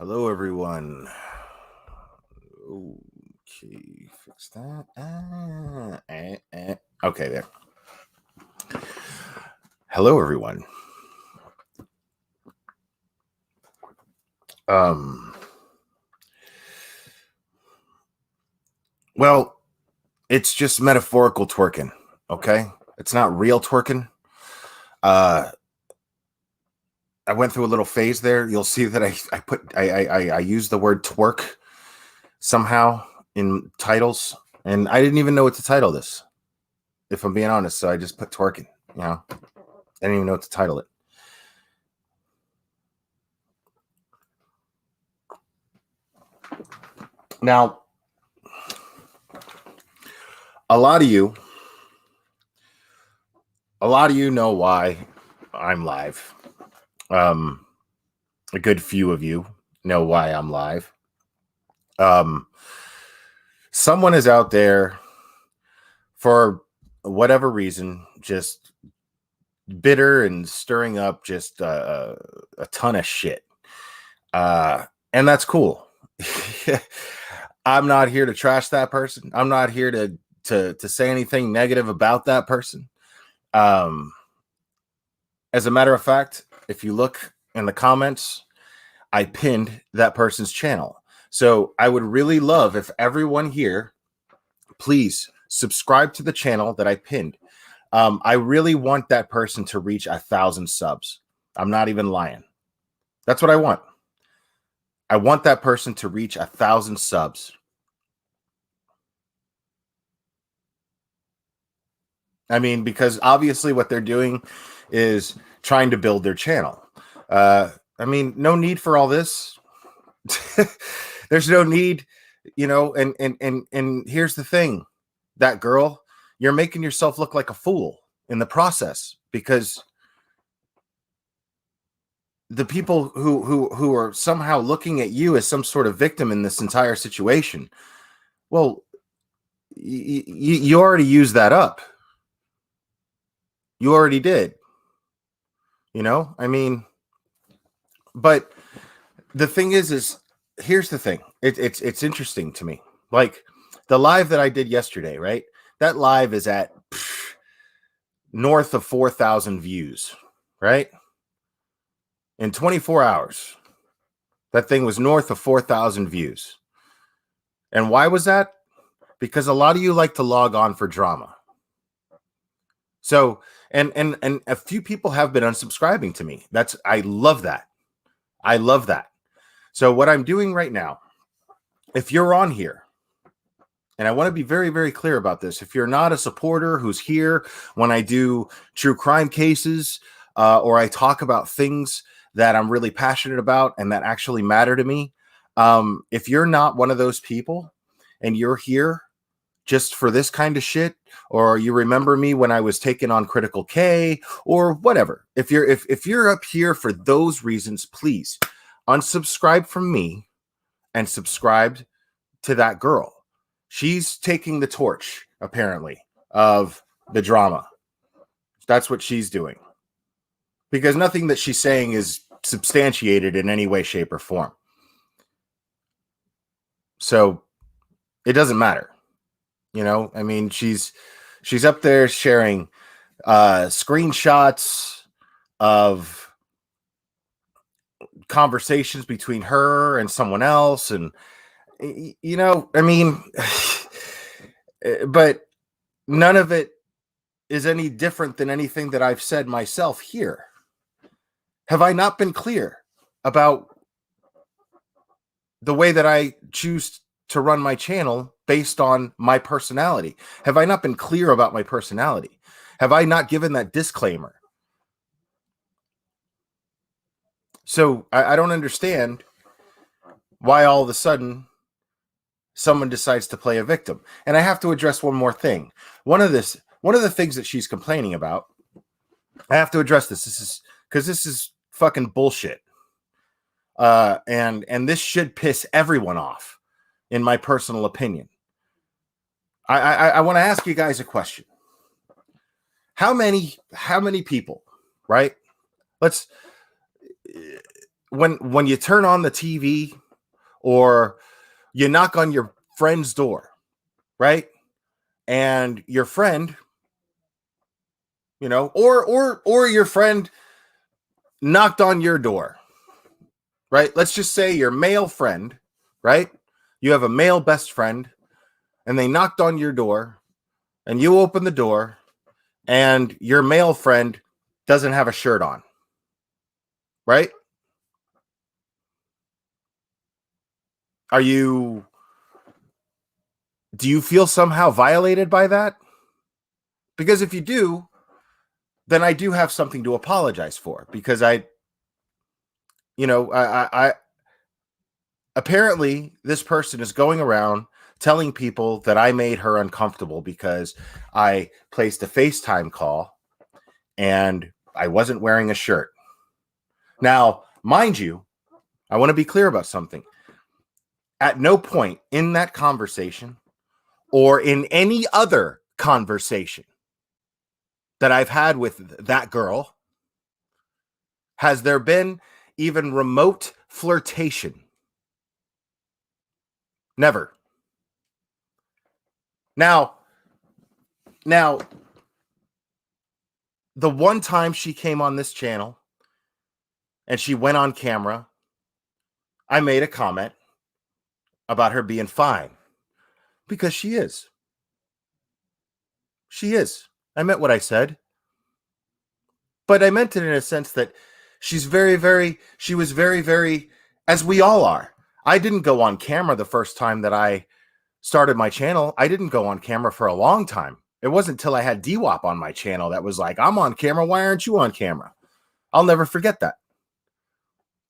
Hello, everyone. Okay, fix that. Okay, there. Hello, everyone. Well, it's just metaphorical twerking. Okay, it's not real twerking. I went through a little phase there. You'll see that I use the word twerk somehow in titles, and I didn't even know what to title this, if I'm being honest. So I just put twerking. I didn't even know what to title it. Now, a lot of you know why I'm live. A good few of you know why I'm live. Someone is out there for whatever reason, just bitter and stirring up just a ton of shit. And that's cool. I'm not here to trash that person. I'm not here to say anything negative about that person. As a matter of fact, if you look in the comments, I pinned that person's channel. So I would really love if everyone here, please subscribe to the channel that I pinned. I really want that person to reach 1,000 subs. I'm not even lying. That's what I want. I want that person to reach 1,000 subs. I mean, because obviously what they're doing is trying to build their channel. I mean, no need for all this. There's no need, and here's the thing. That girl, you're making yourself look like a fool in the process, because the people who are somehow looking at you as some sort of victim in this entire situation, well, you already used that up. You already did. I mean, but the thing is here's the thing. It's interesting to me. Like the live that I did yesterday, right? That live is at north of 4,000 views, right? In 24 hours, that thing was north of 4,000 views. And why was that? Because a lot of you like to log on for drama. So, and a few people have been unsubscribing to me. I love that. I love that. So what I'm doing right now, if you're on here, and I want to be very, very clear about this. If you're not a supporter who's here when I do true crime cases, or I talk about things that I'm really passionate about and that actually matter to me, if you're not one of those people and you're here just for this kind of shit, or you remember me when I was taking on Critical K or whatever, if you're up here for those reasons, please unsubscribe from me and subscribe to that girl. She's taking the torch, apparently, of the drama. That's what she's doing. Because nothing that she's saying is substantiated in any way, shape, or form. So it doesn't matter. I mean, she's up there sharing screenshots of conversations between her and someone else. And, I mean, but none of it is any different than anything that I've said myself here. Have I not been clear about the way that I choose to run my channel based on my personality? Have I not been clear about my personality? Have I not given that disclaimer? So I don't understand why all of a sudden someone decides to play a victim. And I have to address one more thing. One of the things that she's complaining about, I have to address this. This is fucking bullshit. And this should piss everyone off, in my personal opinion. I want to ask you guys a question. How many people, right? when you turn on the TV or you knock on your friend's door, right? And your friend, or your friend knocked on your door, right? Let's just say your male friend, right? You have a male best friend and they knocked on your door and you open the door and your male friend doesn't have a shirt on, right? Do you feel somehow violated by that? Because if you do, then I do have something to apologize for, because I apparently this person is going around telling people that I made her uncomfortable because I placed a FaceTime call and I wasn't wearing a shirt. Now, mind you, I want to be clear about something. At no point in that conversation or in any other conversation that I've had with that girl has there been even remote flirtation. Never. Now, the one time she came on this channel and she went on camera, I made a comment about her being fine, because she is. She is. I meant what I said. But I meant it in a sense that she was very, very, as we all are. I didn't go on camera the first time that I started my channel. I didn't go on camera for a long time. It wasn't until I had DWAP on my channel that was like, I'm on camera. Why aren't you on camera? I'll never forget that.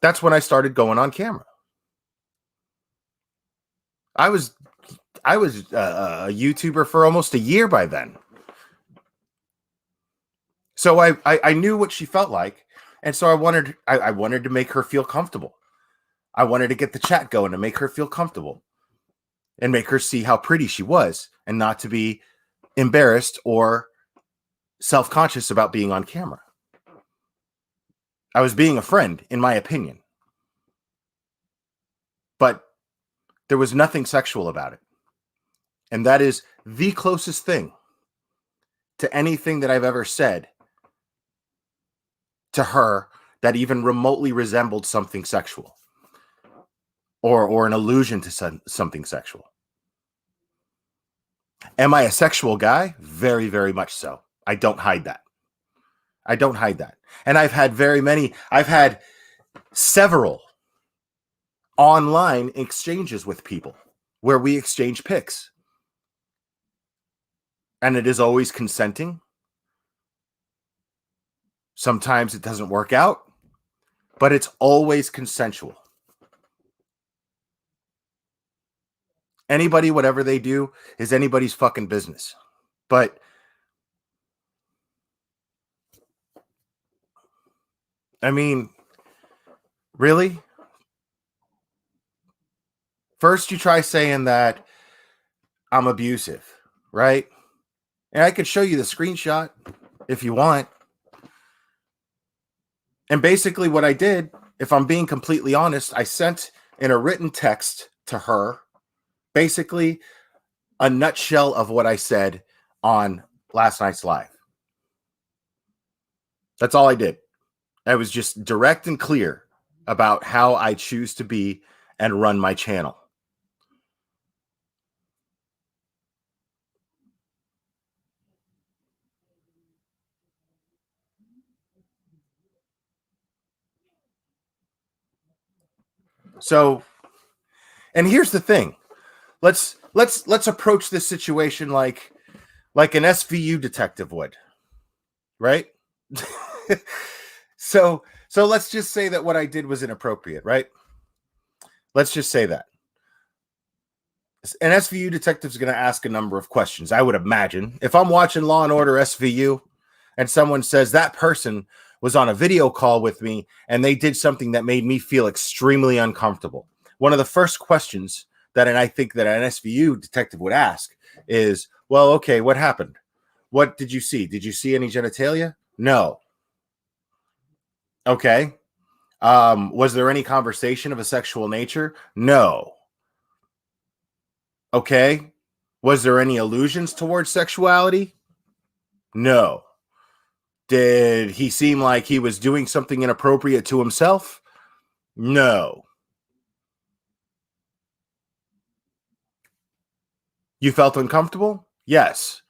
That's when I started going on camera. I was a YouTuber for almost a year by then. So I knew what she felt like. And so I wanted to make her feel comfortable. I wanted to get the chat going to make her feel comfortable and make her see how pretty she was and not to be embarrassed or self-conscious about being on camera. I was being a friend, in my opinion. But there was nothing sexual about it. And that is the closest thing to anything that I've ever said to her that even remotely resembled something sexual or an allusion to something sexual. Am I a sexual guy? Very, very much so. I don't hide that. And I've had several online exchanges with people where we exchange pics. And it is always consenting. Sometimes it doesn't work out, but it's always consensual. Anybody, whatever they do, is anybody's fucking business. But I mean, really? First, you try saying that I'm abusive, right? And I could show you the screenshot if you want. And basically what I did, if I'm being completely honest, I sent in a written text to her, basically a nutshell of what I said on last night's live. That's all I did. I was just direct and clear about how I choose to be and run my channel. So, and here's the thing. Let's approach this situation like an SVU detective would, right? So let's just say that what I did was inappropriate, right? Let's just say that. An SVU detective is going to ask a number of questions, I would imagine. If I'm watching Law and Order SVU and someone says that person was on a video call with me and they did something that made me feel extremely uncomfortable, one of the first questions that, and I think that an SVU detective would ask is, well, okay, what happened? What did you see? Did you see any genitalia? No. Okay. Was there any conversation of a sexual nature? No. Okay. Was there any allusions towards sexuality? No. Did he seem like he was doing something inappropriate to himself? No. You felt uncomfortable? Yes.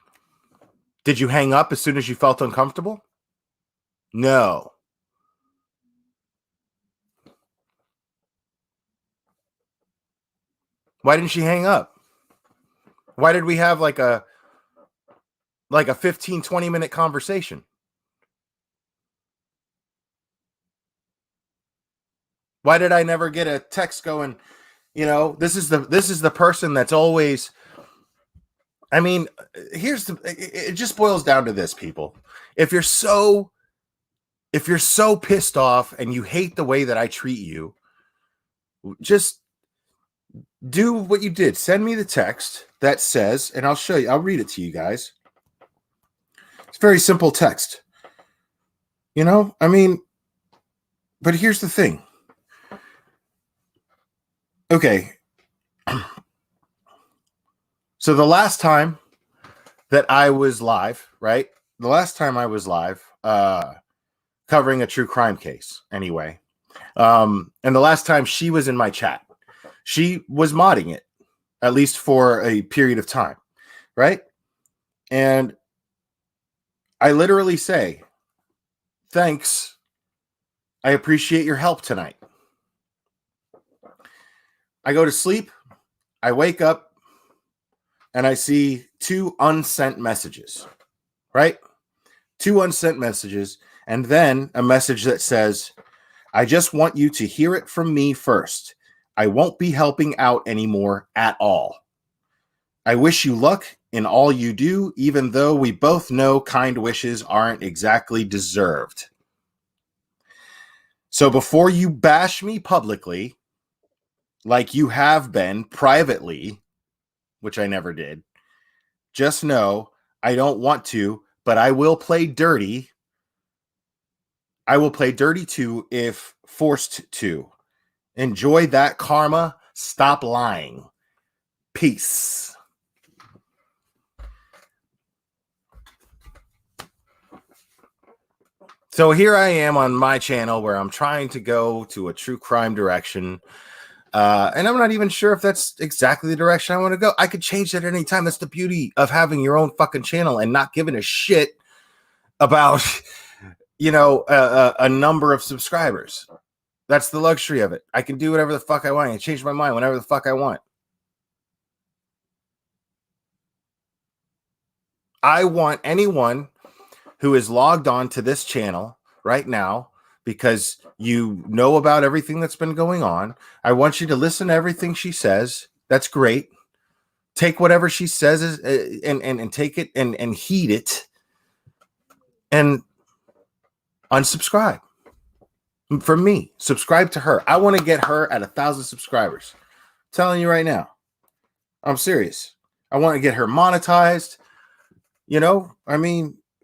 Did you hang up as soon as you felt uncomfortable? No. Why didn't she hang up? Why did we have like a 15-20 minute conversation? Why did I never get a text going, this is the person that's always, I mean, it just boils down to this, people. If you're so pissed off and you hate the way that I treat you, just do what you did. Send me the text that says, and I'll show you, I'll read it to you guys. It's very simple text. I mean, but here's the thing. Okay. So the last time that I was live, right? The last time I was live, covering a true crime case, anyway. And the last time she was in my chat, she was modding it, at least for a period of time, right? And I literally say, thanks. I appreciate your help tonight. I go to sleep. I wake up and I see 2 unsent messages, right? 2 unsent messages. And then a message that says, I just want you to hear it from me first. I won't be helping out anymore at all. I wish you luck in all you do, even though we both know kind wishes aren't exactly deserved. So before you bash me publicly, like you have been privately, which I never did, just know I don't want to, but I will play dirty. I will play dirty too if forced to. Enjoy that karma. Stop lying. Peace. So here I am on my channel where I'm trying to go to a true crime direction. And I'm not even sure if that's exactly the direction I want to go. I could change that at any time. That's the beauty of having your own fucking channel and not giving a shit about, a number of subscribers. That's the luxury of it. I can do whatever the fuck I want. I can change my mind whenever the fuck I want. I want anyone who is logged on to this channel right now, because you know about everything that's been going on. I want you to listen to everything she says. That's great. Take whatever she says and take it and heed it and unsubscribe. From me, subscribe to her. I want to get her at 1,000 subscribers. I'm telling you right now. I'm serious. I want to get her monetized.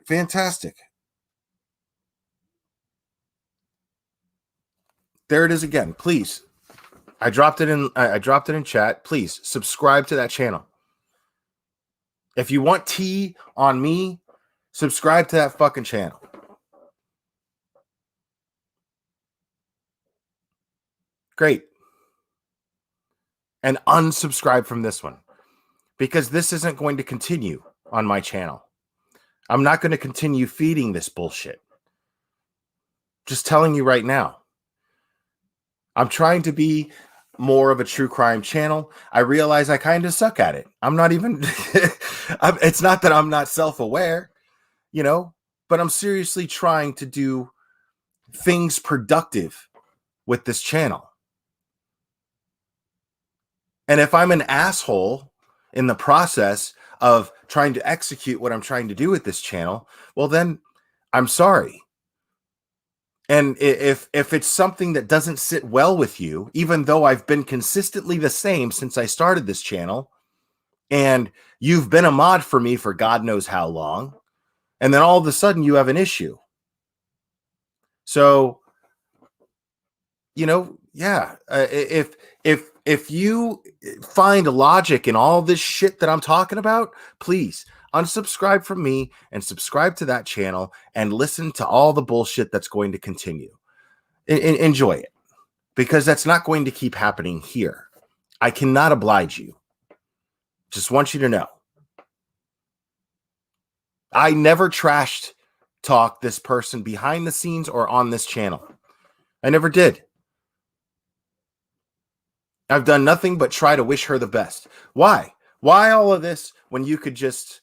Fantastic. There it is again. Please. I dropped it in chat. Please subscribe to that channel. If you want tea on me, subscribe to that fucking channel. Great. And unsubscribe from this one, because this isn't going to continue on my channel. I'm not going to continue feeding this bullshit. Just telling you right now. I'm trying to be more of a true crime channel. I realize I kind of suck at it. I'm not even, it's not that I'm not self-aware, but I'm seriously trying to do things productive with this channel. And if I'm an asshole in the process of trying to execute what I'm trying to do with this channel, well, then I'm sorry. And if it's something that doesn't sit well with you, even though I've been consistently the same since I started this channel, and you've been a mod for me for God knows how long, and then all of a sudden you have an issue. So yeah. If you find logic in all this shit that I'm talking about, please unsubscribe from me and subscribe to that channel and listen to all the bullshit that's going to continue. Enjoy it, because that's not going to keep happening here. I cannot oblige you. Just want you to know. I never trashed talk this person behind the scenes or on this channel. I never did. I've done nothing but try to wish her the best. Why? Why all of this when you could just,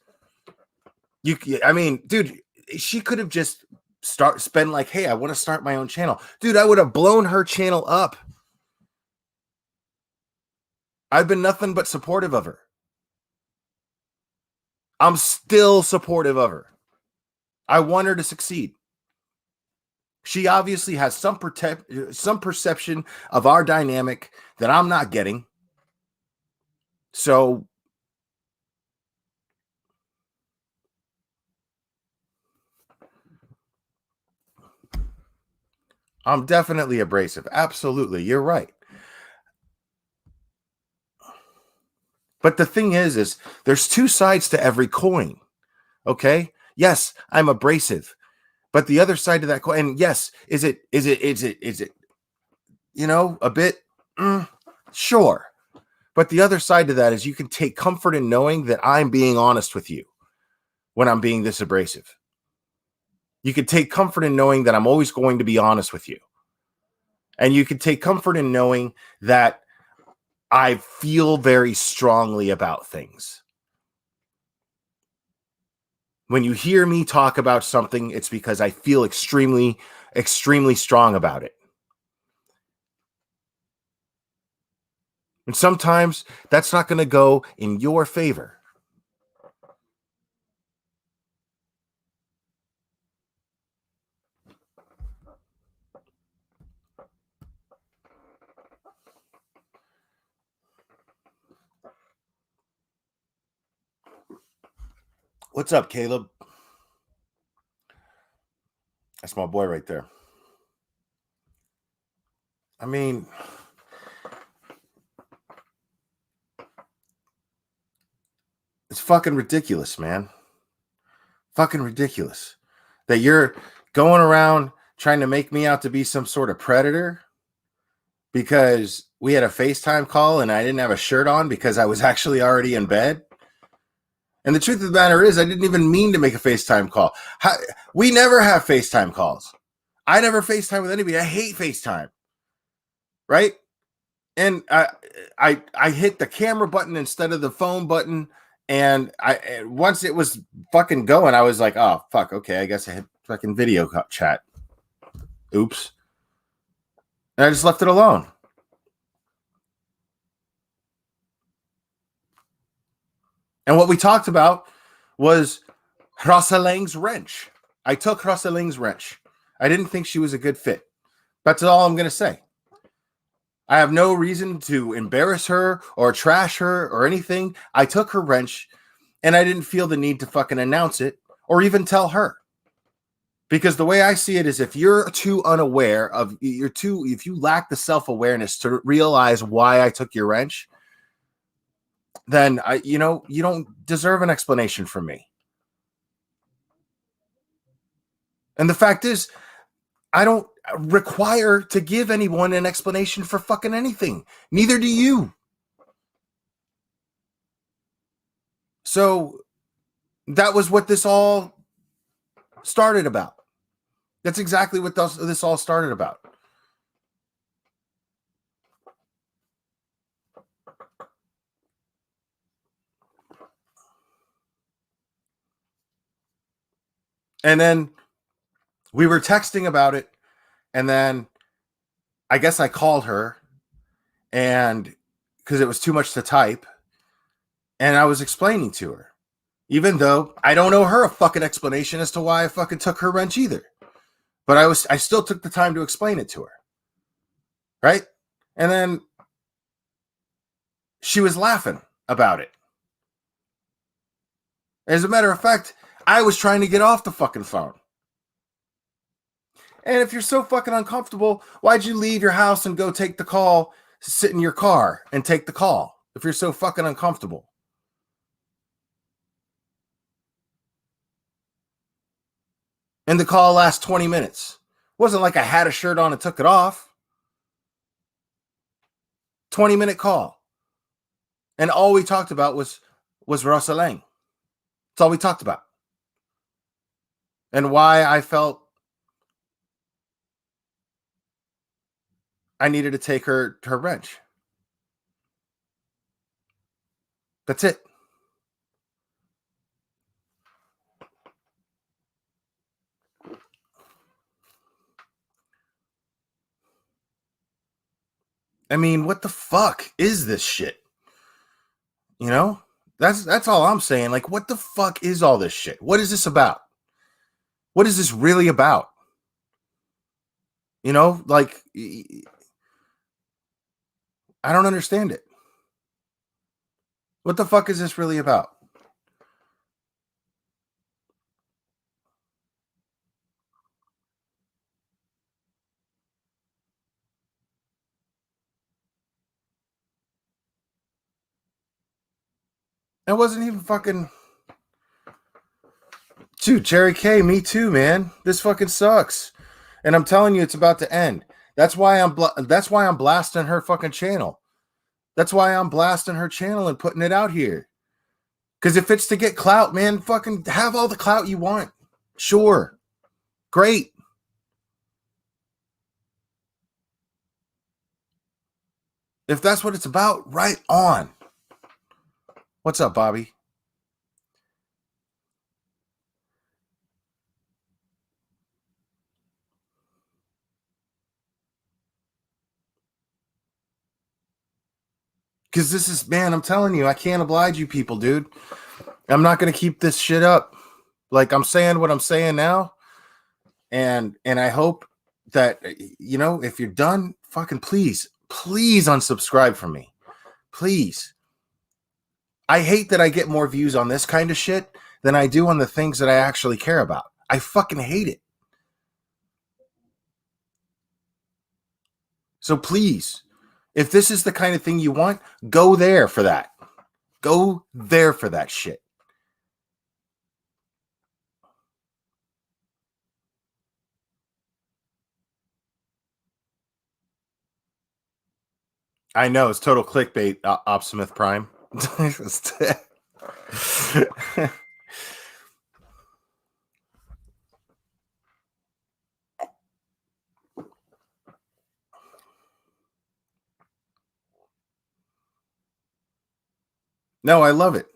I mean, dude, she could have just spend like, hey, I want to start my own channel. Dude, I would have blown her channel up. I've been nothing but supportive of her. I'm still supportive of her. I want her to succeed. She obviously has some perception of our dynamic that I'm not getting. So I'm definitely abrasive. Absolutely. You're right. But the thing is there's two sides to every coin. Okay. Yes, I'm abrasive, but the other side of that coin, and yes, is it, a bit, sure. But the other side to that is you can take comfort in knowing that I'm being honest with you when I'm being this abrasive. You can take comfort in knowing that I'm always going to be honest with you. And you can take comfort in knowing that I feel very strongly about things. When you hear me talk about something, it's because I feel extremely, extremely strong about it. And sometimes that's not going to go in your favor. What's up, Caleb? That's my boy right there. I mean, it's fucking ridiculous, man. Fucking ridiculous that you're going around trying to make me out to be some sort of predator because we had a FaceTime call and I didn't have a shirt on because I was actually already in bed. And the truth of the matter is, I didn't even mean to make a FaceTime call. We never have FaceTime calls. I never FaceTime with anybody. I hate FaceTime. Right? And I hit the camera button instead of the phone button. And once it was fucking going, I was like, oh, fuck. Okay, I guess I hit fucking video chat. Oops. And I just left it alone. And what we talked about was Rosaling's wrench. I took Rosaling's wrench. I didn't think she was a good fit. That's all I'm going to say. I have no reason to embarrass her or trash her or anything. I took her wrench and I didn't feel the need to fucking announce it or even tell her. Because the way I see it is if you're too unaware of, if you lack the self-awareness to realize why I took your wrench, then you don't deserve an explanation from me. And the fact is, I don't require to give anyone an explanation for fucking anything. Neither do you. So that was what this all started about. That's exactly what this all started about. And then we were texting about it. And then I guess I called her and because it was too much to type. And I was explaining to her, even though I don't owe her a fucking explanation as to why I fucking took her wrench either. But I still took the time to explain it to her. Right? And then she was laughing about it. As a matter of fact, I was trying to get off the fucking phone. And if you're so fucking uncomfortable, why'd you leave your house and go take the call, sit in your car and take the call if you're so fucking uncomfortable? And the call lasts 20 minutes. It wasn't like I had a shirt on and took it off. 20-minute call. And all we talked about was Rosalind. That's all we talked about. And why I felt I needed to take her wrench. That's it. I mean, what the fuck is this shit? You know? That's all I'm saying. Like, what the fuck is all this shit? What is this about? What is this really about? You know, like, I don't understand it. What the fuck is this really about? It wasn't even fucking. Dude, Jerry K, me too, man. This fucking sucks. And I'm telling you, it's about to end. That's why I'm blasting her fucking channel. That's why I'm blasting her channel and putting it out here. Because if it's to get clout, man, fucking have all the clout you want. Sure. Great. If that's what it's about, right on. What's up, Bobby? Because this is, man, I'm telling you, I can't oblige you people, dude. I'm not going to keep this shit up. Like, I'm saying what I'm saying now. And I hope that, you know, if you're done, fucking please unsubscribe from me. Please. I hate that I get more views on this kind of shit than I do on the things that I actually care about. I fucking hate it. So please, if this is the kind of thing you want, go there for that. Go there for that shit. I know it's total clickbait, Optimus Prime. No, I love it.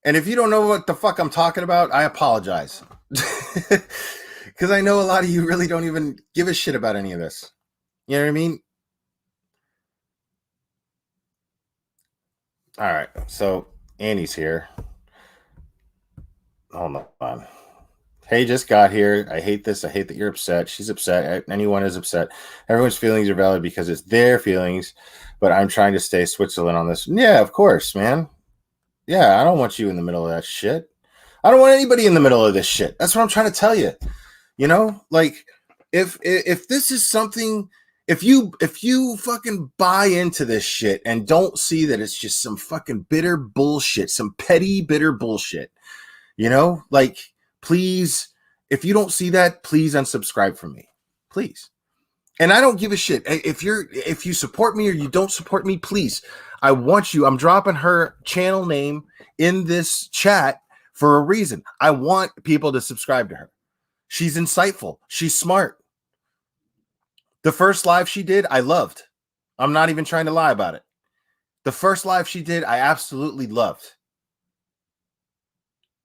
And if you don't know what the fuck I'm talking about, I apologize. Because I know a lot of you really don't even give a shit about any of this. You know what I mean? All right. So Annie's here. Hold on. Hey, just got here. I hate this. I hate that you're upset. She's upset. Anyone is upset. Everyone's feelings are valid because it's their feelings. But I'm trying to stay Switzerland on this. Yeah, of course, man. Yeah, I don't want you in the middle of that shit. I don't want anybody in the middle of this shit. That's what I'm trying to tell you. You know, like if this is something, if you fucking buy into this shit and don't see that it's just some fucking bitter bullshit, some petty bitter bullshit, you know, like please, if you don't see that, please unsubscribe from me. Please. And I don't give a shit. If you support me or you don't support me, please. I want you. I'm dropping her channel name in this chat for a reason. I want people to subscribe to her. She's insightful. She's smart. The first live she did, I loved. I'm not even trying to lie about it. The first live she did, I absolutely loved.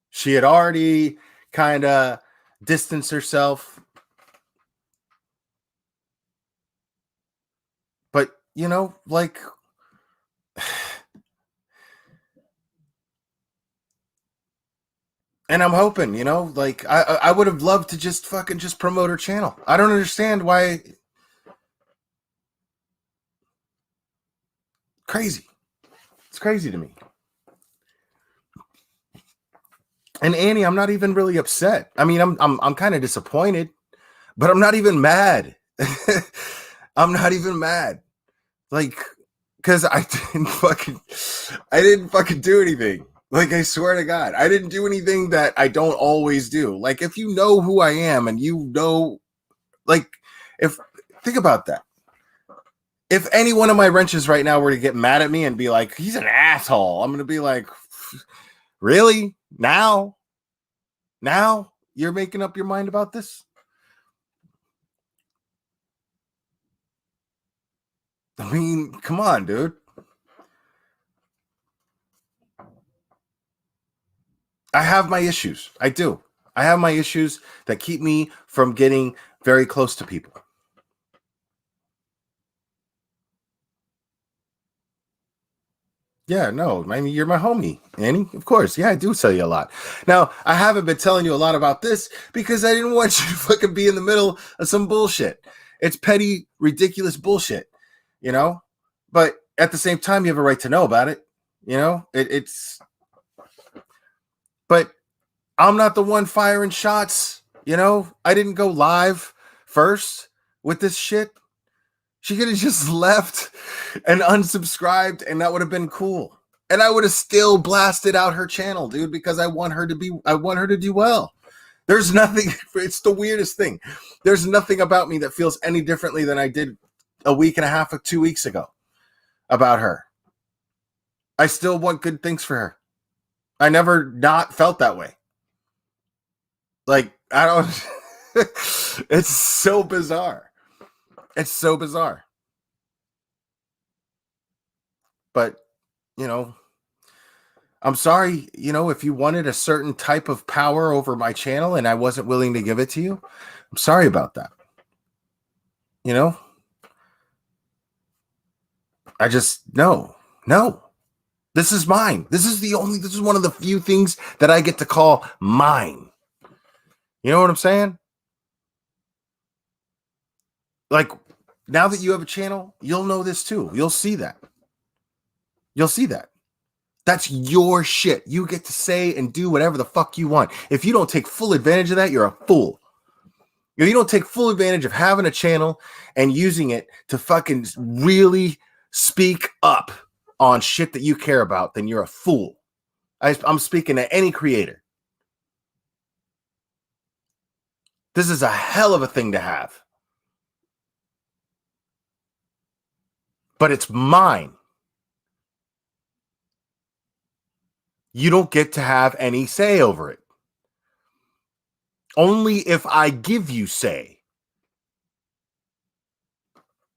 She had already kind of distanced herself. But, you know, like and I'm hoping, you know, like I would have loved to just fucking just promote her channel. I don't understand why. Crazy. It's crazy to me. And Annie, I'm not even really upset. I mean, I'm kind of disappointed, But I'm not even mad. I'm not even mad. Like, because I didn't fucking do anything. Like, I swear to God, I didn't do anything that I don't always do. Like, if you know who I am and you know, like, think about that. If any one of my wrenches right now were to get mad at me and be like, he's an asshole, I'm going to be like, really? Now you're making up your mind about this? I mean, come on, dude. I have my issues. I do. I have my issues that keep me from getting very close to people. Yeah, no, I mean, you're my homie, Annie. Of course. Yeah, I do tell you a lot. Now, I haven't been telling you a lot about this because I didn't want you to fucking be in the middle of some bullshit. It's petty, ridiculous bullshit, you know? But at the same time, you have a right to know about it. You know, but I'm not the one firing shots. You know, I didn't go live first with this shit. She could have just left and unsubscribed, and that would have been cool. And I would have still blasted out her channel, dude, because I want her to do well. There's nothing, it's the weirdest thing. There's nothing about me that feels any differently than I did a week and a half or 2 weeks ago about her. I still want good things for her. I never not felt that way. Like, I don't, it's so bizarre. It's so bizarre. But, you know, I'm sorry, you know, if you wanted a certain type of power over my channel and I wasn't willing to give it to you, I'm sorry about that. You know, I just, no. This is mine. This is one of the few things that I get to call mine. You know what I'm saying? Like, now that you have a channel, you'll know this too. You'll see that. That's your shit. You get to say and do whatever the fuck you want. If you don't take full advantage of that, you're a fool. If you don't take full advantage of having a channel and using it to fucking really speak up on shit that you care about, then you're a fool. I'm speaking to any creator. This is a hell of a thing to have. But it's mine. You don't get to have any say over it. Only if I give you say.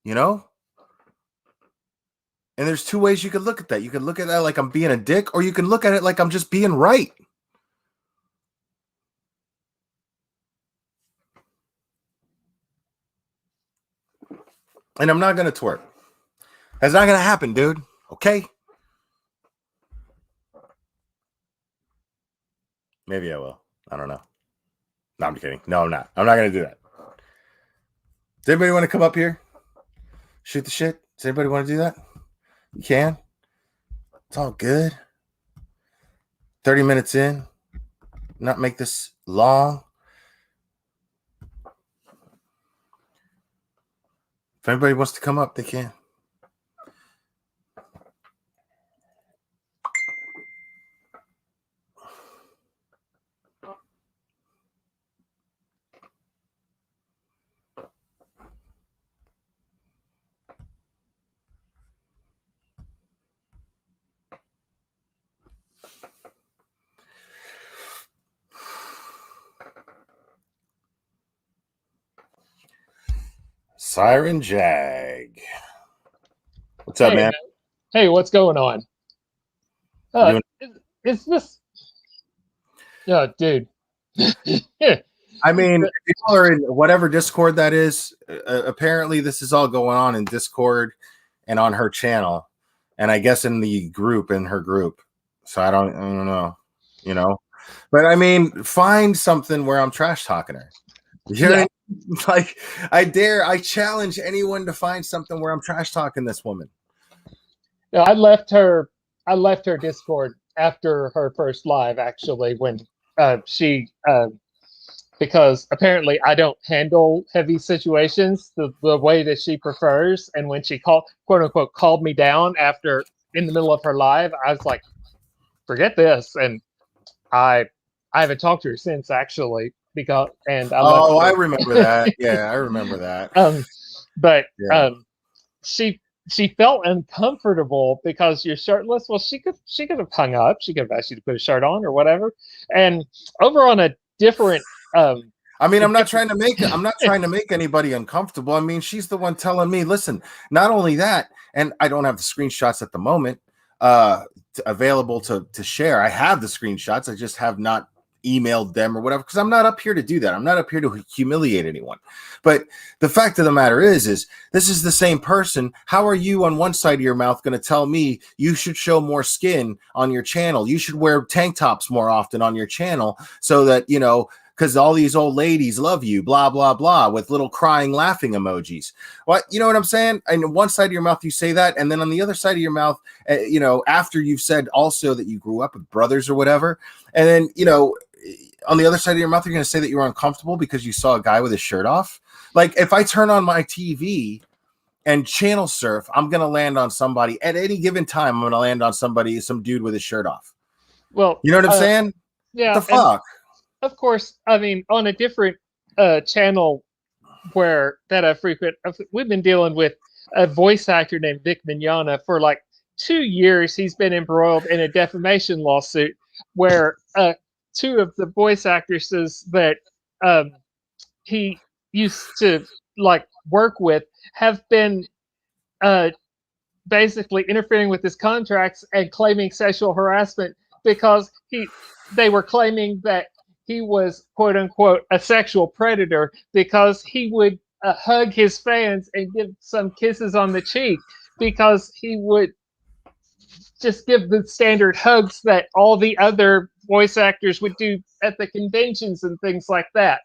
You know? And there's two ways you could look at that. You could look at that like I'm being a dick, or you can look at it like I'm just being right. And I'm not going to twerk. That's not going to happen, dude. Okay? Maybe I will. I don't know. No, I'm kidding. No, I'm not. I'm not going to do that. Does anybody want to come up here? Shoot the shit? Does anybody want to do that? You can. It's all good. 30 minutes in. Not make this long. If anybody wants to come up, they can. Siren Jag. What's up, man? Hey, what's going on? Is this? Yeah, dude. I mean, if y'all are in whatever Discord that is, apparently this is all going on in Discord and on her channel, and I guess in her group. So I don't know, you know. But I mean, find something where I'm trash talking her. You know what I mean? Like, I challenge anyone to find something where I'm trash talking this woman. No, I left her Discord after her first live, actually, when she because apparently I don't handle heavy situations the way that she prefers. And when she quote unquote called me down after in the middle of her live, I was like, forget this. And I I haven't talked to her since, actually, because and I left Oh, I her. remember that. Yeah, I remember that. um, but Yeah. she she felt uncomfortable because you're shirtless. Well, she could have hung up. She could have asked you to put a shirt on or whatever. And over on a different I mean, a I'm not different trying to make anybody uncomfortable. I mean, she's the one telling me, listen, not only that, and I don't have the screenshots at the moment available to share. I have the screenshots. I just have not emailed them or whatever, because I'm not up here to do that. I'm not up here to humiliate anyone. But the fact of the matter is this is the same person. How are you on one side of your mouth going to tell me you should show more skin on your channel? You should wear tank tops more often on your channel so that, you know, because all these old ladies love you, blah, blah, blah, with little crying, laughing emojis. What, you know what I'm saying? And on one side of your mouth, you say that. And then on the other side of your mouth, you know, after you've said also that you grew up with brothers or whatever. And then, you know, on the other side of your mouth, you're going to say that you were uncomfortable because you saw a guy with his shirt off. Like, if I turn on my TV and channel surf, I'm going to land on somebody at any given time. I'm going to land on somebody, some dude with his shirt off. well, You know what I'm saying? yeah, What the and fuck? of course, I mean, on a different channel that I frequent, we've been dealing with a voice actor named Vic Magana for like 2 years. He's been embroiled in a defamation lawsuit where two of the voice actresses that um, he used to like work with have been uh, basically interfering with his contracts and claiming sexual harassment because they were claiming that he was quote unquote a sexual predator because he would hug his fans and give some kisses on the cheek because he would just give the standard hugs that all the other voice actors would do at the conventions and things like that.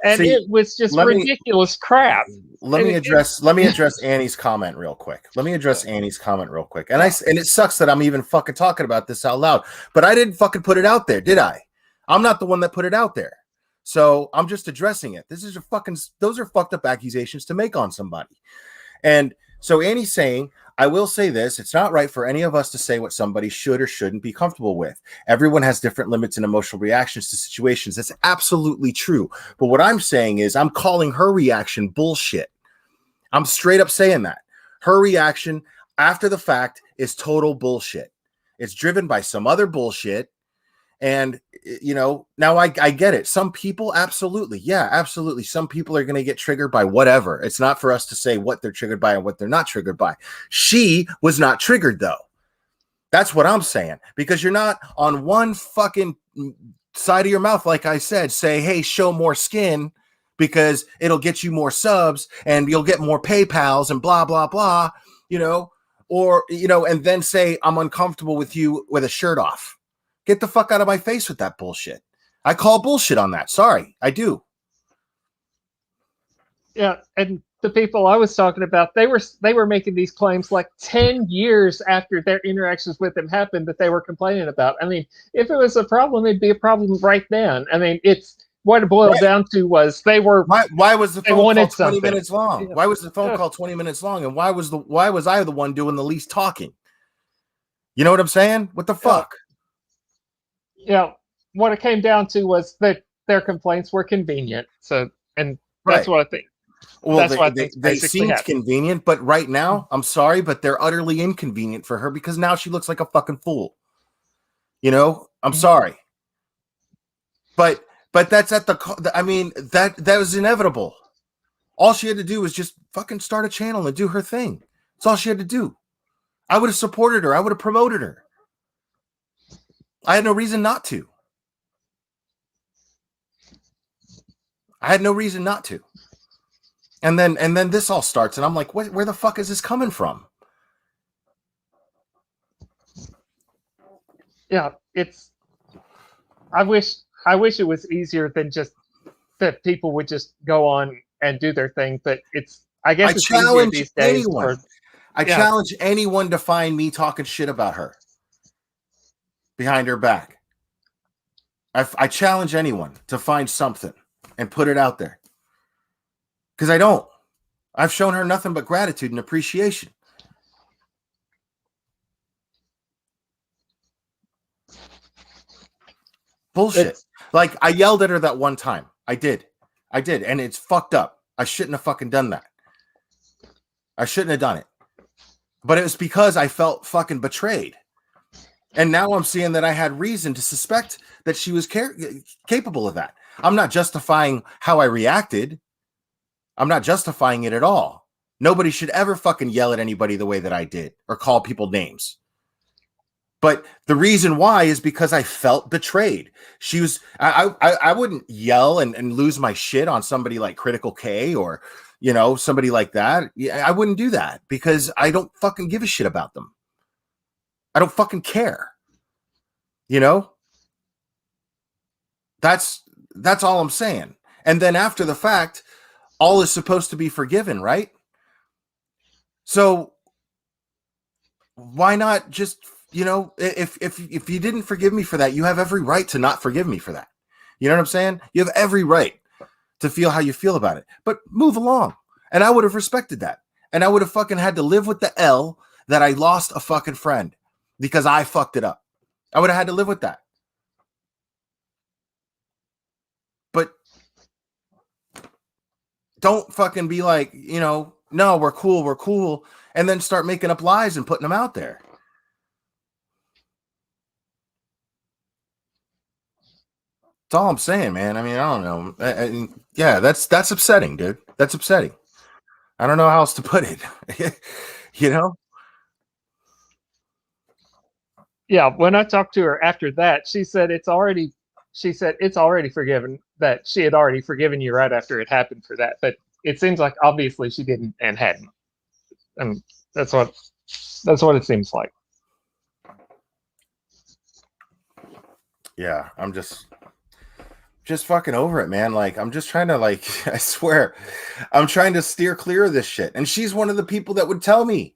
And See, it was just let me ridiculous crap. let And me address Annie's comment real quick. And and it sucks that I'm even fucking talking about this out loud, but I didn't fucking put it out there, did I? I'm not the one that put it out there. So I'm just addressing it. Those are fucked up accusations to make on somebody. And so Annie's saying, I will say this, it's not right for any of us to say what somebody should or shouldn't be comfortable with. Everyone has different limits and emotional reactions to situations. That's absolutely true. But what I'm saying is I'm calling her reaction bullshit. I'm straight up saying that. Her reaction after the fact is total bullshit. It's driven by some other bullshit. And, you know, now I get it. Some people, absolutely. Yeah, absolutely. Some people are going to get triggered by whatever. It's not for us to say what they're triggered by and what they're not triggered by. She was not triggered, though. That's what I'm saying. Because you're not on one fucking side of your mouth, like I said, say, hey, show more skin because it'll get you more subs and you'll get more PayPals and blah, blah, blah, you know, or, you know, and then say, I'm uncomfortable with you with a shirt off. Get the fuck out of my face with that bullshit. I call bullshit on that. Sorry, I do. Yeah, and the people I was talking about, they were making these claims like 10 years after their interactions with him happened that they were complaining about. I mean, if it was a problem, it'd be a problem right then. I mean, it's what it boiled down to was why was the phone call 20 minutes long? Yeah. Why was the phone call 20 minutes long? And why was I the one doing the least talking? You know what I'm saying? What the fuck? Yeah, what it came down to was that their complaints were convenient. So, and that's what I think. Well, that's what I think they seemed convenient, but right now, I'm sorry, but they're utterly inconvenient for her because now she looks like a fucking fool. You know, I'm sorry, but that's at the. I mean, that was inevitable. All she had to do was just fucking start a channel and do her thing. That's all she had to do. I would have supported her. I would have promoted her. I had no reason not to. I had no reason not to. And then this all starts, and I'm like, where the fuck is this coming from? Yeah, I wish it was easier than just that people would just go on and do their thing, but I guess it's easier these days. I challenge anyone to find me talking shit about her behind her back. I challenge anyone to find something and put it out there. Because I don't. I've shown her nothing but gratitude and appreciation. Bullshit. Like, I yelled at her that one time. I did. And it's fucked up. I shouldn't have fucking done that. I shouldn't have done it. But it was because I felt fucking betrayed. And now I'm seeing that I had reason to suspect that she was capable of that. I'm not justifying how I reacted. I'm not justifying it at all. Nobody should ever fucking yell at anybody the way that I did or call people names. But the reason why is because I felt betrayed. She was, I wouldn't yell and lose my shit on somebody like Critical K or, you know, somebody like that. I wouldn't do that because I don't fucking give a shit about them. I don't fucking care. You know? That's all I'm saying. And then after the fact, all is supposed to be forgiven, right? So why not just, you know, if you didn't forgive me for that, you have every right to not forgive me for that. You know what I'm saying? You have every right to feel how you feel about it, but move along. And I would have respected that. And I would have fucking had to live with the L that I lost a fucking friend because I fucked it up. I would have had to live with that. But don't fucking be like, you know, no, we're cool. And then start making up lies and putting them out there. That's all I'm saying, man. I mean, I don't know. Yeah, that's upsetting, dude. That's upsetting. I don't know how else to put it. You know? Yeah, when I talked to her after that, she said it's already forgiven, that she had already forgiven you right after it happened for that. But it seems like obviously she didn't and hadn't. And that's what it seems like. Yeah, I'm just fucking over it, man. Like, I'm just trying to, like, I swear, I'm trying to steer clear of this shit. And she's one of the people that would tell me,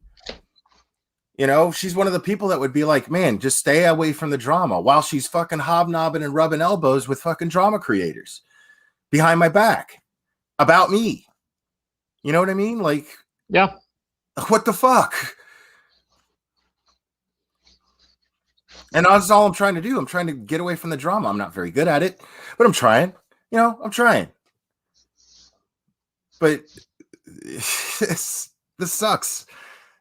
you know, she's one of the people that would be like, man, just stay away from the drama, while she's fucking hobnobbing and rubbing elbows with fucking drama creators behind my back about me. You know what I mean? Like, yeah, what the fuck? And that's all I'm trying to do. I'm trying to get away from the drama. I'm not very good at it, but I'm trying. You know, I'm trying. But this sucks.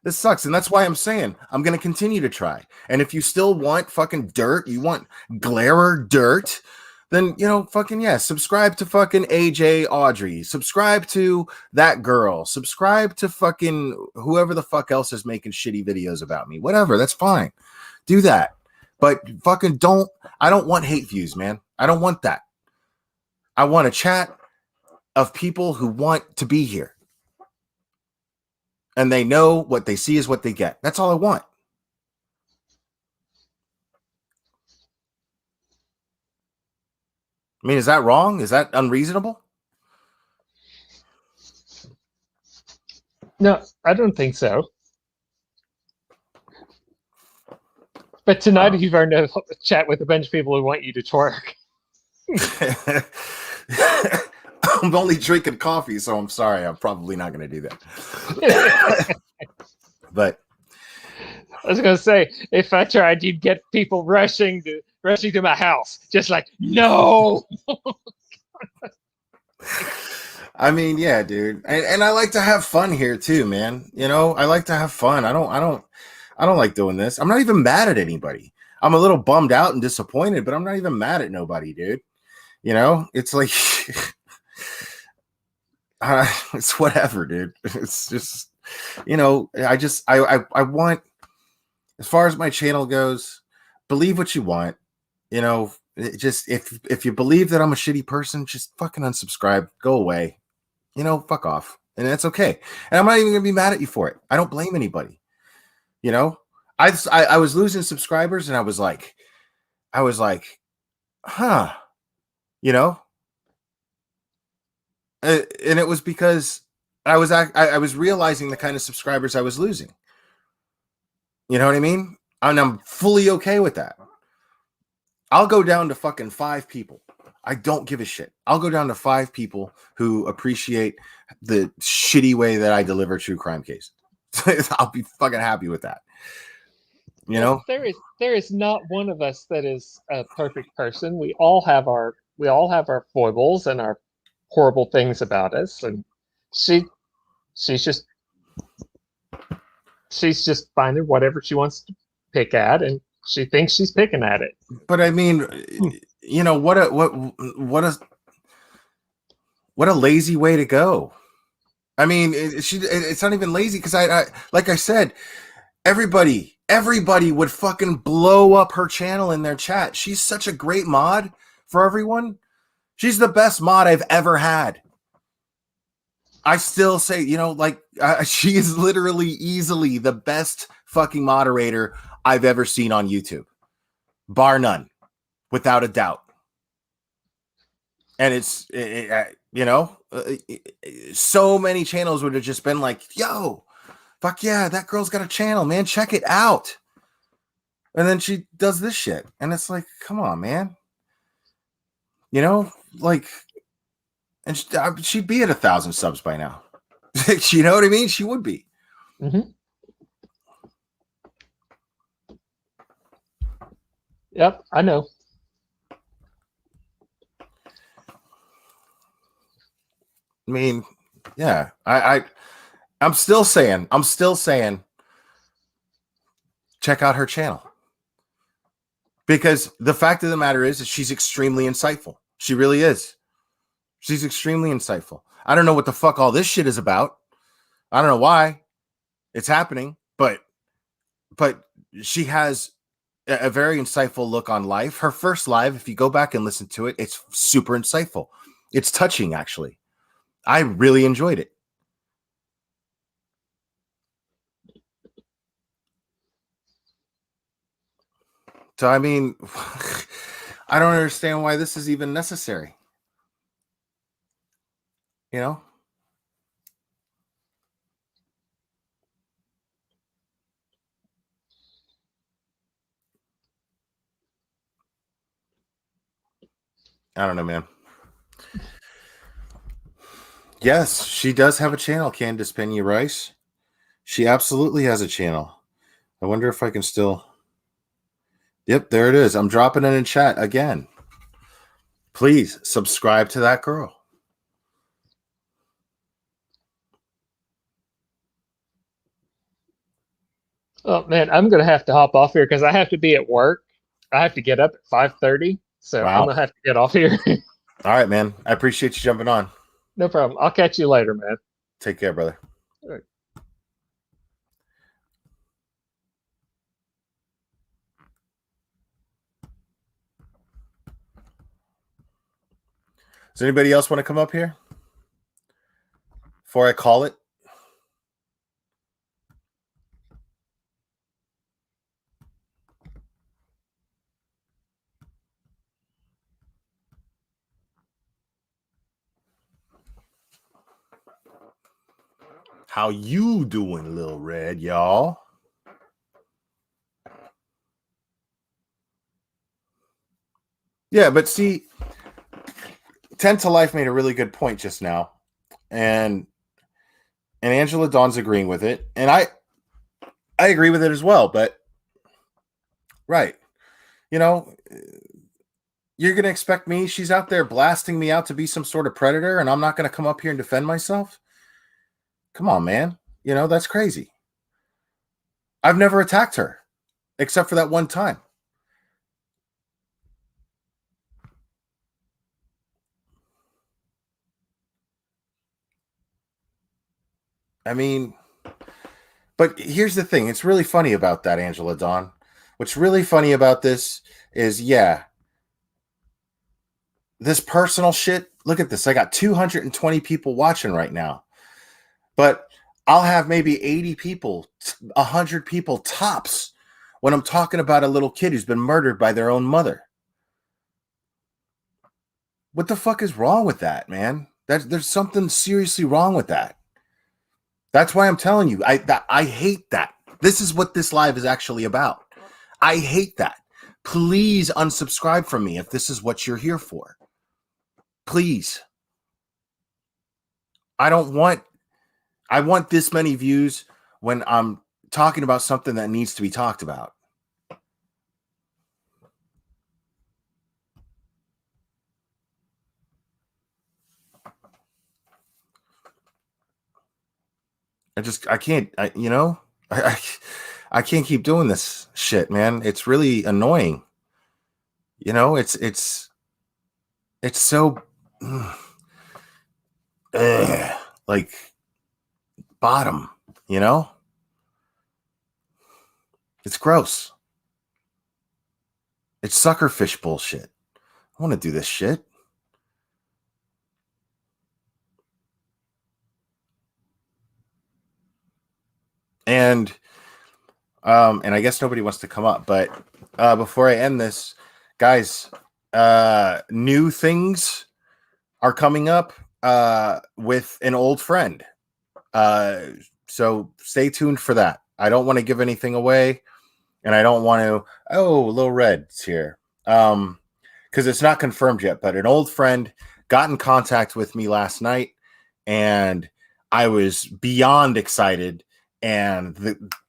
This sucks. And that's why I'm saying I'm going to continue to try. And if you still want fucking dirt, you want glarer dirt, then, you know, fucking, yeah, subscribe to fucking AJ Audrey. Subscribe to that girl. Subscribe to fucking whoever the fuck else is making shitty videos about me. Whatever. That's fine. Do that. But fucking I don't want hate views, man. I don't want that. I want a chat of people who want to be here. And they know what they see is what they get. That's all I want. I mean, is that wrong? Is that unreasonable? No, I don't think so. But tonight you've earned a chat with a bunch of people who want you to twerk. I'm only drinking coffee, so I'm sorry. I'm probably not going to do that. But I was going to say, if I tried, you'd get people rushing to my house, just like, no. I mean, yeah, dude, and I like to have fun here too, man. You know, I like to have fun. I don't like doing this. I'm not even mad at anybody. I'm a little bummed out and disappointed, but I'm not even mad at nobody, dude. You know, it's like, it's whatever, dude. It's just, you know, I want, as far as my channel goes, believe what you want. You know, just if you believe that I'm a shitty person, just fucking unsubscribe, go away. You know, fuck off, and that's okay. And I'm not even gonna be mad at you for it. I don't blame anybody. You know, I was losing subscribers, and I was like, huh, you know, and it was because I was realizing the kind of subscribers I was losing. You know what I mean? And I'm fully okay with that. I'll go down to fucking 5 people. I don't give a shit. I'll go down to 5 people who appreciate the shitty way that I deliver true crime cases. I'll be fucking happy with that. You know? There is not one of us that is a perfect person. We all have our foibles and our horrible things about us, and she she's just she's just finding whatever she wants to pick at, and she thinks she's picking at it. But I mean, you know, what a lazy way to go. I mean, it's not even lazy because I like I said, everybody would fucking blow up her channel in their chat. She's such a great mod for everyone. She's the best mod I've ever had. I still say, you know, like she is literally easily the best fucking moderator I've ever seen on YouTube, bar none, without a doubt. And it's, you know, so many channels would have just been like, yo, fuck yeah, that girl's got a channel, man. Check it out. And then she does this shit. And it's like, come on, man. You know, like, and she'd be at 1,000 subs by now. You know what I mean? She would be. Mm-hmm. Yep, I know. I mean, yeah, I'm still saying, check out her channel. Because the fact of the matter is she's extremely insightful. She really is. She's extremely insightful. I don't know what the fuck all this shit is about. I don't know why it's happening, but she has a very insightful look on life. Her first live, if you go back and listen to it, it's super insightful. It's touching, actually. I really enjoyed it. So, I mean, I don't understand why this is even necessary. You know? I don't know, man. Yes, she does have a channel, Candace Penny Rice. She absolutely has a channel. I wonder if I can still... Yep, there it is. I'm dropping it in chat again. Please subscribe to that girl. Oh man, I'm gonna have to hop off here because I have to be at work. I have to get up at 5:30, so Wow. I'm gonna have to get off here. All right, man. I appreciate you jumping on. No problem. I'll catch you later, man. Take care, brother. All right. Does anybody else want to come up here before I call it? How you doing, Lil Red, y'all? Yeah, but see, 10 to Life made a really good point just now. And Angela Dawn's agreeing with it. And I agree with it as well, but right. You know, you're going to expect me, she's out there blasting me out to be some sort of predator, and I'm not going to come up here and defend myself? Come on, man. You know, that's crazy. I've never attacked her, except for that one time. I mean, but here's the thing. It's really funny about that, Angela Dawn. What's really funny about this is, yeah, this personal shit. Look at this. I got 220 people watching right now. But I'll have maybe 80 people, 100 people tops when I'm talking about a little kid who's been murdered by their own mother. What the fuck is wrong with that, man? There's something seriously wrong with that. That's why I'm telling you, I hate that. This is what this live is actually about. I hate that. Please unsubscribe from me if this is what you're here for. Please. I want this many views when I'm talking about something that needs to be talked about. I can't, I can't keep doing this shit, man. It's really annoying. It's so like bottom, it's gross. It's suckerfish bullshit. I want to do this shit. And I guess nobody wants to come up, but before I end this, guys, new things are coming up with an old friend. So stay tuned for that. I don't want to give anything away, and I don't want to. Oh, Lil Red's here. Because it's not confirmed yet, but an old friend got in contact with me last night, and I was beyond excited. And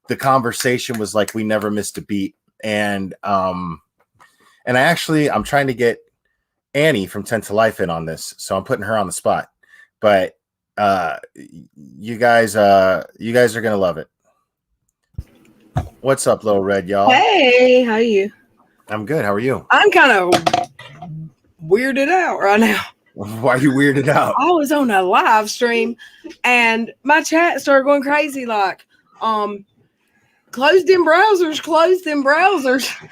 the conversation was like we never missed a beat. And I'm trying to get Annie from 10 to Life in on this, so I'm putting her on the spot. But you guys are gonna love it. What's up, Lil Red, y'all? Hey, how are you? I'm good. How are you? I'm kind of weirded out right now. Why are you weirded out? I was on a live stream and my chat started going crazy, like, close them browsers.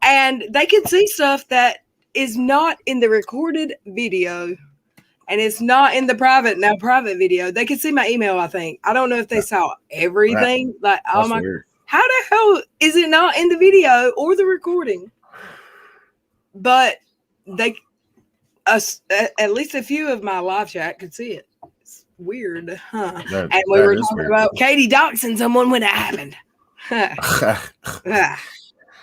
And they could see stuff that is not in the recorded video. And it's not in the private video. They could see my email, I think. I don't know if they saw everything. Like, oh my, weird. How the hell is it not in the video or the recording? But at least a few of my live chat could see it. It's weird, huh? And we were talking about Katie doxing someone when it happened.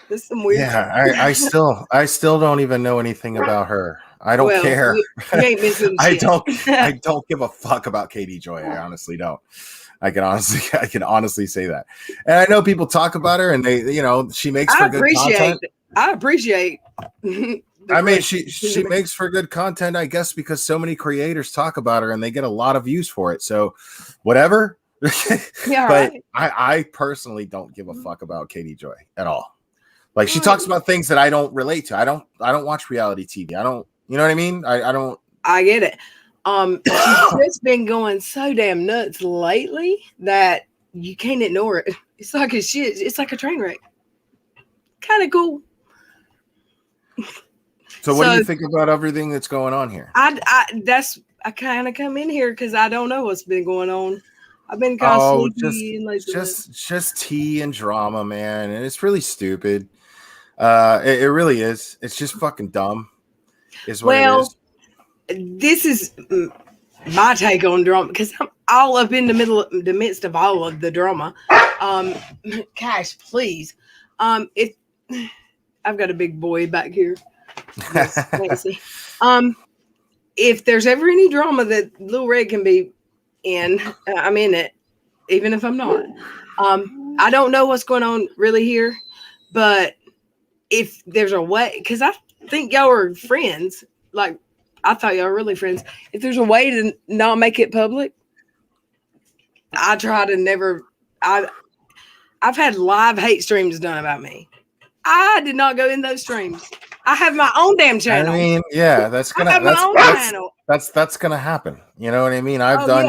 This is some weird. Yeah, I still don't even know anything about her. I don't care. You ain't missing I shit. I don't give a fuck about Katie Joy. I honestly don't. I can honestly say that. And I know people talk about her, and they, she makes for good content. I appreciate. I mean, she makes for good content, I guess, because so many creators talk about her and they get a lot of views for it. So, whatever. Yeah, but right. I personally don't give a fuck about Katie Joy at all. Like, she talks about things that I don't relate to. I don't watch reality TV. I don't. You know what I mean? I don't. I get it. She's just been going so damn nuts lately that you can't ignore it. It's like a shit. It's like a train wreck. Kind of cool. So what do you think about everything that's going on here? I kind of come in here because I don't know what's been going on. I've been kind of sleepy and just tea and drama, man, and it's really stupid. It really is. It's just fucking dumb. Is what it is. This is my take on drama because I'm all up in the midst of all of the drama. Cash, please. If I've got a big boy back here. Fancy. If there's ever any drama that Lil Red can be in, I'm in it, even if I'm not. I don't know what's going on really here, but if there's a way, because I think y'all are friends, like I thought y'all were really friends. If there's a way to not make it public, I try to never. I've had live hate streams done about me. I did not go in those streams. I have my own damn channel. I mean, yeah, that's gonna happen. You know what I mean? I've done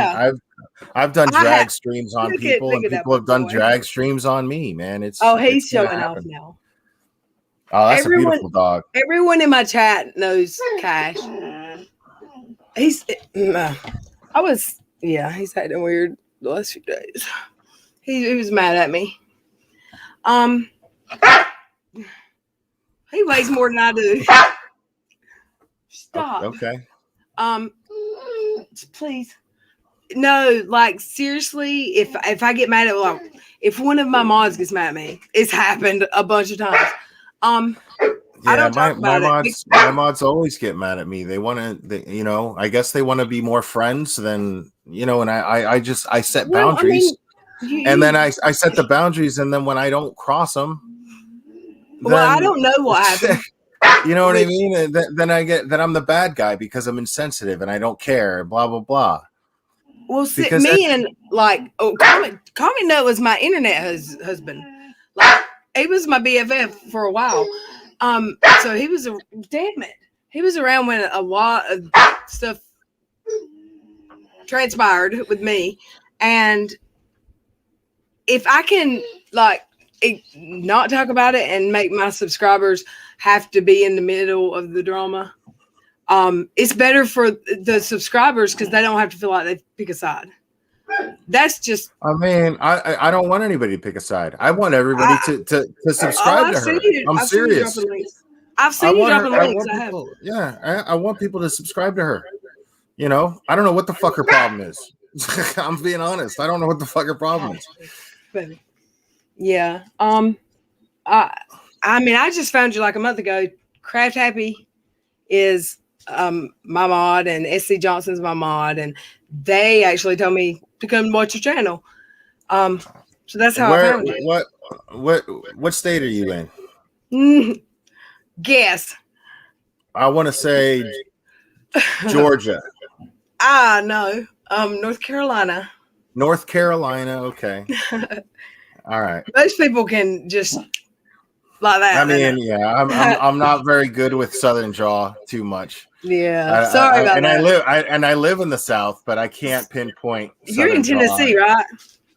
drag streams on people, and people have done drag streams on me. Man, he's showing off now. Oh, that's a beautiful dog. Everyone in my chat knows Cash. He's acting weird the last few days. He was mad at me. He weighs more than I do. Stop. Okay. Please. No, like seriously, if I get mad at if one of my mods gets mad at me, it's happened a bunch of times. I Yeah, don't talk my about it. mods always get mad at me. They want to, you know, I guess they want to be more friends than, you know, and I set Well, I boundaries, mean, and then I set the boundaries, and then when I don't cross them, well, I then don't know what happened. you know what I mean. And then I'm the bad guy because I'm insensitive and I don't care. Blah blah blah. Well, see, Because me and like, Comet Nut was my internet husband. Like, he was my BFF for a while. So he was damn it. He was around when a lot of stuff transpired with me, and if I can like not talk about it and make my subscribers have to be in the middle of the drama, it's better for the subscribers because they don't have to feel like they pick a side. That's just. I mean, I don't want anybody to pick a side. I want everybody to subscribe to her. I'm serious. I've seen you dropping links. I want people, yeah, I want people to subscribe to her. You know, I don't know what the fuck her problem is. I'm being honest. I don't know what the fuck her problem is. Baby. Yeah. I mean, I just found you like a month ago. Craft Happy is my mod, and SC Johnson's my mod, and they actually told me to come watch your channel. So that's how I found you. What state are you in? Guess. I want to say Georgia. No. North Carolina. North Carolina. Okay. All right. Most people can just like that. I mean, yeah, I'm not very good with Southern draw too much. Yeah, sorry about that. I live in the South, but I can't pinpoint. You're in Tennessee, right?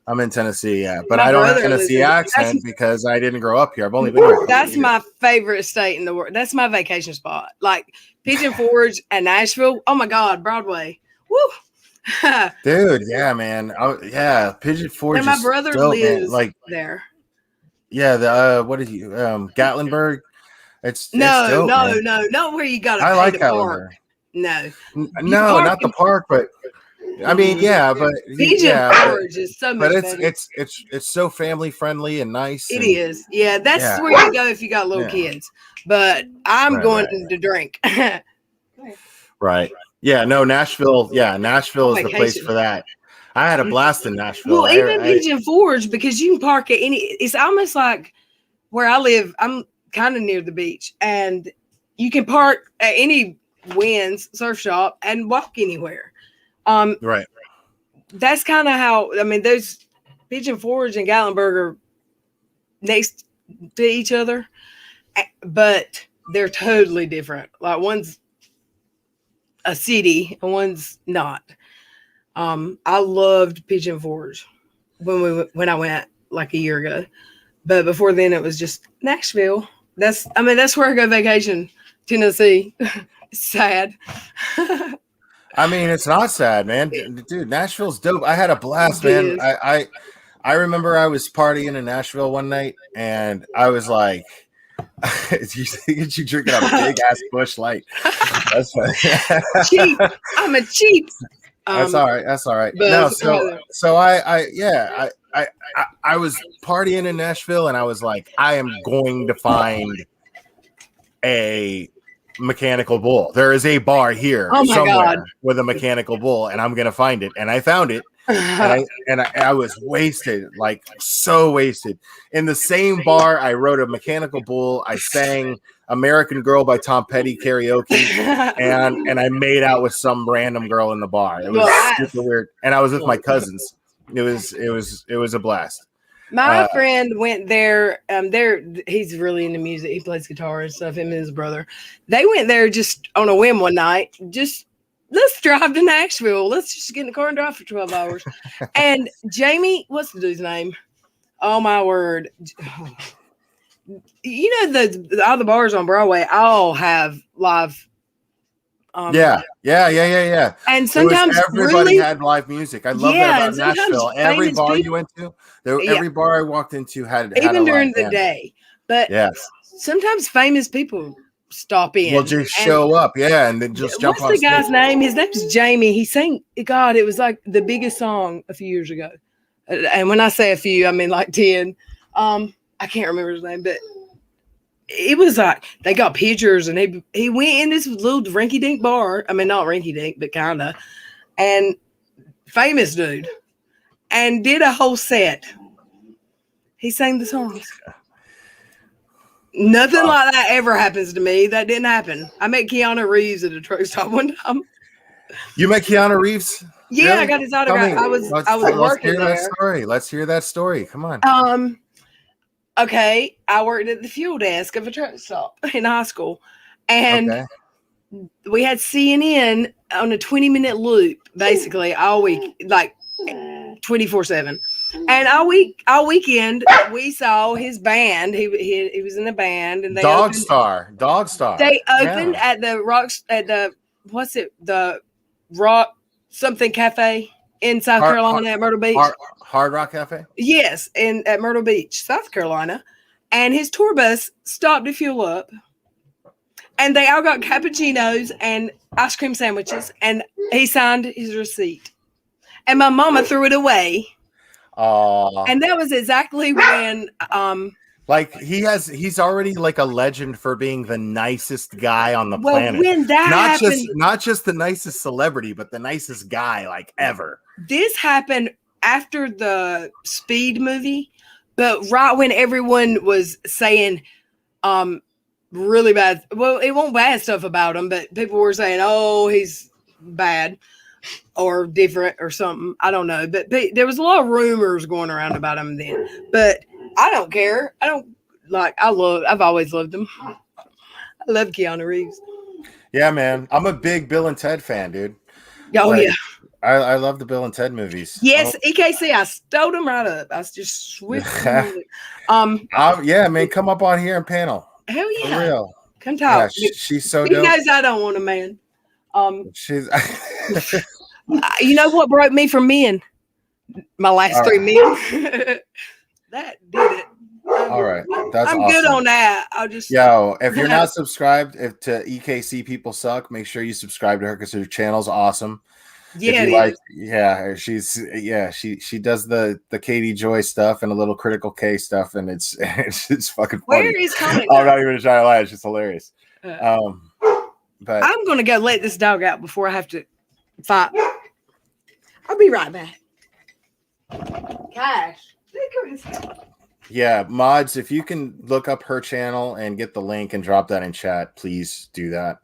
I'm in Tennessee, yeah, but I don't have a Tennessee accent because I didn't grow up here. I've only been here. That's my favorite state in the world. That's my vacation spot. Like Pigeon Forge and Nashville. Oh my God, Broadway. Woo. Dude, yeah, man. Yeah, Pigeon Forge. And my brother lives like there. Yeah, the what is you Gatlinburg? It's no, not where you got to. I like Gatlinburg. No, not the park, but I mean, yeah, but Pigeon Forge is so much but better. it's so family friendly and nice. It is, yeah. That's where you go if you got little kids. But I'm going to drink. Right. Yeah. No, Nashville. Yeah, Nashville is the place for that. I had a blast in Nashville. Well, even Pigeon Forge, because you can park at any. It's almost like where I live. I'm kind of near the beach, and you can park at any Wynn's surf shop and walk anywhere. Right. That's kind of how. I mean, those Pigeon Forge and Gatlinburg are next to each other, but they're totally different. Like one's a city and one's not. I loved Pigeon Forge when I went like a year ago, but before then it was just Nashville. That's where I go vacation. Tennessee. It's sad. I mean, it's not sad, man. Dude, Nashville's dope. I had a blast, man. I remember I was partying in Nashville one night, and I was like, you drinking a big ass Busch Light. That's funny. Cheap. I'm a cheap. That's all right. That's all right. No, so I was partying in Nashville, and I was like, I am going to find a mechanical bull. There is a bar here somewhere with a mechanical bull, and I'm gonna find it. And I found it, and I was wasted, like so wasted. In the same bar, I rode a mechanical bull. I sang "American Girl" by Tom Petty karaoke, and I made out with some random girl in the bar. It was super weird, and I was with my cousins. It was a blast. My friend went there. He's really into music. He plays guitar and stuff. Him and his brother. They went there just on a whim one night. Just let's drive to Nashville. Let's just get in the car and drive for 12 hours. And Jamie, what's the dude's name? Oh my word! You know all the bars on Broadway all have live. Yeah. And sometimes everybody had live music. I love that about Nashville. Every bar you went to, every bar I walked into had even during the day. But sometimes famous people stop in. Well, just show up, and then just jump on stage. What's the guy's name? His name's Jamie. He sang. God, it was like the biggest song a few years ago. And when I say a few, I mean like 10. I can't remember his name, but it was like they got pictures, and he went in this little rinky dink bar. I mean, not rinky dink, but kind of, and famous dude, and did a whole set. He sang the songs. Nothing like that ever happens to me. That didn't happen. I met Keanu Reeves at a truck stop one time. You met Keanu Reeves? Yeah, Really? I got his autograph. I was working hear there. that story. Let's hear that story. Come on. Okay, I worked at the fuel desk of a truck stop in high school, and we had CNN on a 20-minute loop, basically all week, like 24/7. And all weekend, we saw his band. He was in a band, and they Dog Star. They opened at the Rock something cafe in South Carolina at Myrtle Beach. Hard Rock Cafe? Yes, at Myrtle Beach, South Carolina. And his tour bus stopped to fuel up. And they all got cappuccinos and ice cream sandwiches. And he signed his receipt. And my mama threw it away. And that was exactly when like he's already like a legend for being the nicest guy on the planet. When that happened, not just the nicest celebrity, but the nicest guy like ever. This happened after the Speed movie, but right when everyone was saying really bad, well, it won't bad stuff about him, but people were saying, oh, he's bad or different or something. I don't know, but there was a lot of rumors going around about him then. But I don't care. I've always loved him. I love Keanu Reeves. Yeah, man. I'm a big Bill and Ted fan, dude. Oh, yeah. I love the Bill and Ted movies. Yes, EKC, I stole them right up. I was just swift. Yeah, man, come up on here and panel. Hell yeah. For real. Come talk. Yeah, she's so he dope. knows I don't want a man. She's you know what broke me from men? My last 3 men. That did it. All right. That's I'm awesome. good on that. I'll just if you're not subscribed to EKC People Suck, make sure you subscribe to her because her channel's awesome. Yeah, she does the Katie Joy stuff and a little Critical K stuff, and it's fucking funny. Where is Connie? I'm not even trying to lie, it's just hilarious. But I'm gonna go let this dog out before I have to fight. I'll be right back. Cash. yeah, mods, if you can look up her channel and get the link and drop that in chat, please do that.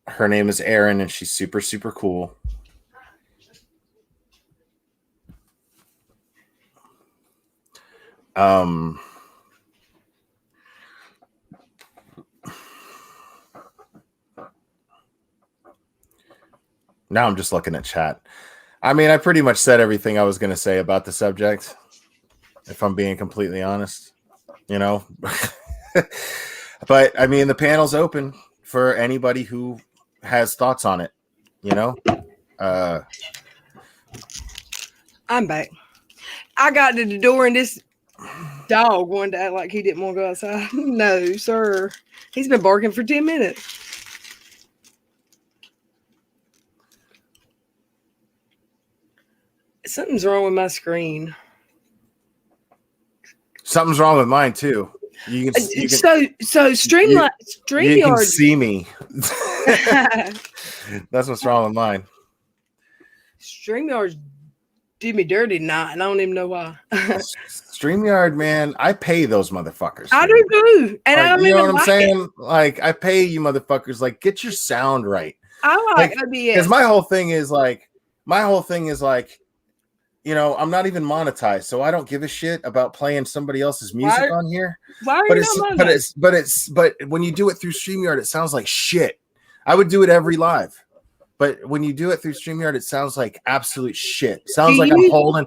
Her name is Erin, and she's super, super cool. Now I'm just looking at chat. I mean, I pretty much said everything I was going to say about the subject, if I'm being completely honest, you know. But, I mean, the panel's open for anybody who has thoughts on it, you know. I'm back. I got to the door, and this dog wanted to act like he didn't want to go outside. No, sir. He's been barking for 10 minutes. Something's wrong with my screen. Something's wrong with mine too. You can so StreamYard. You can see me. That's what's wrong with mine. StreamYard did me dirty tonight, and I don't even know why. StreamYard, man, I pay those motherfuckers. I do too, and I don't you even know what I'm saying. it. Like, I pay you motherfuckers. Like, get your sound right. I like OBS because my whole thing is like, you know, I'm not even monetized, so I don't give a shit about playing somebody else's music on here. Why are you not monetized? But when you do it through StreamYard, it sounds like shit. I would do it every live, but when you do it through StreamYard, it sounds like absolute shit. Sounds like I'm holding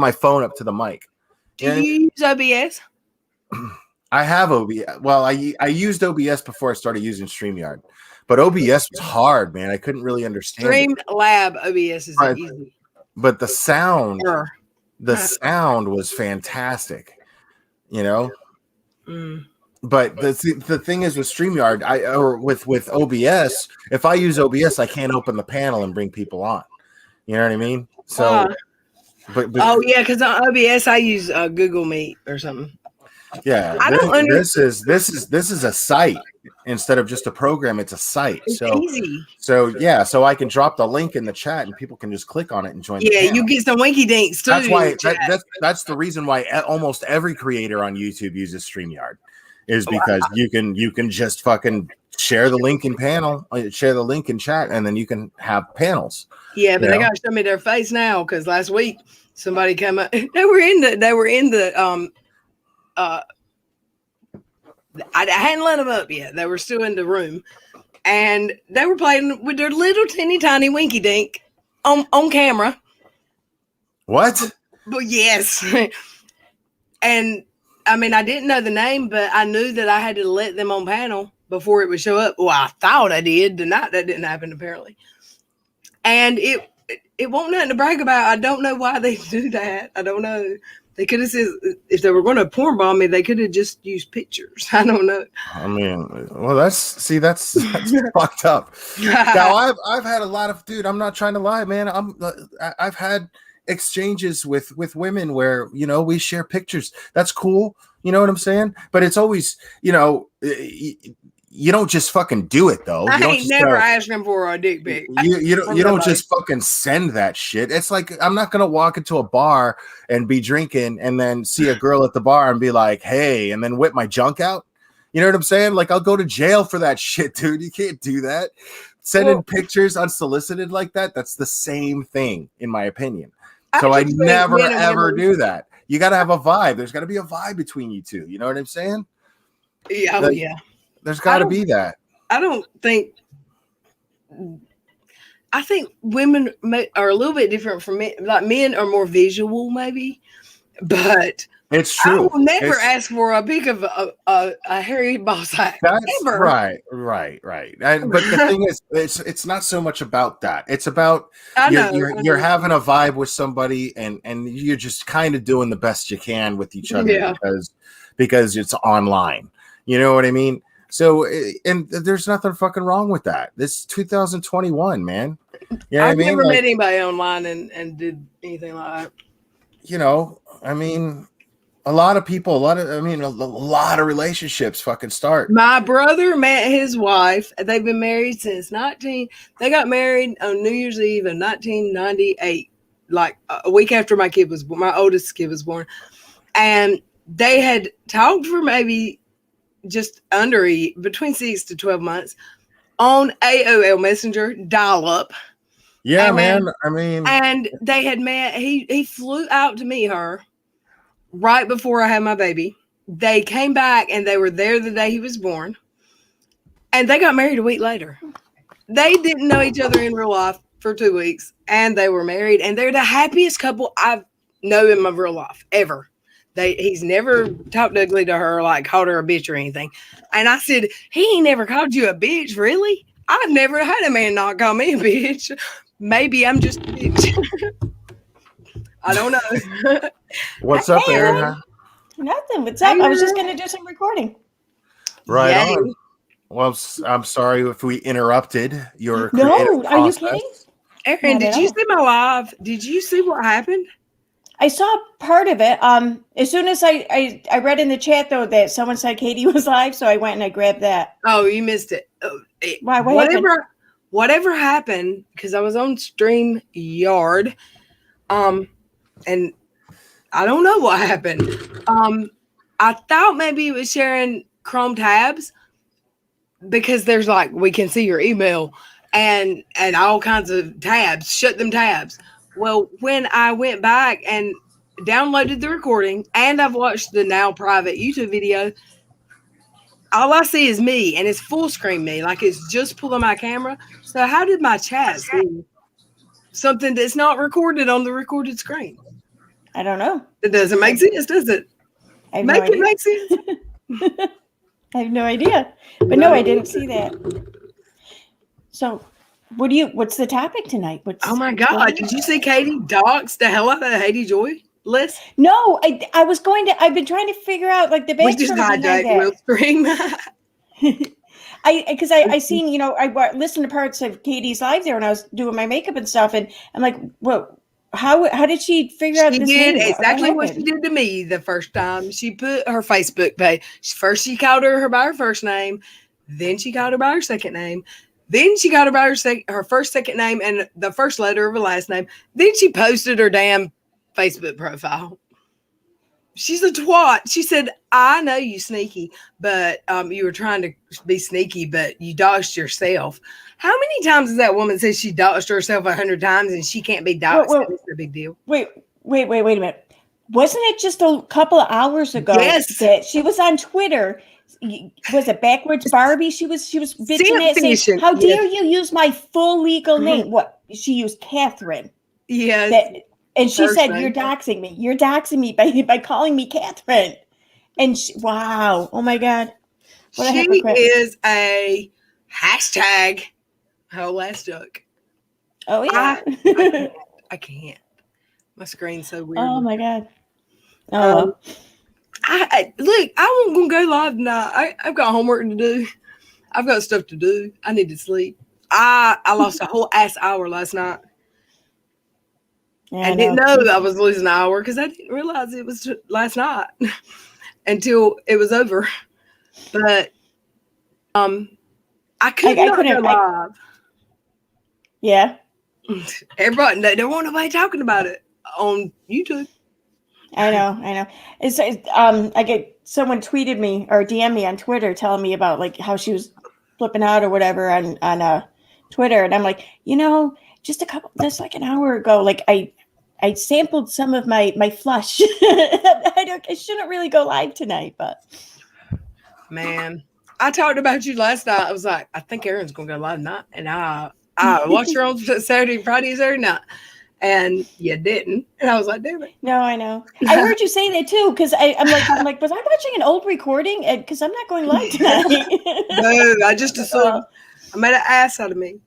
my phone up to the mic. Do you use OBS? I have OBS. Well, I used OBS before I started using StreamYard, but OBS was hard, man. I couldn't really understand. Streamlab OBS is easy. But the sound was fantastic, you know. But the thing is with StreamYard, with OBS, if I use OBS, I can't open the panel and bring people on. You know what I mean? So, because on OBS I use Google Meet or something. Yeah, I don't this is a site instead of just a program. It's a site. It's So easy. so I can drop the link in the chat and people can just click on it and join. Yeah, the panel. you get some winky dinks too. That's in why the chat. that's the reason why almost every creator on YouTube uses StreamYard, is because you can just fucking share the link in panel, share the link in chat, and then you can have panels. Yeah, but they gotta show me their face now because last week somebody came up. They were in the I hadn't let them up yet. They were still in the room, and they were playing with their little teeny tiny winky dink on camera. What? But yes, and I mean I didn't know the name, but I knew that I had to let them on panel before it would show up. Well, I thought I did. Tonight that didn't happen apparently, and it won't nothing to brag about. I don't know why they do that. I don't know. They could have said if they were going to porn bomb me, they could have just used pictures. I don't know. I mean, well, that's fucked up. Now, I've had a lot of, dude. I'm not trying to lie, man. I've had exchanges with women where we share pictures. That's cool. You know what I'm saying? But it's always, you don't just fucking do it though. I ain't never asking for a dick pic. You don't just fucking send that shit. It's like I'm not gonna walk into a bar and be drinking and then see a girl at the bar and be like, hey, and then whip my junk out. You know what I'm saying? Like I'll go to jail for that shit, dude. You can't do that. Sending pictures unsolicited like that, that's the same thing, in my opinion. So I never ever do that. You gotta have a vibe. There's gotta be a vibe between you two. You know what I'm saying? Yeah, yeah. There's got to be that. I think women are a little bit different from men. Like men are more visual, maybe, but it's true. I will never ask for a pic of a hairy ball sack. That's ever. Right. But the thing is, it's not so much about that. It's about you're having a vibe with somebody, and you're just kind of doing the best you can with each other because it's online. You know what I mean? So, and there's nothing fucking wrong with that. This is 2021, man. You know I've never met anybody online and did anything like that. I mean, a lot of relationships fucking start. My brother met his wife. They've been married since they got married on New Year's Eve of 1998, like a week after my oldest kid was born. And they had talked for maybe just between 6 to 12 months on AOL Messenger dial-up. Yeah, man. I mean, and they had met. He flew out to meet her right before I had my baby. They came back and they were there the day he was born, and they got married a week later. They didn't know each other in real life for 2 weeks, and they were married, and they're the happiest couple I know in my real life ever. He's never talked ugly to her, like called her a bitch or anything. And I said, he ain't never called you a bitch, really? I've never had a man not call me a bitch. Maybe I'm just a bitch. I don't know. What's up, Aaron? Nothing. What's up? I was just going to do some recording. Right on. Well, I'm sorry if we interrupted your No, process. Are you kidding? Aaron, did you see my live? Did you see what happened? I saw part of it. As soon as I read in the chat though that someone said Katie was live, so I went and I grabbed that. Oh, you missed it. Why? Whatever happened, because I was on StreamYard, and I don't know what happened. I thought maybe it was sharing Chrome tabs because there's like we can see your email and all kinds of tabs. Shut them tabs. Well, when I went back and downloaded the recording and I've watched the now private YouTube video, all I see is me and it's full screen me, like it's just pulling my camera. So how did my chat see something that's not recorded on the recorded screen? I don't know. It doesn't make sense, does it? Make it make sense. I have no idea. But no, I didn't see that. So what's the topic tonight? Oh my God. Did you see Katie dox the hell out of Haiti Joy list? No, I've been trying to figure out like the backstory. We just hijacked Will Spring. Because I seen, I listened to parts of Katie's live there when I was doing my makeup and stuff. And I'm like, well, how did she figure out She this did name? exactly what she happened? did to me the first time. She put her Facebook page. First, she called her by her first name. Then she called her by her second name. Then she called her by her first, second name, and the first letter of her last name. Then she posted her damn Facebook profile. She's a twat. She said, I know you sneaky, but you were trying to be sneaky, but you doxed yourself. How many times has that woman said she doxed herself 100 times and she can't be doxed? It's a big deal. Wait a minute. Wasn't it just a couple of hours ago that she was on Twitter? Was it Backwards Barbie? She was bitching at saying, how dare you use my full legal name? What? She used Catherine. Yes. And she said, you're doxing me. You're doxing me by calling me Catherine. And wow. Oh my God. What she is a hashtag whole ass duck. Oh yeah. I can't. My screen's so weird. Oh my God. Oh. I look, I won't gonna go live tonight. I've got homework to do. I've got stuff to do. I need to sleep. I lost a whole ass hour last night. Yeah, I didn't know that I was losing an hour because I didn't realize it was last night until it was over. But I couldn't go live. Yeah. Everybody, they don't want nobody talking about it on YouTube. I know. It's I get someone tweeted me or DM'd me on Twitter telling me about like how she was flipping out or whatever on Twitter, and I'm like, just like an hour ago, like I sampled some of my flush. I shouldn't really go live tonight, but man, I talked about you last night. I was like, I think Erin's gonna go live tonight, and I watched her on Saturday night. And you didn't. And I was like, damn it. No, I know. I heard you say that too, because I'm like, was I watching an old recording? Because I'm not going live tonight. No, I just assumed. I made an ass out of me.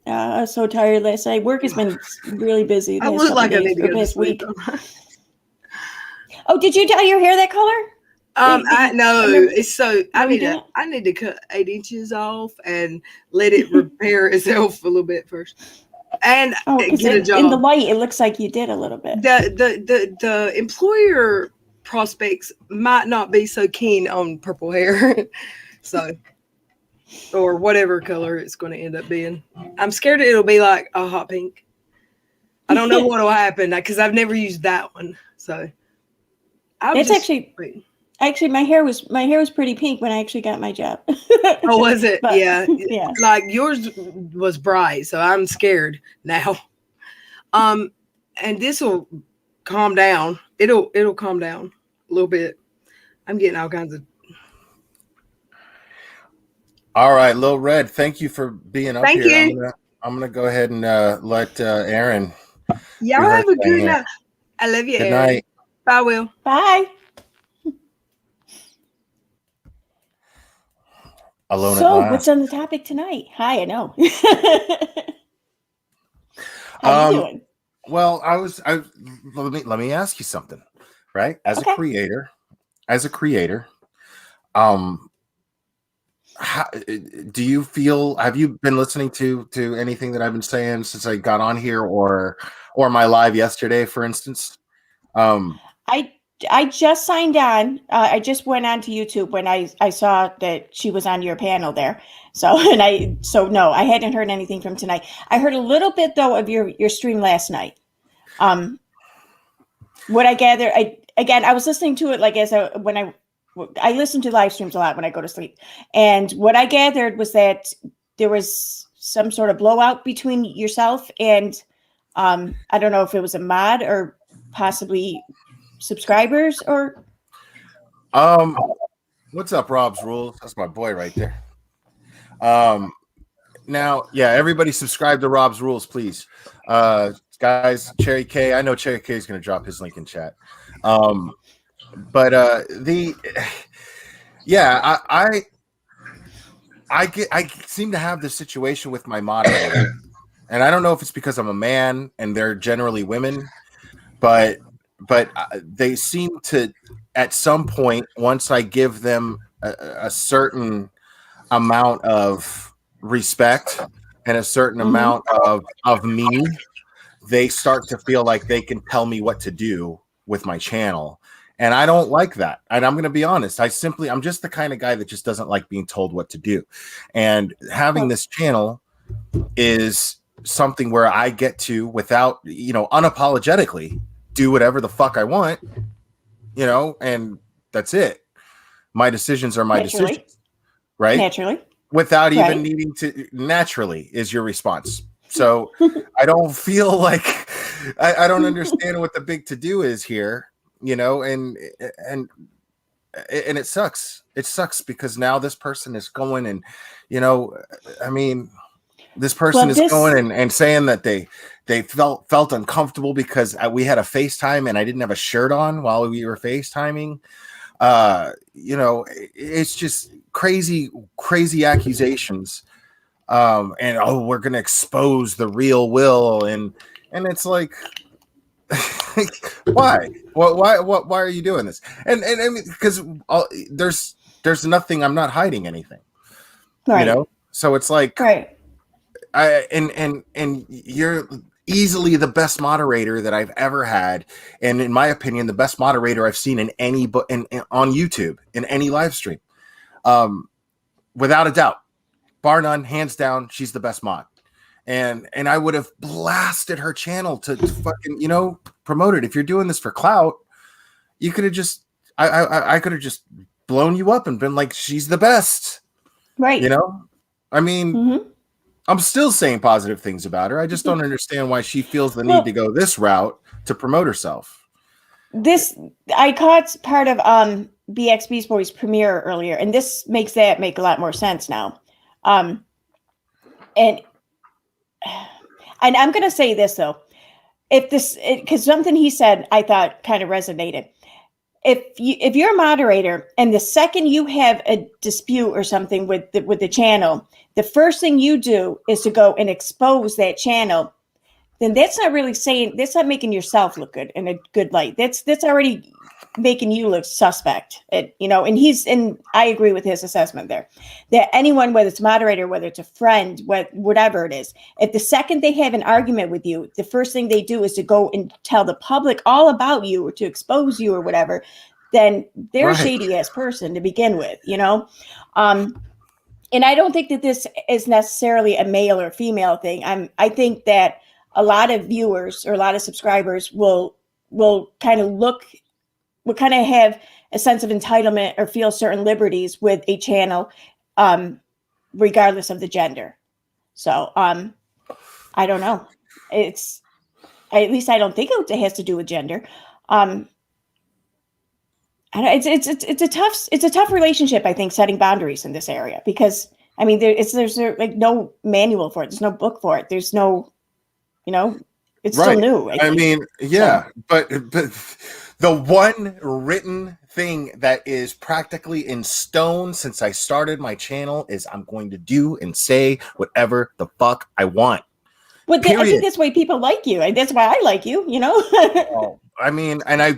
I was so tired last night. Work has been really busy. I look like I need to go to sleep. Oh, did you dye your hair that color? I know it's so. I need to cut 8 inches off and let it repair itself a little bit first. And get a job. In the light, it looks like you did a little bit. The employer prospects might not be so keen on purple hair, so or whatever color it's going to end up being. I'm scared it'll be like a hot pink. I don't know what will happen because I've never used that one. So it's actually my hair was pretty pink when I actually got my job. Oh, was it? But, yeah. Like yours was bright, so I'm scared now. And this will calm down. It'll calm down a little bit. I'm getting all kinds of. All right, Lil Red, thank you for being up here. Thank you. I'm gonna go ahead and let Erin. Y'all have a good night. I love you, Good Erin. night. Bye, Will. Bye. Alone so, at what's on the topic tonight? Hi, I know. How you doing? Well, let me ask you something, right? As a creator, how do you feel? Have you been listening to anything that I've been saying since I got on here, or my live yesterday, for instance? I just signed on. I just went on to YouTube when I saw that she was on your panel there. So no, I hadn't heard anything from tonight. I heard a little bit though of your stream last night. What I gather, I was listening to it like when I listen to live streams a lot when I go to sleep, and what I gathered was that there was some sort of blowout between yourself and I don't know if it was a mod or possibly subscribers or what's up, Rob's Rules? That's my boy right there. Now, yeah, everybody subscribe to Rob's Rules, please. Guys, Cherry K, I know Cherry K is going to drop his link in chat. But I seem to have this situation with my moderator, and I don't know if it's because I'm a man and they're generally women, but they seem to, at some point, once I give them a certain amount of respect and a certain amount of me, they start to feel like they can tell me what to do with my channel. And I don't like that. And I'm going to be honest. I'm just the kind of guy that just doesn't like being told what to do. And having this channel is something where I get to, without, unapologetically do whatever the fuck I want, and that's it. My decisions are my decisions, right? Naturally. Without even needing to. Naturally is your response. So I don't feel like I don't understand what the big to do is here, and it sucks. It sucks because now this person is going and, this person is going and saying that they felt uncomfortable because we had a FaceTime and I didn't have a shirt on while we were FaceTiming. It's just crazy accusations. And we're gonna expose the real Will, and it's like, why? Why are you doing this? And I mean, because there's nothing. I'm not hiding anything, So it's like, and you're easily the best moderator that I've ever had, and in my opinion, the best moderator I've seen in any on YouTube in any live stream, without a doubt. Bar none, hands down, she's the best mod. And I would have blasted her channel to fucking, promote it. If you're doing this for clout, you could have just, I could have just blown you up and been like, she's the best. Right. I mean, I'm still saying positive things about her. I just don't understand why she feels the need to go this route to promote herself. I caught part of BXB's Boys premiere earlier, and this makes that make a lot more sense now. And I'm going to say this though, because something he said I thought kind of resonated. If you're a moderator and the second you have a dispute or something with the channel, the first thing you do is to go and expose that channel, then that's not making yourself look good in a good light. That's already making you look suspect, and I agree with his assessment there, that anyone, whether it's a moderator, whether it's a friend, whatever it is, if the second they have an argument with you, the first thing they do is to go and tell the public all about you or to expose you or whatever, then they're a shady ass person to begin with, and I don't think that this is necessarily a male or female thing. I think that a lot of viewers or a lot of subscribers will kind of have a sense of entitlement or feel certain liberties with a channel, regardless of the gender. So, I don't know. At least I don't think it has to do with gender. It's a tough relationship, I think, setting boundaries in this area, because I mean, there's like no manual for it. There's no book for it. There's no, it's still new. But the one written thing that is practically in stone since I started my channel is I'm going to do and say whatever the fuck I want. But I think that's why people like you. That's why I like you,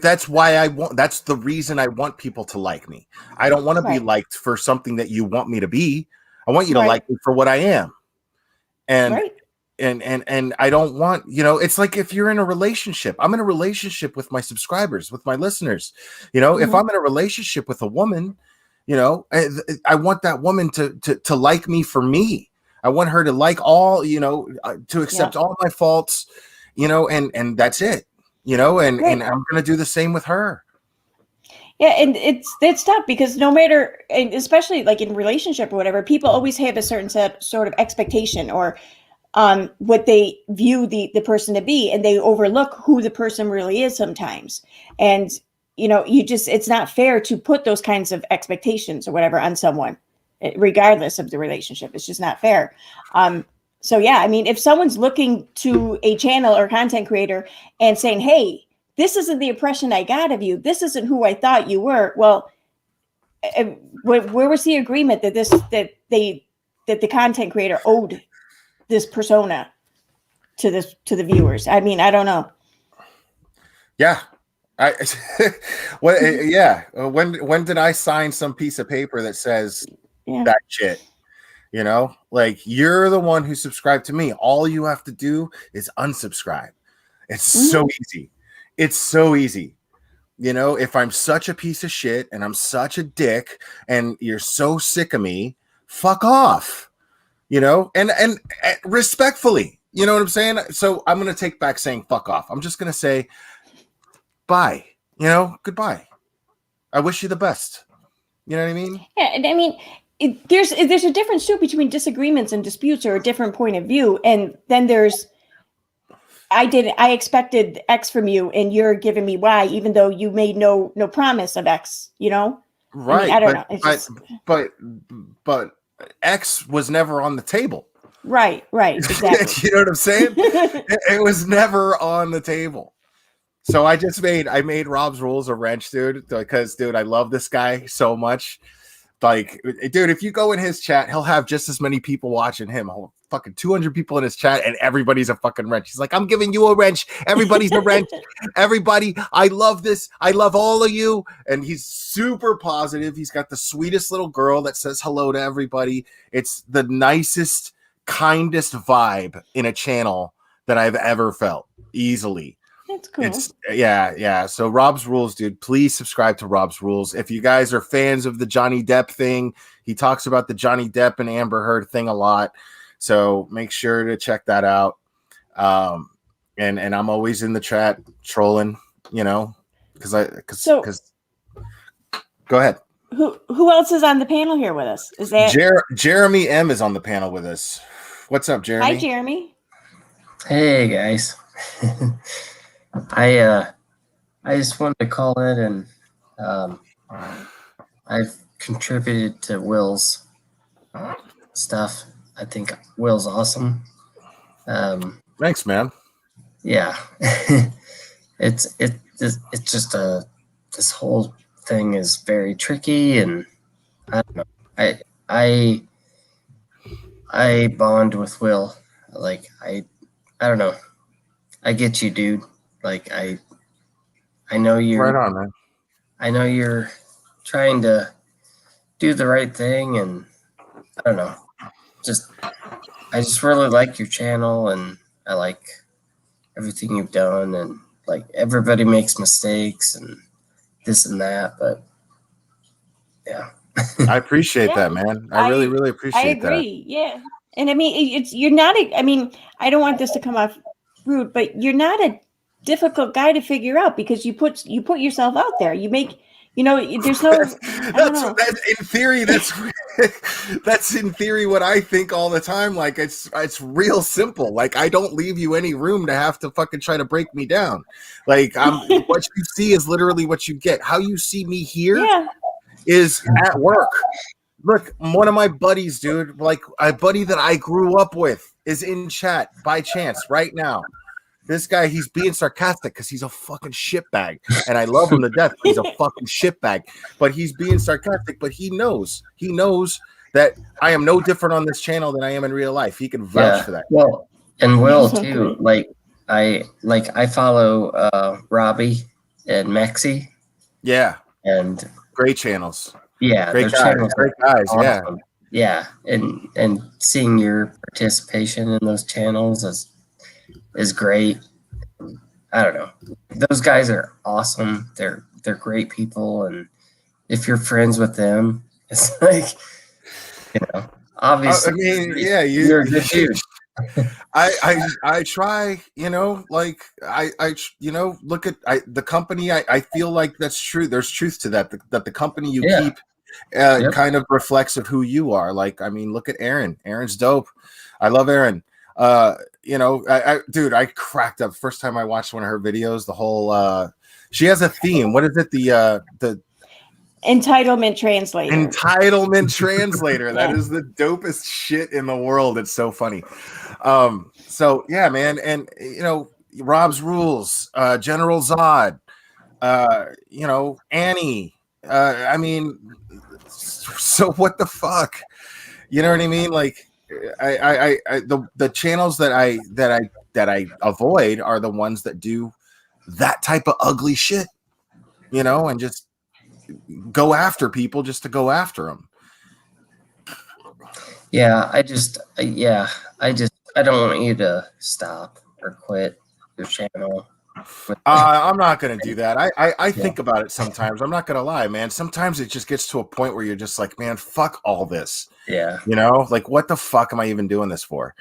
that's why that's the reason I want people to like me. I don't want to be liked for something that you want me to be. I want you to like me for what I am. And and I don't want, it's like if you're in a relationship, I'm in a relationship with my subscribers, with my listeners, if I'm in a relationship with a woman, I want that woman to like me for me. I want her to like all, to accept all my faults, and that's it, and I'm going to do the same with her. Yeah, and it's tough because no matter, and especially like in relationship or whatever, people always have a certain sort of expectation or what they view the person to be, and they overlook who the person really is sometimes. And it's not fair to put those kinds of expectations or whatever on someone, regardless of the relationship. It's just not fair. So yeah, I mean, if someone's looking to a channel or content creator and saying, hey, this isn't the impression I got of you, this isn't who I thought you were, well, where was the agreement that the content creator owed this persona to the viewers? I mean, I don't know. Yeah. When did I sign some piece of paper that says that shit? Like, you're the one who subscribed to me. All you have to do is unsubscribe. It's so easy. It's so easy. You know, if I'm such a piece of shit and I'm such a dick and you're so sick of me, fuck off. You know, and respectfully, you know what I'm saying? So I'm going to take back saying fuck off. I'm just going to say bye. You know, goodbye. I wish you the best. You know what I mean? Yeah, and I mean, there's a difference too between disagreements and disputes or a different point of view, and then there's I expected X from you, and you're giving me Y, even though you made no promise of X. You know, Right? I mean, I don't know. It's just But X was never on the table. right, exactly. You know what I'm saying? It was never on the table. So I made Rob's Rules a wrench, dude, because dude, I love this guy so much. Like, dude, if you go in his chat, he'll have just as many people watching him. Fucking 200 people in his chat, and everybody's a fucking wrench. He's like, I'm giving you a wrench. Everybody's a wrench. Everybody, I love this. I love all of you. And he's super positive. He's got the sweetest little girl that says hello to everybody. It's the nicest, kindest vibe in a channel that I've ever felt, easily. That's cool. Yeah. So Rob's Rules, dude, please subscribe to Rob's Rules. If you guys are fans of the Johnny Depp thing, he talks about the Johnny Depp and Amber Heard thing a lot. So make sure to check that out. And I'm always in the chat trolling, you know, because go ahead. Who else is on the panel here with us? Is that Jeremy M is on the panel with us? What's up, Jeremy? Hi, Jeremy. Hey guys. I just wanted to call in and I've contributed to Will's stuff. I think Will's awesome. Thanks, man. Yeah. it's just this whole thing is very tricky, and I don't know. I bond with Will. Like I don't know. I get you, dude. Like I know you're right on, man. I know you're trying to do the right thing, and I don't know. I just really like your channel, and I like everything you've done, and like everybody makes mistakes and this and that, but yeah. I appreciate that, man. I really appreciate that. I agree. Yeah. And I mean, I don't want this to come off rude, but you're not a difficult guy to figure out because you put yourself out there. You make, there's no. That's in theory. That's in theory what I think all the time. Like it's real simple. Like I don't leave you any room to have to fucking try to break me down. Like what you see is literally what you get. How you see me here is at work. Look, one of my buddies, dude, like a buddy that I grew up with, is in chat by chance right now. This guy, he's being sarcastic because he's a fucking shitbag. And I love him to death. He's a fucking shitbag. But he's being sarcastic, but he knows that I am no different on this channel than I am in real life. He can vouch for that. Well, and Will too. Like I follow Robbie and Maxie. Yeah. And great channels. Yeah, great guys. Awesome. Yeah. And seeing your participation in those channels is great. I don't know. Those guys are awesome. They're great people, and if you're friends with them, it's like, obviously. I mean, yeah, you're a good dude. I try, like I look at the company. I feel like that's true. There's truth to that. That the company you keep kind of reflects of who you are. Like, I mean, look at Aaron. Aaron's dope. I love Aaron. Dude, I cracked up first time I watched one of her videos. The whole she has a theme. What is it? The entitlement translator. Entitlement translator. That is the dopest shit in the world. It's so funny. So yeah, man, and Rob's Rules, General Zod, Annie. I mean, so what the fuck? You know what I mean? Like, the channels that I avoid are the ones that do that type of ugly shit, and just go after people just to go after them. Yeah, I don't want you to stop or quit. your channel. I'm not gonna do that. I think about it sometimes. I'm not gonna lie, man. Sometimes it just gets to a point where you're just like, man, fuck all this. Yeah. You know, like what the fuck am I even doing this for?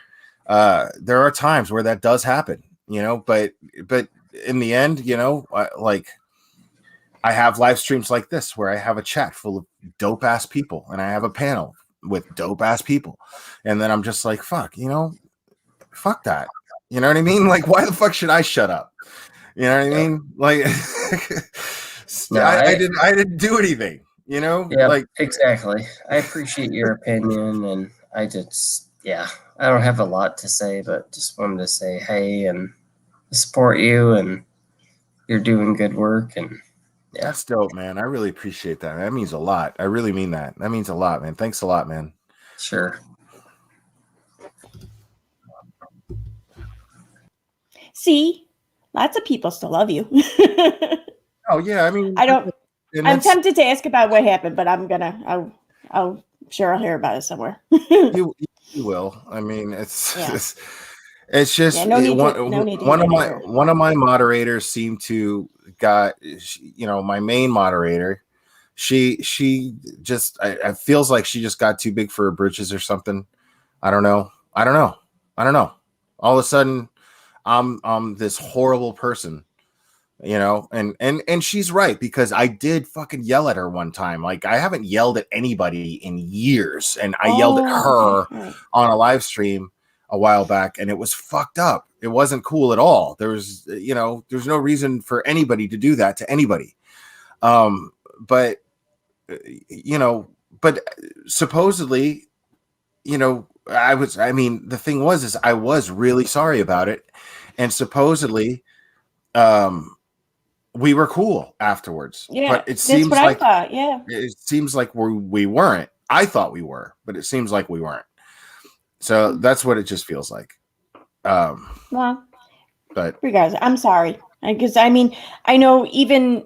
There are times where that does happen, you know, but in the end, you know, I have live streams like this where I have a chat full of dope ass people and I have a panel with dope ass people. And then I'm just like, fuck, you know, fuck that. You know what I mean? Like, why the fuck should I shut up? You know what I mean? Like, No, I didn't do anything, you know? Yeah, like exactly. I appreciate your opinion, and I don't have a lot to say, but just wanted to say hey and support you, and you're doing good work, and yeah. That's dope, man. I really appreciate that. That means a lot. I really mean that. That means a lot, man. Thanks a lot, man. Sure. See, lots of people still love you. Oh yeah, I mean, I'm tempted to ask about what happened, but I'll sure I'll hear about it somewhere. you will. I mean, it's just one of my moderators seemed to got, you know, my main moderator. She just I feels like she just got too big for her britches or something. I don't know. All of a sudden, I'm this horrible person. You know, and she's right, because I did fucking yell at her one time. Like, I haven't yelled at anybody in years, and I yelled at her on a live stream a while back, and it was fucked up. It wasn't cool at all. There's no reason for anybody to do that to anybody. But supposedly, you know, the thing was I was really sorry about it, and supposedly, we were cool afterwards. Yeah, but it seems like I thought, yeah. It seems like we weren't. I thought we were, but it seems like we weren't. So that's what it just feels like. Well, but regardless, I'm sorry, because I mean, I know even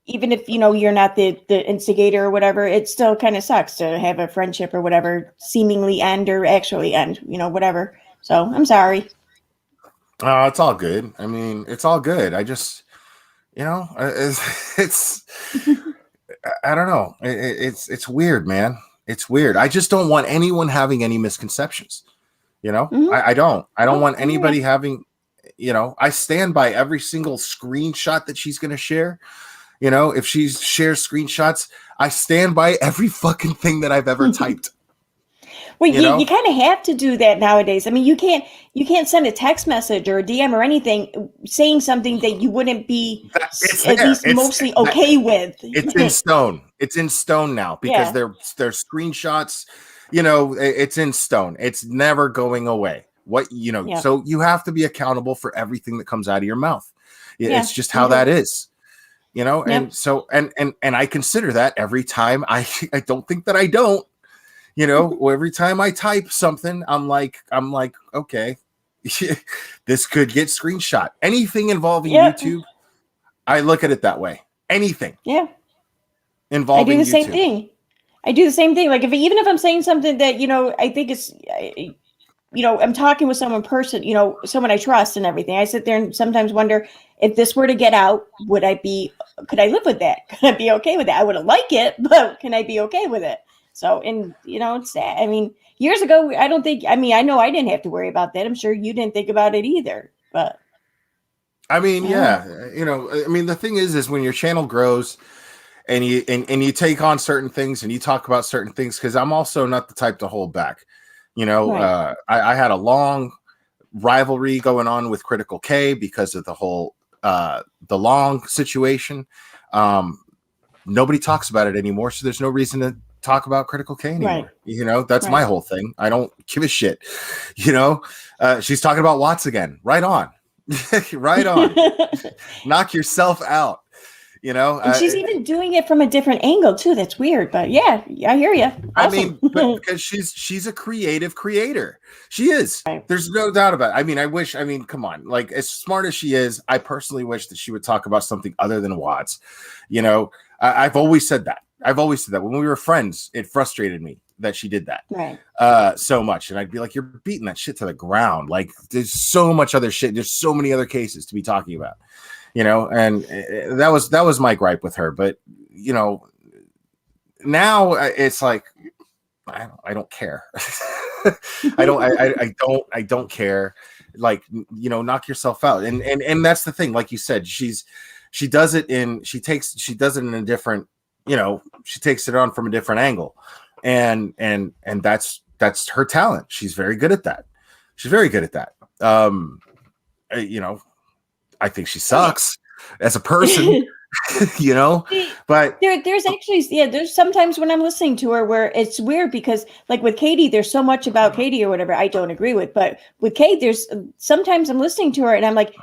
if you know you're not the instigator or whatever, it still kind of sucks to have a friendship or whatever seemingly end or actually end. You know, whatever. So I'm sorry. It's all good. I mean, it's all good. I just. You know, it's I don't know. It's weird, man. It's weird. I just don't want anyone having any misconceptions. You know, I don't want anybody having, you know, I stand by every single screenshot that she's going to share. You know, if she shares screenshots, I stand by every fucking thing that I've ever typed. Well, you kind of have to do that nowadays. I mean, you can't send a text message or a DM or anything saying something that you wouldn't be at least mostly okay with. It's in stone. It's in stone now, because they're screenshots. You know, it's in stone. It's never going away. So you have to be accountable for everything that comes out of your mouth. It's just how that is. You know, and so and I consider that every time. I don't think that I don't. You know, every time I type something, I'm like, okay, this could get screenshot. Anything involving YouTube, I look at it that way. Anything. Yeah. Involving I do the YouTube. same thing. I do the same thing. Like even if I'm saying something that, you know, I think it's, you know, I'm talking with someone someone I trust and everything. I sit there and sometimes wonder if this were to get out, could I live with that? Could I be okay with that? I wouldn't like it, but can I be okay with it? So, and you know, it's sad. I mean, years ago, I know I didn't have to worry about that. I'm sure you didn't think about it either, but. I mean, you know, I mean, the thing is when your channel grows and you take on certain things and you talk about certain things, because I'm also not the type to hold back. You know, I had a long rivalry going on with Critical K because of the whole the long situation. Nobody talks about it anymore, so there's no reason to talk about Critical K anymore. Right. You know, that's my whole thing. I don't give a shit. You know, she's talking about Watts again. Right on. Right on. Knock yourself out. You know, and she's even doing it from a different angle too. That's weird, but yeah, I hear you. Awesome. I mean, because she's a creative creator. She is. Right. There's no doubt about it. I mean, come on. Like, as smart as she is, I personally wish that she would talk about something other than Watts. You know, I've always said that. When we were friends, it frustrated me that she did that Right. so much. And I'd be like, you're beating that shit to the ground. Like, there's so much other shit. There's so many other cases to be talking about, you know. And that was my gripe with her. But you know, now it's like I don't care. I don't care. Like, you know, knock yourself out. And that's the thing. Like you said, she does it in a different, you know, she takes it on from a different angle. And that's her talent. She's very good at that. You know, I think she sucks as a person. You know, but there's actually there's sometimes when I'm listening to her where it's weird because like with Katie, there's so much about Katie or whatever I don't agree with, but with Kate, there's sometimes I'm listening to her and I'm like,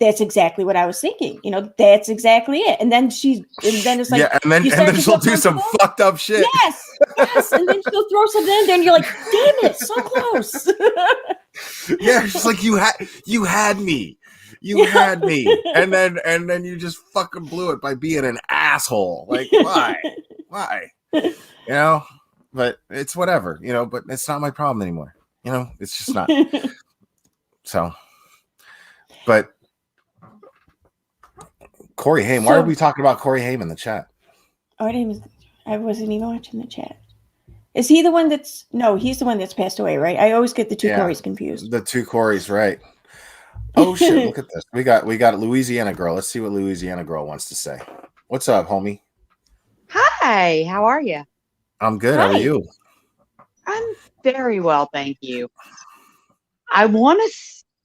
that's exactly what I was thinking, you know, that's exactly it. And then it's like, and then she'll do some fucked up shit. Yes, and then she'll throw something in there and you're like, damn it, so close. Yeah, she's like, you had me. You had me, and then you just fucking blew it by being an asshole. Like, why? You know, but it's whatever, you know. But it's not my problem anymore. You know, it's just not. So, but Corey Haim. Why are we talking about Corey Haim in the chat? I wasn't even watching the chat. Is he the one that's? No, he's the one that's passed away, right? I always get the two Corys confused. The two Corys, right? Oh shit! Look at this. We got Louisiana girl. Let's see what Louisiana girl wants to say. What's up, homie? Hi. How are you? I'm good. Hi. How are you? I'm very well, thank you. I want to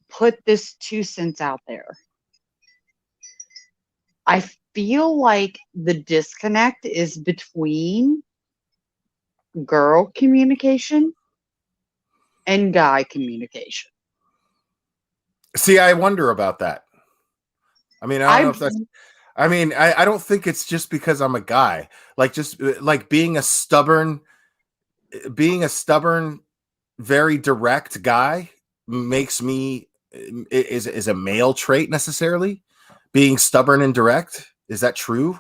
put this 2 cents out there. I feel like the disconnect is between girl communication and guy communication. See, I wonder about that. I mean, I don't know if that's. I mean, I don't think it's just because I'm a guy. Like, just like being a stubborn, very direct guy makes me is a male trait necessarily. Being stubborn and direct, is that true?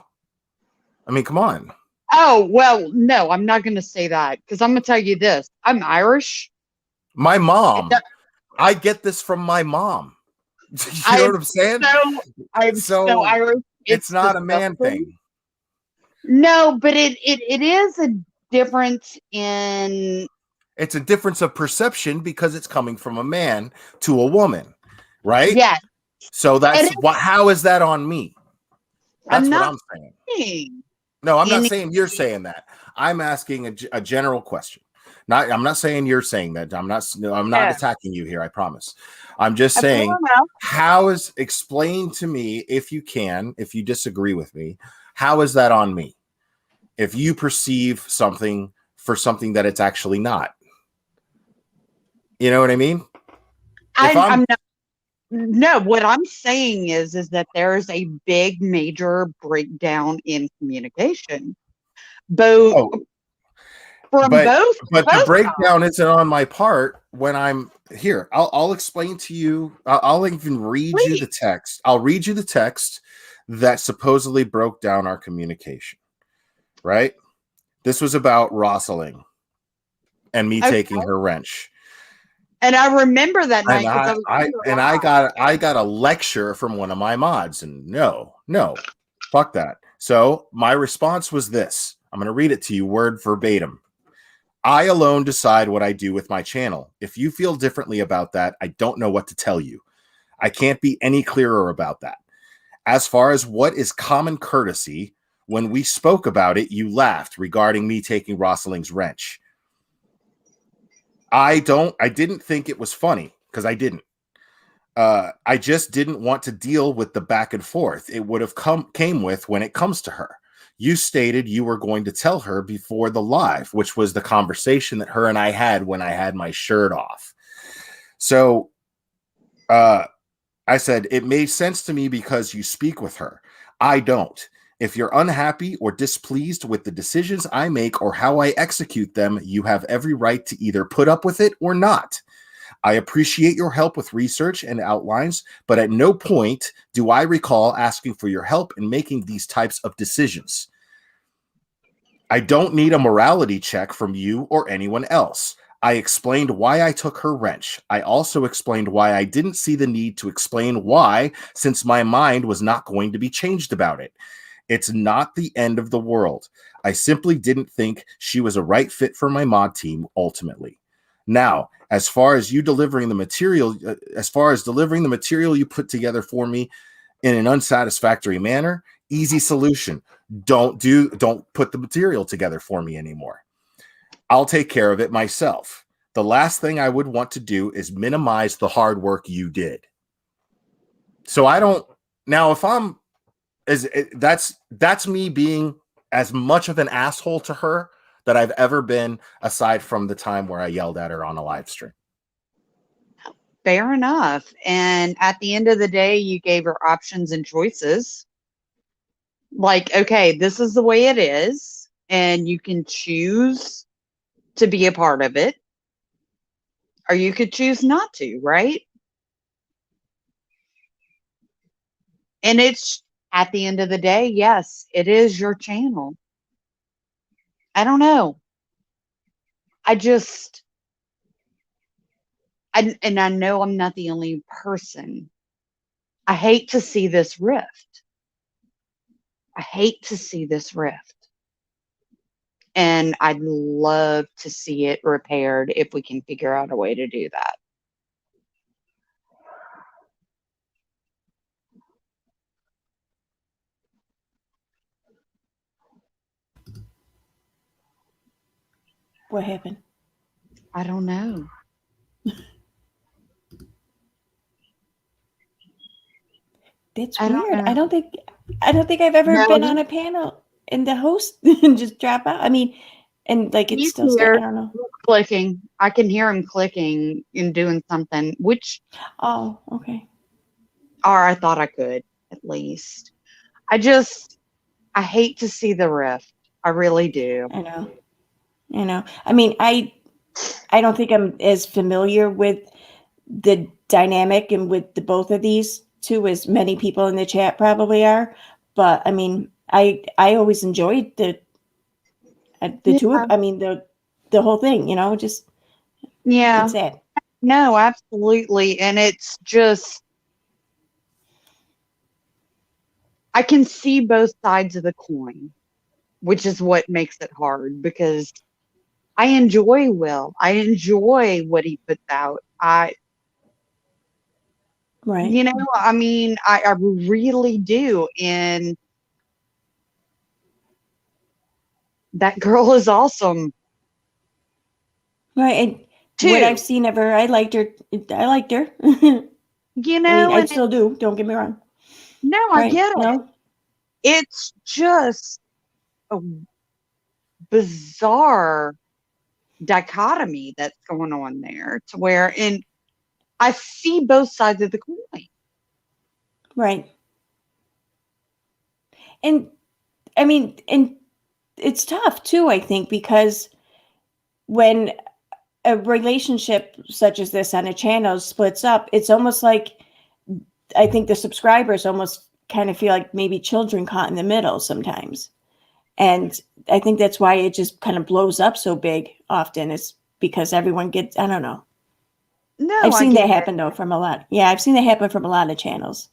I mean, come on. Oh, well, no, I'm not going to say that because I'm going to tell you this. I'm Irish. My mom. I get this from my mom. You know what I'm saying? I'm so Irish. It's not a man thing. No, but it is a difference in. It's a difference of perception because it's coming from a man to a woman, right? Yeah. So that's how is that on me? That's what I'm saying. No, I'm not saying you're saying that. I'm asking a general question. I'm not saying you're saying that. I'm not attacking you here. I promise. I'm just saying, explain to me if you can, if you disagree with me, how is that on me? If you perceive something for something that it's actually not, you know what I mean? I'm not. No, what I'm saying is that there is a big major breakdown in communication. But the breakdown isn't on my part when I'm here. I'll explain to you. I'll even read you the text. I'll read you the text that supposedly broke down our communication. Right? This was about Rosalind and me taking her wrench. And I remember that night. I got a lecture from one of my mods, and no, fuck that. So my response was this. I'm going to read it to you word verbatim. I alone decide what I do with my channel. If you feel differently about that, I don't know what to tell you. I can't be any clearer about that. As far as what is common courtesy, when we spoke about it, you laughed regarding me taking Rosalind's wrench. I didn't think it was funny because I didn't. I just didn't want to deal with the back and forth it would have came with when it comes to her. You stated you were going to tell her before the live, which was the conversation that her and I had when I had my shirt off. So I said, it made sense to me because you speak with her. I don't. If you're unhappy or displeased with the decisions I make or how I execute them, you have every right to either put up with it or not. I appreciate your help with research and outlines, but at no point do I recall asking for your help in making these types of decisions. I don't need a morality check from you or anyone else. I explained why I took her wrench. I also explained why I didn't see the need to explain why, since my mind was not going to be changed about it. It's not the end of the world. I simply didn't think she was a right fit for my mod team ultimately. Now, as far as delivering the material you put together for me in an unsatisfactory manner, easy solution. Don't put the material together for me anymore. I'll take care of it myself. The last thing I would want to do is minimize the hard work you did. So I don't now if I'm that's me being as much of an asshole to her that I've ever been, aside from the time where I yelled at her on a live stream. Fair enough. And at the end of the day, you gave her options and choices. Like, okay, this is the way it is, and you can choose to be a part of it, or you could choose not to, right? And it's at the end of the day, yes, it is your channel. I don't know. I know I'm not the only person. I hate to see this rift. I hate to see this rift. And I'd love to see it repaired if we can figure out a way to do that. What happened? I don't know. That's I don't weird. know. I don't think I've ever No, been on a panel and the host and just drop out. I mean, and like it's he's still here. I don't know. Clicking. I can hear him clicking and doing something, which, Oh, okay. or I thought I could at least. I hate to see the rift. I really do. I know. I mean, I don't think I'm as familiar with the dynamic and with the both of these two as many people in the chat probably are. But I mean, I always enjoyed the two of. I mean the whole thing. You know, just Yeah. it's sad. No, absolutely. And it's just, I can see both sides of the coin, which is what makes it hard because I enjoy Will. I enjoy what he puts out. Right. I mean, I really do. And that girl is awesome Right. And too. what I've seen of her, I liked her. I liked her. You know, I mean, I and still do. Don't get me wrong. no, I Right. get it. No. It's just a bizarre dichotomy that's going on there to where, and I see both sides of the coin. Right. And I mean, and it's tough too, I think, because when a relationship such as this on a channel splits up, it's almost like I think the subscribers almost kind of feel like maybe children caught in the middle sometimes. And I think that's why it just kind of blows up so big often, is because everyone gets, I don't know. No, I've seen I that get happen though from a lot. Yeah, I've seen that happen from a lot of channels.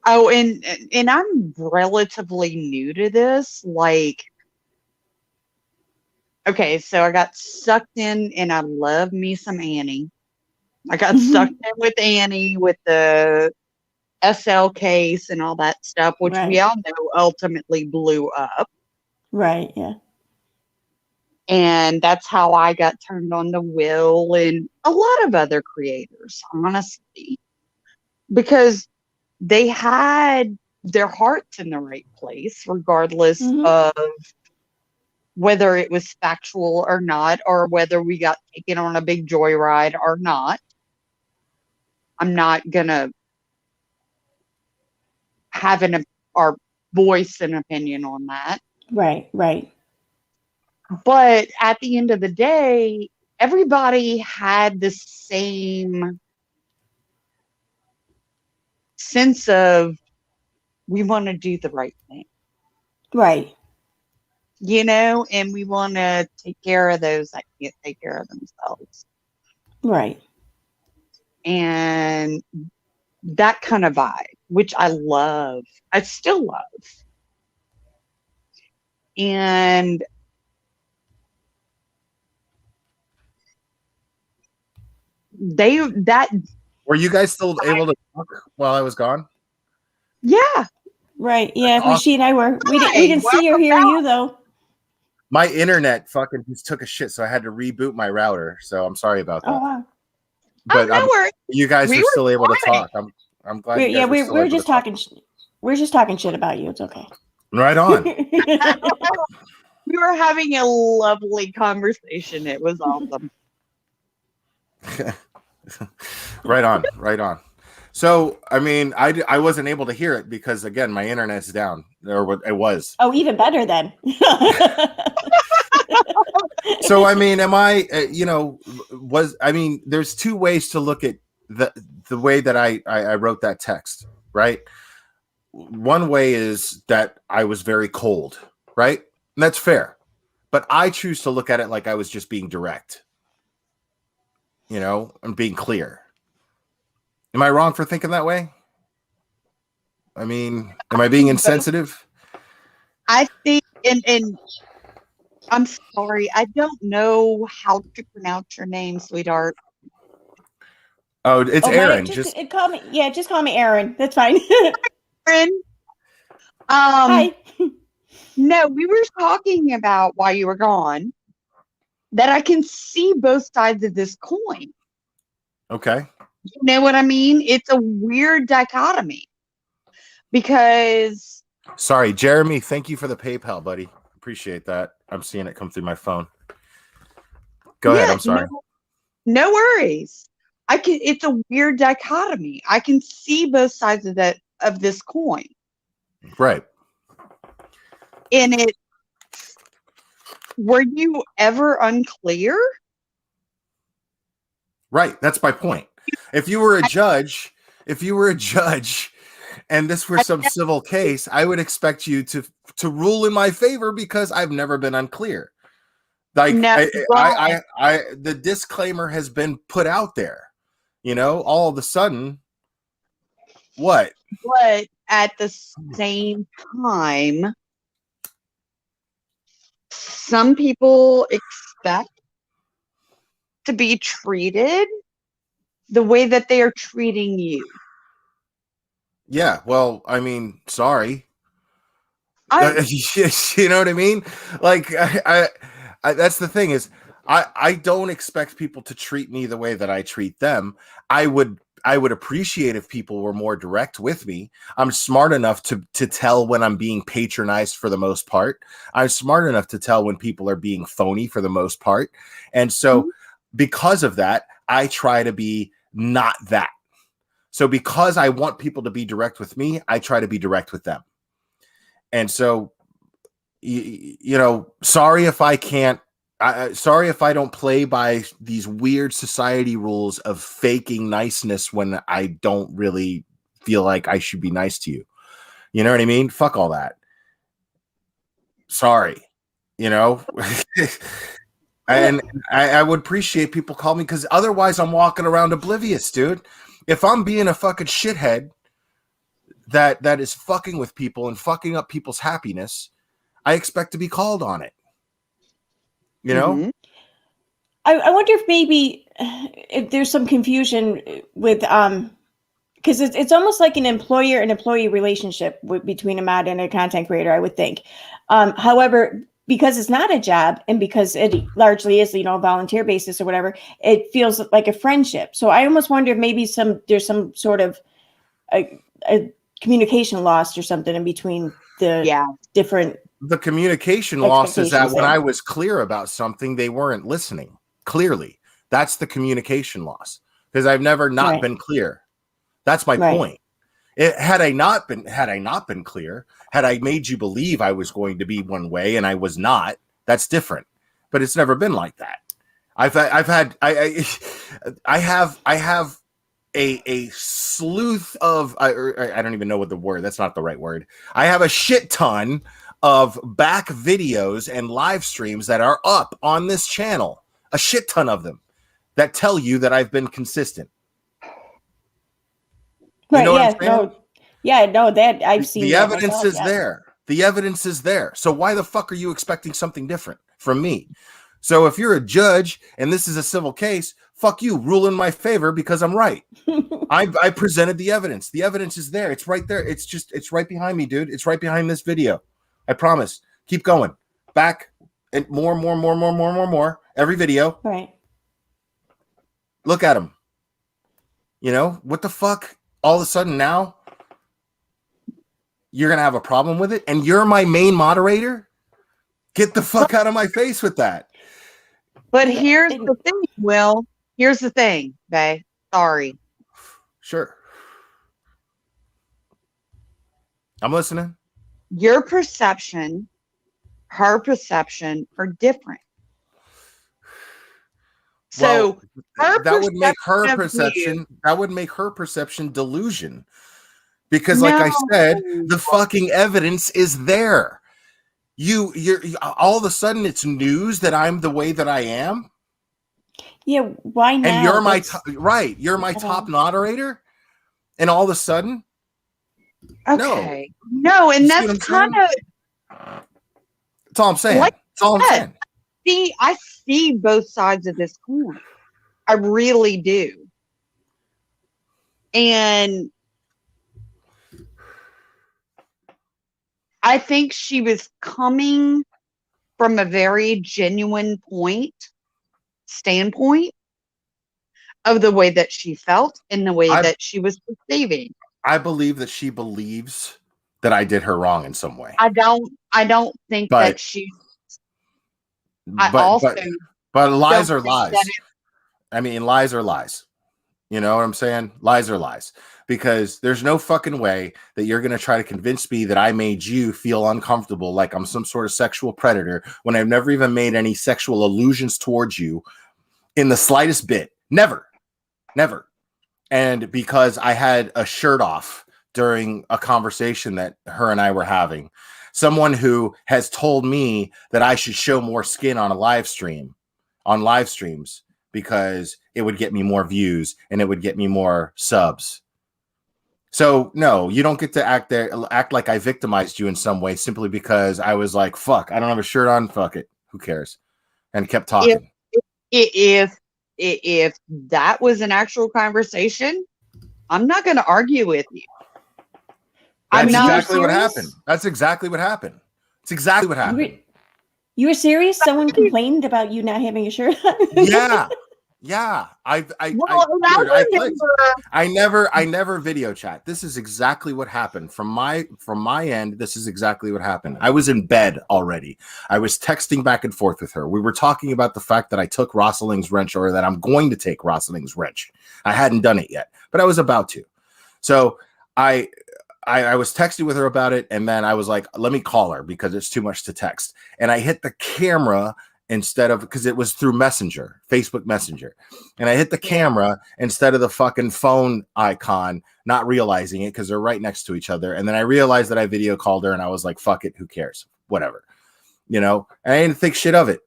Oh, and I'm relatively new to this. Like, okay, so I got sucked in, and I love me some Annie. I got sucked in with Annie with the SL case and all that stuff, which we Right. all know ultimately blew up. Right. Yeah. And that's how I got turned on to Will and a lot of other creators, honestly, because they had their hearts in the right place, regardless of whether it was factual or not, or whether we got taken on a big joyride or not. I'm not gonna have our voice an opinion on that. Right. Right. But at the end of the day, everybody had the same sense of we want to do the right thing. Right. and we want to take care of those that can't take care of themselves. Right. And that kind of vibe, which I love. I still love. And Were you guys still able to talk while I was gone? yeah. Right. Yeah. Awesome. She and I were. We didn't see or hear you though. My internet fucking just took a shit, so I had to reboot my router. So I'm sorry about that. Oh wow. But no worries. you guys We are were still able to fine. talk. I'm glad. You guys we're just talking. We're just talking shit about you. It's okay. Right on. We were having a lovely conversation. It was awesome. Right on. Right on. So, I mean, I wasn't able to hear it because, again, my internet's down. Or what it was. Oh, even better then. So, I mean, am I, there's two ways to look at the way that I wrote that text, right? One way is that I was very cold, right? And that's fair. But I choose to look at it like I was just being direct, and being clear. Am I wrong for thinking that way? I mean, am I being insensitive? I think, and I'm sorry, I don't know how to pronounce your name, sweetheart. Oh, it's Aaron. Just call me. Yeah, just call me Aaron. That's fine. Aaron. Hi. No, we were talking about while you were gone that I can see both sides of this coin. Okay. You know what I mean? It's a weird dichotomy because. Sorry, Jeremy. Thank you for the PayPal, buddy. Appreciate that. I'm seeing it come through my phone. Go ahead. I'm sorry. No worries. It's a weird dichotomy. I can see both sides of this coin. Right. And were you ever unclear? Right. That's my point. If you were a judge, and this were some civil case, I would expect you to rule in my favor because I've never been unclear. Like no, the disclaimer has been put out there. All of a sudden, what? But at the same time, some people expect to be treated the way that they are treating you. Yeah, well, I mean, sorry. You know what I mean? Like, I that's the thing is, I don't expect people to treat me the way that I treat them. I would appreciate if people were more direct with me. I'm smart enough to tell when I'm being patronized for the most part. I'm smart enough to tell when people are being phony for the most part. And so because of that, I try to be not that. So because I want people to be direct with me, I try to be direct with them. And so, sorry if I can't, sorry if I don't play by these weird society rules of faking niceness when I don't really feel like I should be nice to you. You know what I mean? Fuck all that. Sorry, and I would appreciate people call me because otherwise I'm walking around oblivious, dude. If I'm being a fucking shithead that is fucking with people and fucking up people's happiness, I expect to be called on it. Mm-hmm. I wonder if maybe if there's some confusion with because it's almost like an employer and employee relationship between a mod and a content creator, I would think. However, because it's not a job and because it largely is, a volunteer basis or whatever, it feels like a friendship. So I almost wonder if maybe there's some sort of a communication lost or something in between the different. The communication loss is that when I was clear about something, they weren't listening. Clearly, that's the communication loss because I've never not been clear. That's my point. Had I not been clear, had I made you believe I was going to be one way and I was not, that's different. But it's never been like that. I have a sleuth of I don't even know what the word. That's not the right word. I have a shit ton of back videos and live streams that are up on this channel, a shit ton of them, that tell you that I've been consistent. Right, You know yeah, what I'm saying? no, yeah, no, that I've seen The that evidence myself, is yeah. there. The evidence is there. So why the fuck are you expecting something different from me? So if you're a judge and this is a civil case, fuck you, rule in my favor because I'm right. I presented the evidence. The evidence is there. It's right there. It's right behind me, dude. It's right behind this video. I promise. Keep going. Back and more. Every video. Right. Look at them. You know, what the fuck? All of a sudden now you're going to have a problem with it? And you're my main moderator? Get the fuck out of my face with that. But here's the thing, Will. Here's the thing, Bae. Sorry. Sure. I'm listening. Your perception, her perception are different. So Well, that would make her perception of perception. you- That would make her perception delusion. Because, like I said, the fucking evidence is there. You're all of a sudden it's news that I'm the way that I am. Yeah, why now? And you're my right. You're my top moderator, and all of a sudden, okay, no, and You see what that's I'm kind of. that's all I'm saying. Like That's all I'm saying. See, I see both sides of this coin. I really do. And I think she was coming from a very genuine standpoint of the way that she felt and the way that she was perceiving. I believe that she believes that I did her wrong in some way. I don't think that she. But lies are lies. I mean, lies are lies. You know what I'm saying? Lies are lies. Because there's no fucking way that you're going to try to convince me that I made you feel uncomfortable like I'm some sort of sexual predator when I've never even made any sexual allusions towards you in the slightest bit. Never. Never. And because I had a shirt off during a conversation that her and I were having, someone who has told me that I should show more skin on live streams because it would get me more views and it would get me more subs. So no, you don't get to act like I victimized you in some way simply because I was like, fuck, I don't have a shirt on. Fuck it. Who cares? And kept talking. If that was an actual conversation, I'm not going to argue with you. That's exactly what happened. That's exactly what happened. It's exactly what happened. You were serious? Someone complained about you not having a shirt on? Yeah. I never video chat. This is exactly what happened. From my end, this is exactly what happened. I was in bed already. I was texting back and forth with her. We were talking about the fact that I took Rosaling's wrench, or that I'm going to take Rosaling's wrench. I hadn't done it yet, but I was about to. So I was texting with her about it, and then I was like, let me call her because it's too much to text. And I hit the camera instead of, because it was through Messenger, Facebook Messenger. And I hit the camera instead of the fucking phone icon, not realizing it because they're right next to each other. And then I realized that I video called her and I was like, fuck it, who cares? Whatever. You know, and I didn't think shit of it.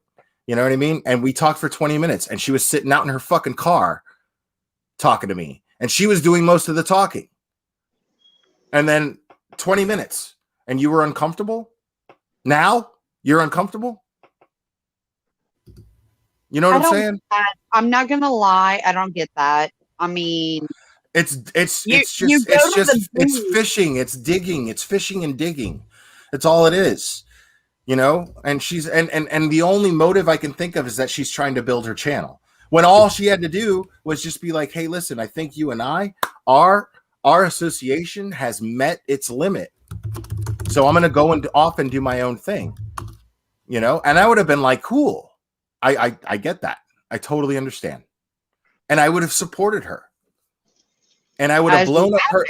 You know what I mean? And we talked for 20 minutes and she was sitting out in her fucking car talking to me. And she was doing most of the talking. And then 20 minutes and you were uncomfortable? Now you're uncomfortable? You know what I'm saying? I'm not gonna lie, I don't get that. I mean, it's fishing, it's digging, it's fishing and digging. That's all it is. You know, and she's and the only motive I can think of is that she's trying to build her channel. When all she had to do was just be like, hey, listen, I think you and our association has met its limit. So I'm gonna go off and do my own thing. You know, and I would have been like, cool. I get that. I totally understand. And I would have supported her. And I would have blown up her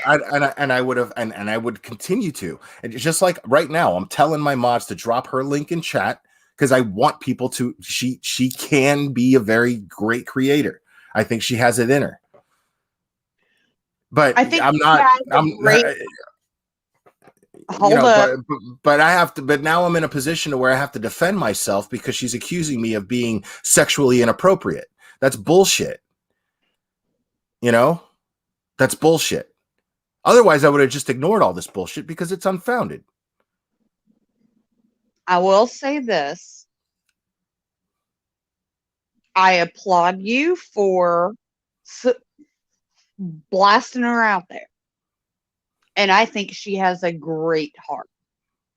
and I would have and I would continue to. And just like right now, I'm telling my mods to drop her link in chat because I want people to she can be a very great creator. I think she has it in her. But I think you Hold know, up. but I have to. But now I'm in a position to where I have to defend myself because she's accusing me of being sexually inappropriate. That's bullshit. You know, that's bullshit. Otherwise, I would have just ignored all this bullshit because it's unfounded. I will say this. I applaud you for blasting her out there. And I think she has a great heart.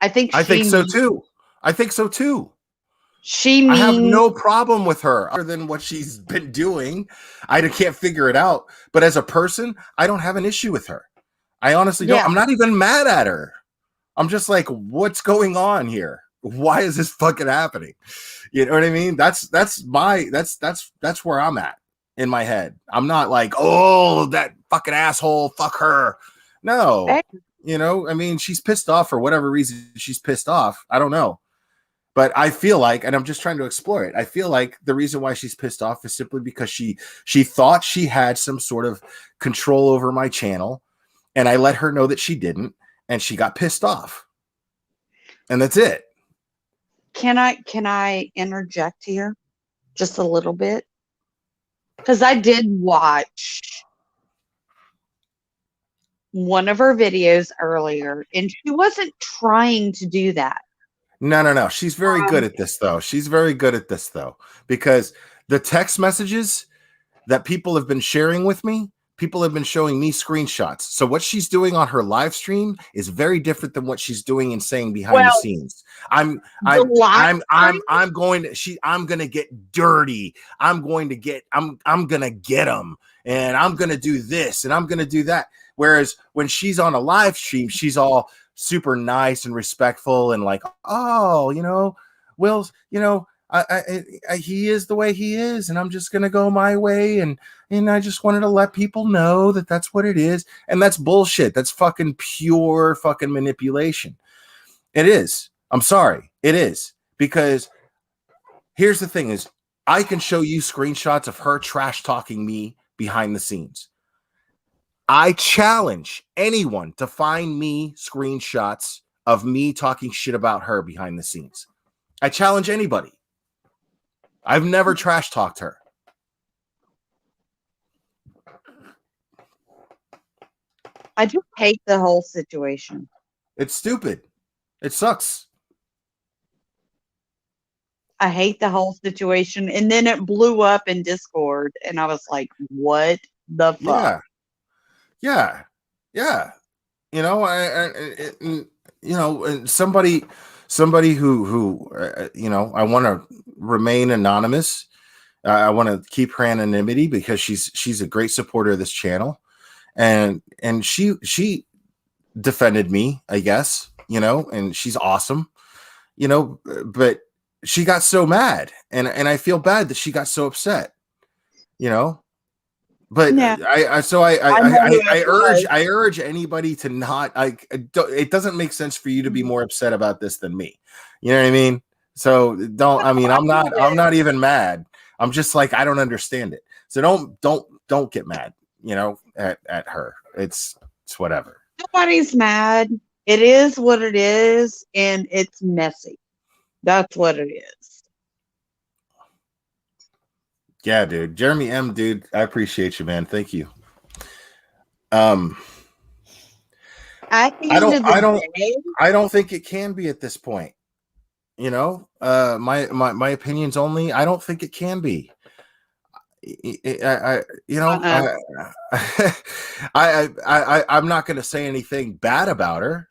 I think I think so too. I think so too. She I have means no problem with her other than what she's been doing. I can't figure it out. But as a person, I don't have an issue with her. I honestly don't. yeah. I'm not even mad at her. I'm just like, what's going on here? Why is this fucking happening? You know what I mean? That's where I'm at in my head. I'm not like, oh, that fucking asshole, fuck her. No. Hey, You know, I mean, she's pissed off for whatever reason she's pissed off. I don't know. But I feel like, and I'm just trying to explore it, I feel like the reason why she's pissed off is simply because she thought she had some sort of control over my channel, and I let her know that she didn't, and she got pissed off. And that's it. Can I interject here just a little bit? Because I did watch one of her videos earlier, and she wasn't trying to do that. No. She's very good at this, though. She's very good at this, though, because the text messages that people have been sharing with me, people have been showing me screenshots. So what she's doing on her live stream is very different than what she's doing and saying behind the scenes. I'm going to get dirty. I'm going to get them, and I'm going to do this and I'm going to do that. Whereas when she's on a live stream, she's all super nice and respectful and like, oh, Will's, he is the way he is, and I'm just gonna go my way, and I just wanted to let people know that that's what it is, and that's bullshit. That's fucking pure fucking manipulation. It is. I'm sorry, it is, because here's the thing: is I can show you screenshots of her trash talking me behind the scenes. I challenge anyone to find me screenshots of me talking shit about her behind the scenes. I challenge anybody. I've never trash talked her. I just hate the whole situation. It's stupid. It sucks. I hate the whole situation. And then it blew up in Discord, and I was like, what the fuck? Yeah. And somebody who I want to remain anonymous. I want to keep her anonymity because she's a great supporter of this channel, and she defended me, I guess, and she's awesome, but she got so mad, and I feel bad that she got so upset, But Yeah. I urge anybody to not it doesn't make sense for you to be more upset about this than me. You know what I mean? So I'm not even mad. I'm just like, I don't understand it. So don't get mad, at her. It's whatever. Nobody's mad. It is what it is, and it's messy. That's what it is. Yeah, dude. Jeremy M, dude, I appreciate you, man. Thank you. I don't think it can be at this point. My opinions only. I don't think it can be. I'm not going to say anything bad about her.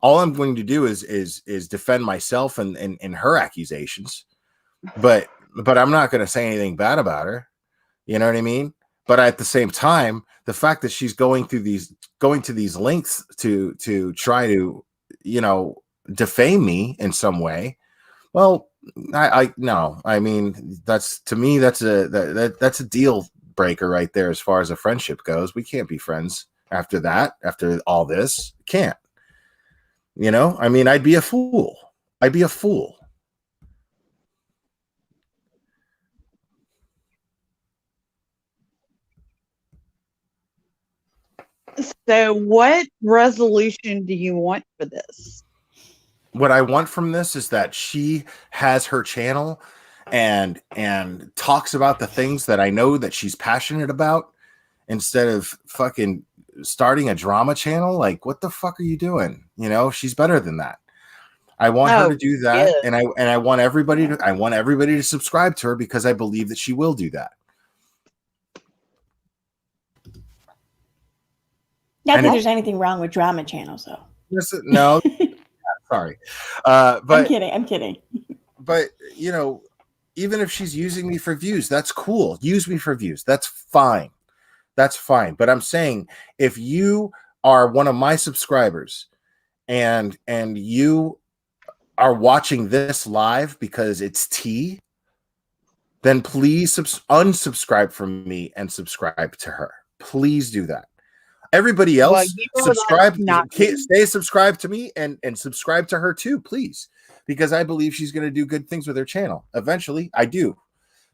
All I'm going to do is defend myself and her accusations. But I'm not going to say anything bad about her. You know what I mean? But at the same time, the fact that she's going to these lengths to try to, defame me in some way, well, no. I mean, that's a deal breaker right there as far as a friendship goes. We can't be friends after that. After all this, can't. I mean, I'd be a fool. So, what resolution do you want for this? What I want from this is that she has her channel and talks about the things that I know that she's passionate about, instead of fucking starting a drama channel. Like, what the fuck are you doing? You know, she's better than that. I want her Oh, to do that, and I want everybody to subscribe to her, because I believe that she will do that. Not And that it- there's anything wrong with drama channels, though. No, sorry, I'm but kidding. I'm kidding. but you know, even if she's using me for views, that's cool. Use me for views. That's fine. That's fine. But I'm saying, if you are one of my subscribers and you are watching this live because it's tea, then please unsubscribe from me and subscribe to her. Please do that. Everybody well, else, you know subscribe. that's not me. Stay subscribed to me and subscribe to her too, please, because I believe she's going to do good things with her channel. Eventually, I do.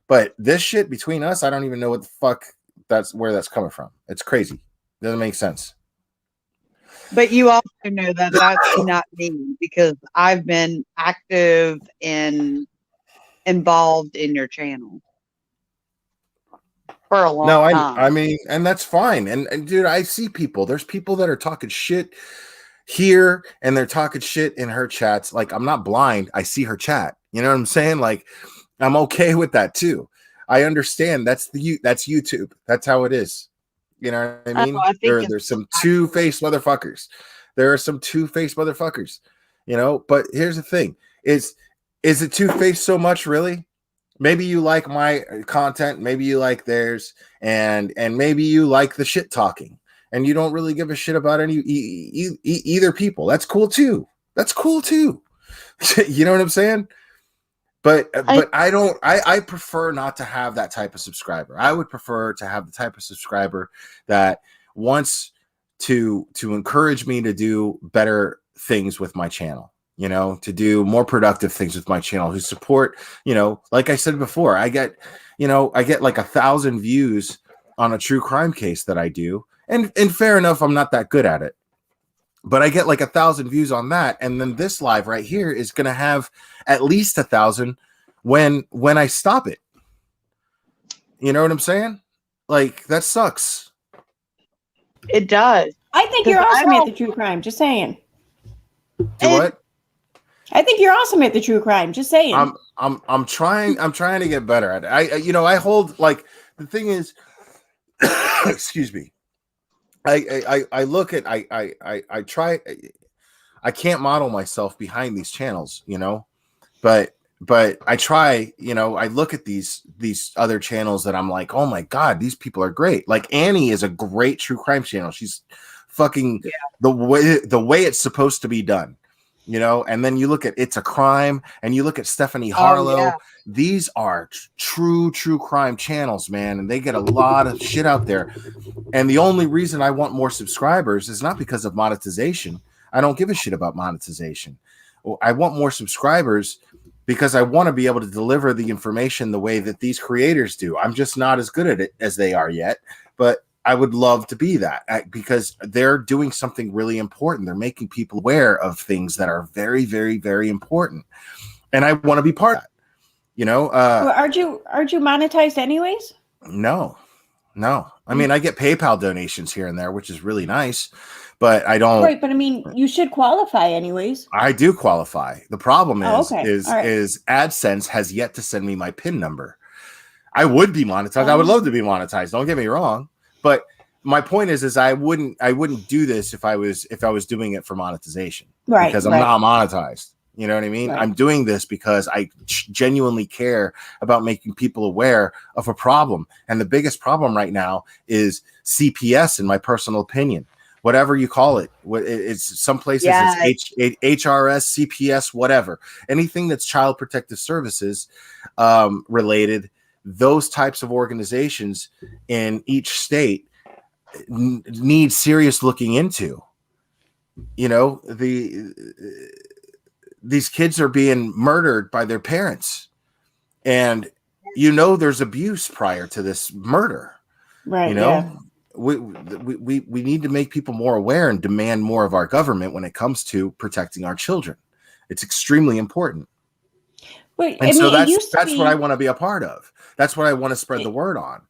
But this shit between us, I don't even know what the fuck where that's coming from. It's crazy. Doesn't make sense. But you also know that that's not me, because I've been active and involved in your channel for a long No, time. I mean, and that's fine. And dude, I see people. There's people that are talking shit here, and they're talking shit in her chats. Like, I'm not blind. I see her chat. You know what I'm saying? Like, I'm okay with that too. I understand that's YouTube. That's how it is. You know what I mean? I think There's some two-faced motherfuckers. There are some two-faced motherfuckers. You know, but here's the thing: is it two-faced so much, really? Maybe you like my content, maybe you like theirs, and maybe you like the shit talking, and you don't really give a shit about any either people. That's cool too. That's cool too. You know what I'm saying? But I prefer not to have that type of subscriber. I would prefer to have the type of subscriber that wants to encourage me to do better things with my channel, you know, to do more productive things with my channel, who support, you know, like I said before, I get like 1,000 views on a true crime case that I do. And fair enough, I'm not that good at it, but I get like 1,000 views on that. And then this live right here is going to have at least 1,000 when I stop it. You know what I'm saying? Like, that sucks. it does. I think 'Cause you're I awesome at don't- the true crime. Just saying. Do And- what? I think you're awesome at the true crime. Just saying. I'm trying to get better at it. I hold, like, the thing is, excuse me. I look at, I try, I can't model myself behind these channels, you know, but I try, you know, I look at these other channels that I'm like, oh my God, these people are great. Like, Annie is a great true crime channel. She's fucking the way it's supposed to be done, you know. And then you look at It's a Crime, and you look at Stephanie Harlow. yeah. These are true crime channels, man, and they get a lot of shit out there. And the only reason I want more subscribers is not because of monetization. I don't give a shit about monetization. I want more subscribers because I want to be able to deliver the information the way that these creators do. I'm just not as good at it as they are yet, but I would love to be that, because they're doing something really important. They're making people aware of things that are very, very, very important. And I want to be part of that. You know, Well, aren't you monetized anyways? No. I mean, I get PayPal donations here and there, which is really nice, but I don't. Right, but I mean, you should qualify anyways. I do qualify. The problem is, Oh, okay. is All right. AdSense has yet to send me my PIN number. I would be monetized. I would love to be monetized. Don't get me wrong, but my point is I wouldn't do this if I was doing it for monetization, Right, because I'm right. not monetized. You know what I mean? Right. I'm doing this because I genuinely care about making people aware of a problem. And the biggest problem right now is CPS, in my personal opinion. Whatever you call it. It's some places it's HRS, CPS, whatever. Anything that's Child Protective Services related, those types of organizations in each state need serious looking into. You know, these kids are being murdered by their parents, and you know there's abuse prior to this murder. Right. You know, we need to make people more aware and demand more of our government when it comes to protecting our children. It's extremely important. But And I so mean, it used to that's what I be. want to be a part of. That's what I want to spread the word on.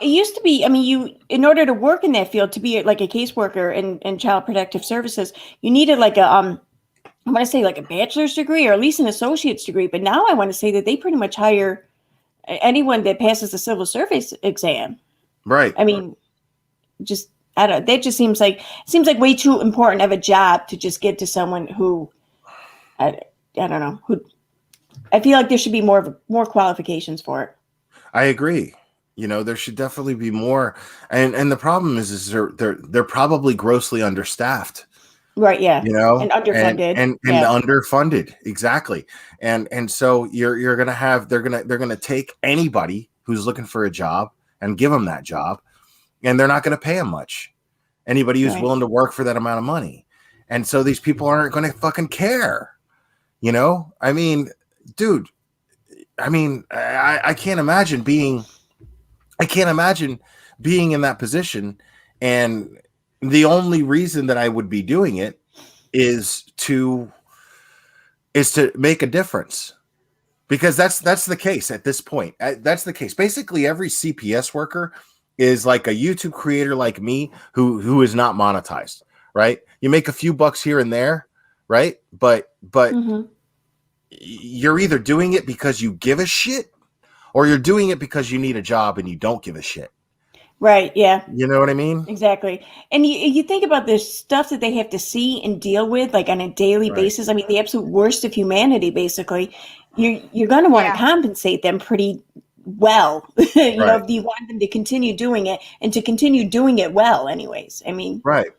It used to be. I mean, you in order to work in that field, to be like a caseworker in child protective services, you needed like a I want to say like a bachelor's degree or at least an associate's degree. But now I want to say that they pretty much hire anyone that passes the civil service exam. Right. I mean, just I don't. That just seems like way too important of a job to just get to someone who I don't know who. I feel like there should be more qualifications for it. I agree. You know, there should definitely be more. And the problem is they're probably grossly understaffed. Right. Yeah. You know, And underfunded. and Yeah. underfunded. Exactly. And so you're gonna have they're gonna take anybody who's looking for a job and give them that job, and they're not gonna pay them much. Anybody who's Right. willing to work for that amount of money. And so these people aren't gonna fucking care. You know, I mean, dude, I can't imagine being in that position, and the only reason that I would be doing it is to make a difference, because that's the case at this point. That's the case. Basically, every CPS worker is like a YouTube creator like me who is not monetized, right? You make a few bucks here and there, right? But Mm-hmm. you're either doing it because you give a shit, or you're doing it because you need a job and you don't give a shit. Right. Yeah. You know what I mean? Exactly. And you think about the stuff that they have to see and deal with, like on a daily Right. basis. I mean, the absolute worst of humanity, basically. You're going to want to Yeah. compensate them pretty well. You know, Right. if you want them to continue doing it and to continue doing it well, anyways. I mean, Right.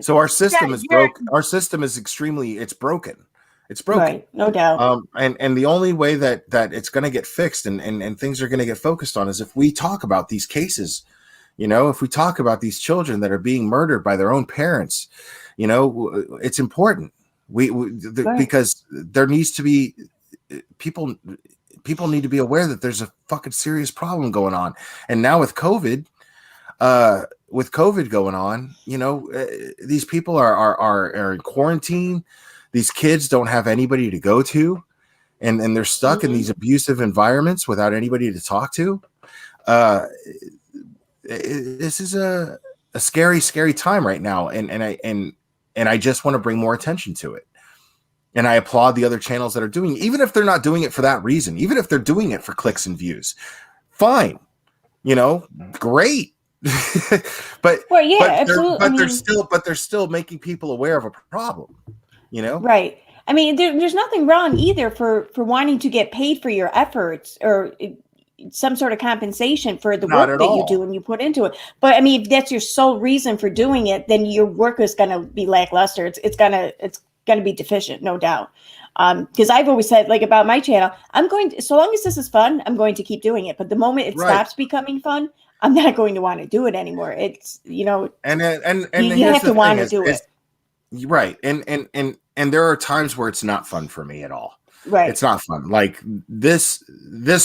So our system is you're- broken. Our system is it's broken. It's broken. right. No doubt. And the only way that it's going to get fixed and things are going to get focused on is if we talk about these cases. You know, if we talk about these children that are being murdered by their own parents, you know, it's important. Right. Because there needs to be people need to be aware that there's a fucking serious problem going on. And now with COVID going on, you know, these people are in quarantine. These kids don't have anybody to go to, and they're stuck in these abusive environments without anybody to talk to. This is a scary time right now, and I just want to bring more attention to it. And I applaud the other channels that are doing it, even if they're not doing it for that reason, even if they're doing it for clicks and views. Fine, you know, great. but Well, yeah, but absolutely. they're still making people aware of a problem. You know, Right. I mean, there's nothing wrong either for wanting to get paid for your efforts or some sort of compensation for the Not work at that you all. do and you put into it. But I mean, if that's your sole reason for doing it, then your work is going to be lackluster. It's gonna be deficient, no doubt. Because I've always said, like about my channel, so long as this is fun, I'm going to keep doing it. But the moment it Right. stops becoming fun, I'm not going to want to do it anymore. It's, you know, and you here's have the to want to thing do it. right. And there are times where it's not fun for me at all. Right. It's not fun. Like this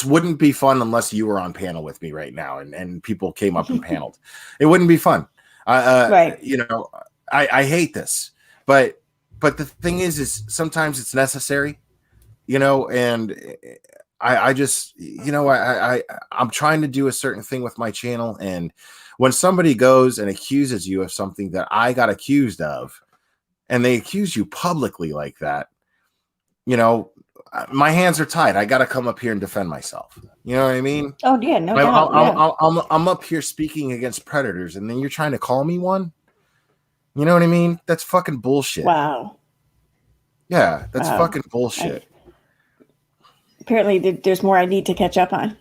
wouldn't be fun unless you were on panel with me right now and people came up and paneled. It wouldn't be fun. Right. You know, I hate this, but the thing is sometimes it's necessary, you know, and I just, you know, I'm trying to do a certain thing with my channel. And when somebody goes and accuses you of something that I got accused of, and they accuse you publicly like that, you know, my hands are tied. I got to come up here and defend myself. You know what I mean? Oh yeah, no doubt. Yeah. I'm up here speaking against predators, and then you're trying to call me one. You know what I mean? That's fucking bullshit. Wow. Yeah, that's Wow. fucking bullshit. Apparently, there's more I need to catch up on.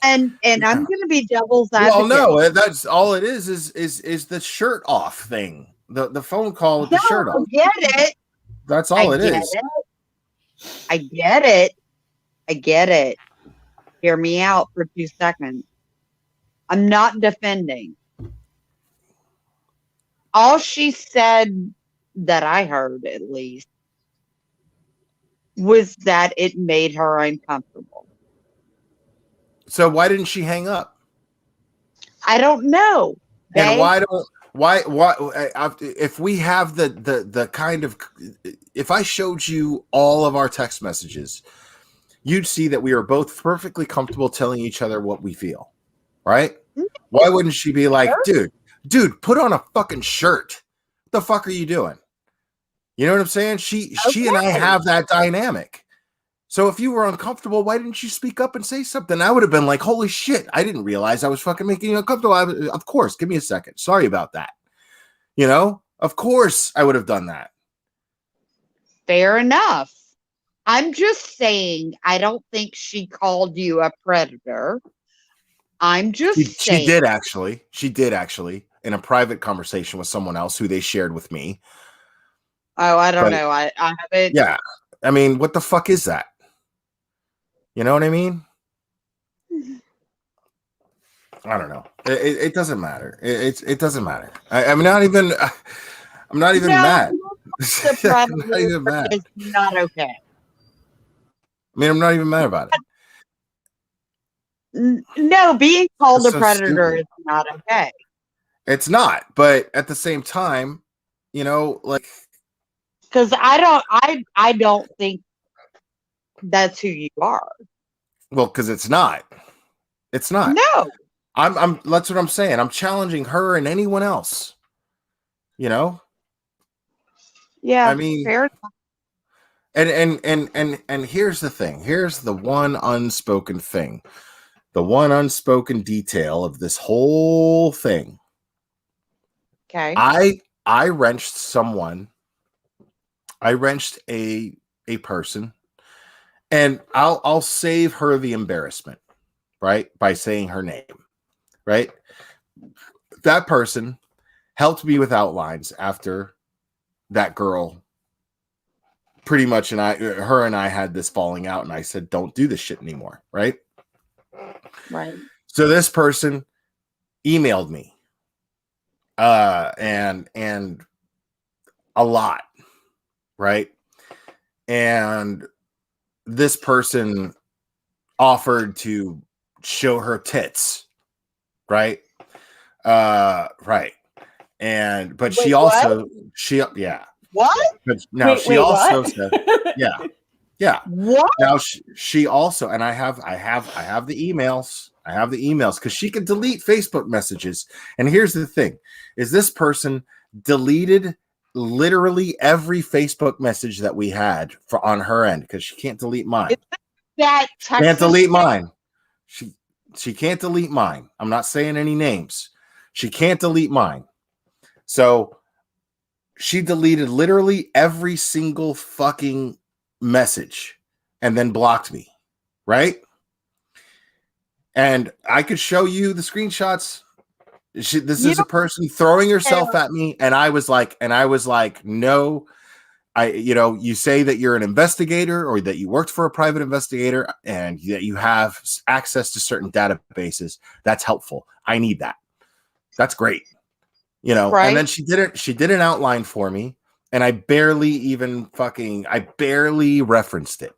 And I'm going to be devil's advocate. Well, no, that's all it is the shirt off thing. The phone call with the shirt off. I get it. That's all it is. I get it. I get it. Hear me out for 2 seconds. I'm not defending. All she said, that I heard at least, was that it made her uncomfortable. So why didn't she hang up? I don't know. And Babe. why if we have the kind of, if I showed you all of our text messages, you'd see that we are both perfectly comfortable telling each other what we feel, right? Why wouldn't she be like, dude, put on a fucking shirt? What the fuck are you doing? You know what I'm saying? She and I have that dynamic. So if you were uncomfortable, why didn't you speak up and say something? I would have been like, holy shit, I didn't realize I was fucking making you uncomfortable. Of course, give me a second. Sorry about that. You know, of course I would have done that. Fair enough. I'm just saying, I don't think she called you a predator. I'm just saying. She did actually in a private conversation with someone else who they shared with me. Oh, I don't know. I haven't. Yeah. I mean, what the fuck is that? You know what I mean? I don't know. It doesn't matter. It doesn't matter. I'm not even mad. I'm not even mad. It's not okay. I mean, I'm not even mad about it. No, being called That's a so predator stupid. is not okay. It's not, but at the same time, you know, like, because I don't think that's who you are. Well, because it's not. It's not. No. I'm that's what I'm saying. I'm challenging her and anyone else. You know? Yeah. I mean, fair enough. And here's the thing. Here's the one unspoken thing. The one unspoken detail of this whole thing. Okay. I wrenched someone. I wrenched a person, and I'll save her the embarrassment, right? By saying her name, right? That person helped me with outlines after that girl pretty much, and her and I had this falling out, and I said, don't do this shit anymore, right? Right. So this person emailed me and a lot, right? And this person offered to show her tits, right? Right. And but Wait, she also what? What? But now Wait, she also what? said, yeah. What? Now she also, and I have the emails. I have the emails because she can delete Facebook messages. And here's the thing: is this person deleted literally every Facebook message that we had on her end because she can't delete mine. That Texas can't delete mine. She can't delete mine. I'm not saying any names. She can't delete mine. So she deleted literally every single fucking message and then blocked me, right? And I could show you the screenshots. This is a person throwing herself at me, and I was like, no. You say that you're an investigator or that you worked for a private investigator and that you have access to certain databases. That's helpful. I need that. That's great. Right. And then she did an outline for me, and I barely referenced it.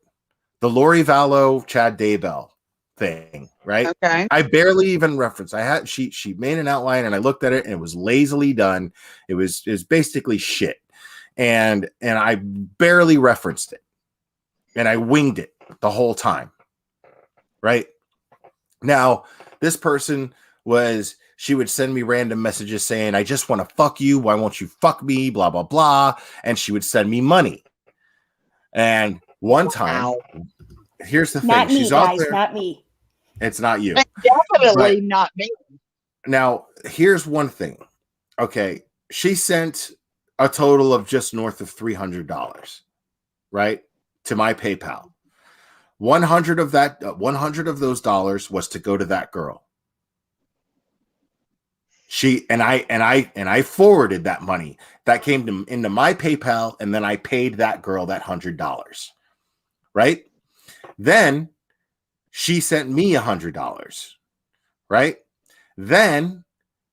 The Lori Vallow, Chad Daybell thing, right? Okay. I barely even referenced. She made an outline, and I looked at it, and it was lazily done. It was basically shit. And I barely referenced it, and I winged it the whole time. Right now, this person she would send me random messages saying, I just want to fuck you. Why won't you fuck me? Blah, blah, blah. And she would send me money. And one time, here's the thing. Not me, she's out guys, there. not me. It's not you. Definitely not me. Now, here's one thing. Okay. She sent a total of just north of $300, right? To my PayPal. 100 of those dollars was to go to that girl. I forwarded that money that came into my PayPal, and then I paid that girl that $100, right? Then she sent me $100, right? Then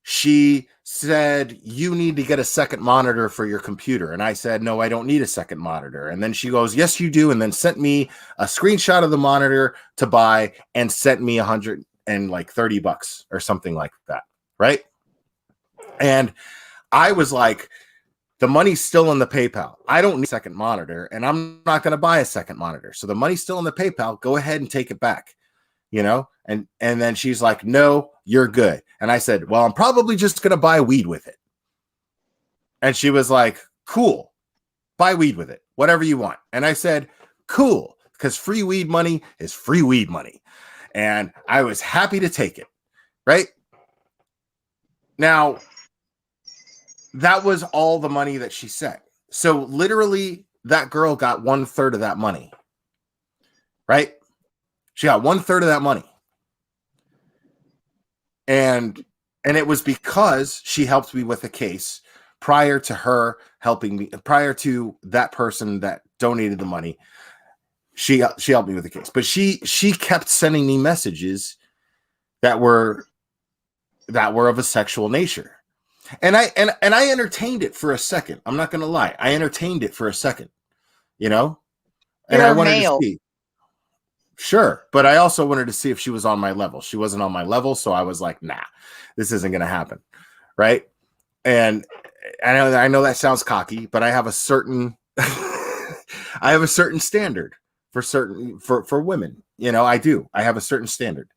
she said, you need to get a second monitor for your computer. And I said, no, I don't need a second monitor. And then she goes, yes, you do. And then sent me a screenshot of the monitor to buy and sent me $130 or something like that. right? And I was like, the money's still in the PayPal. I don't need a second monitor, and I'm not going to buy a second monitor. So the money's still in the PayPal. Go ahead and take it back, you know? And then she's like, no, you're good. And I said, well, I'm probably just going to buy weed with it. And she was like, cool, buy weed with it, whatever you want. And I said, cool, because free weed money is free weed money. And I was happy to take it, right? Now, that was all the money that she sent. So literally that girl got 1/3 of that money, right? She got 1/3 of that money. And it was because she helped me with a case prior to her helping me, prior to that person that donated the money. She helped me with the case, but she kept sending me messages that were of a sexual nature. And I entertained it for a second. I'm not going to lie. I entertained it for a second, you know, and You're I a wanted male. to see. Sure. But I also wanted to see if she was on my level. She wasn't on my level. So I was like, nah, this isn't going to happen. Right. And I know that sounds cocky, but I have a certain, I have a certain standard for women. You know, I do. I have a certain standard,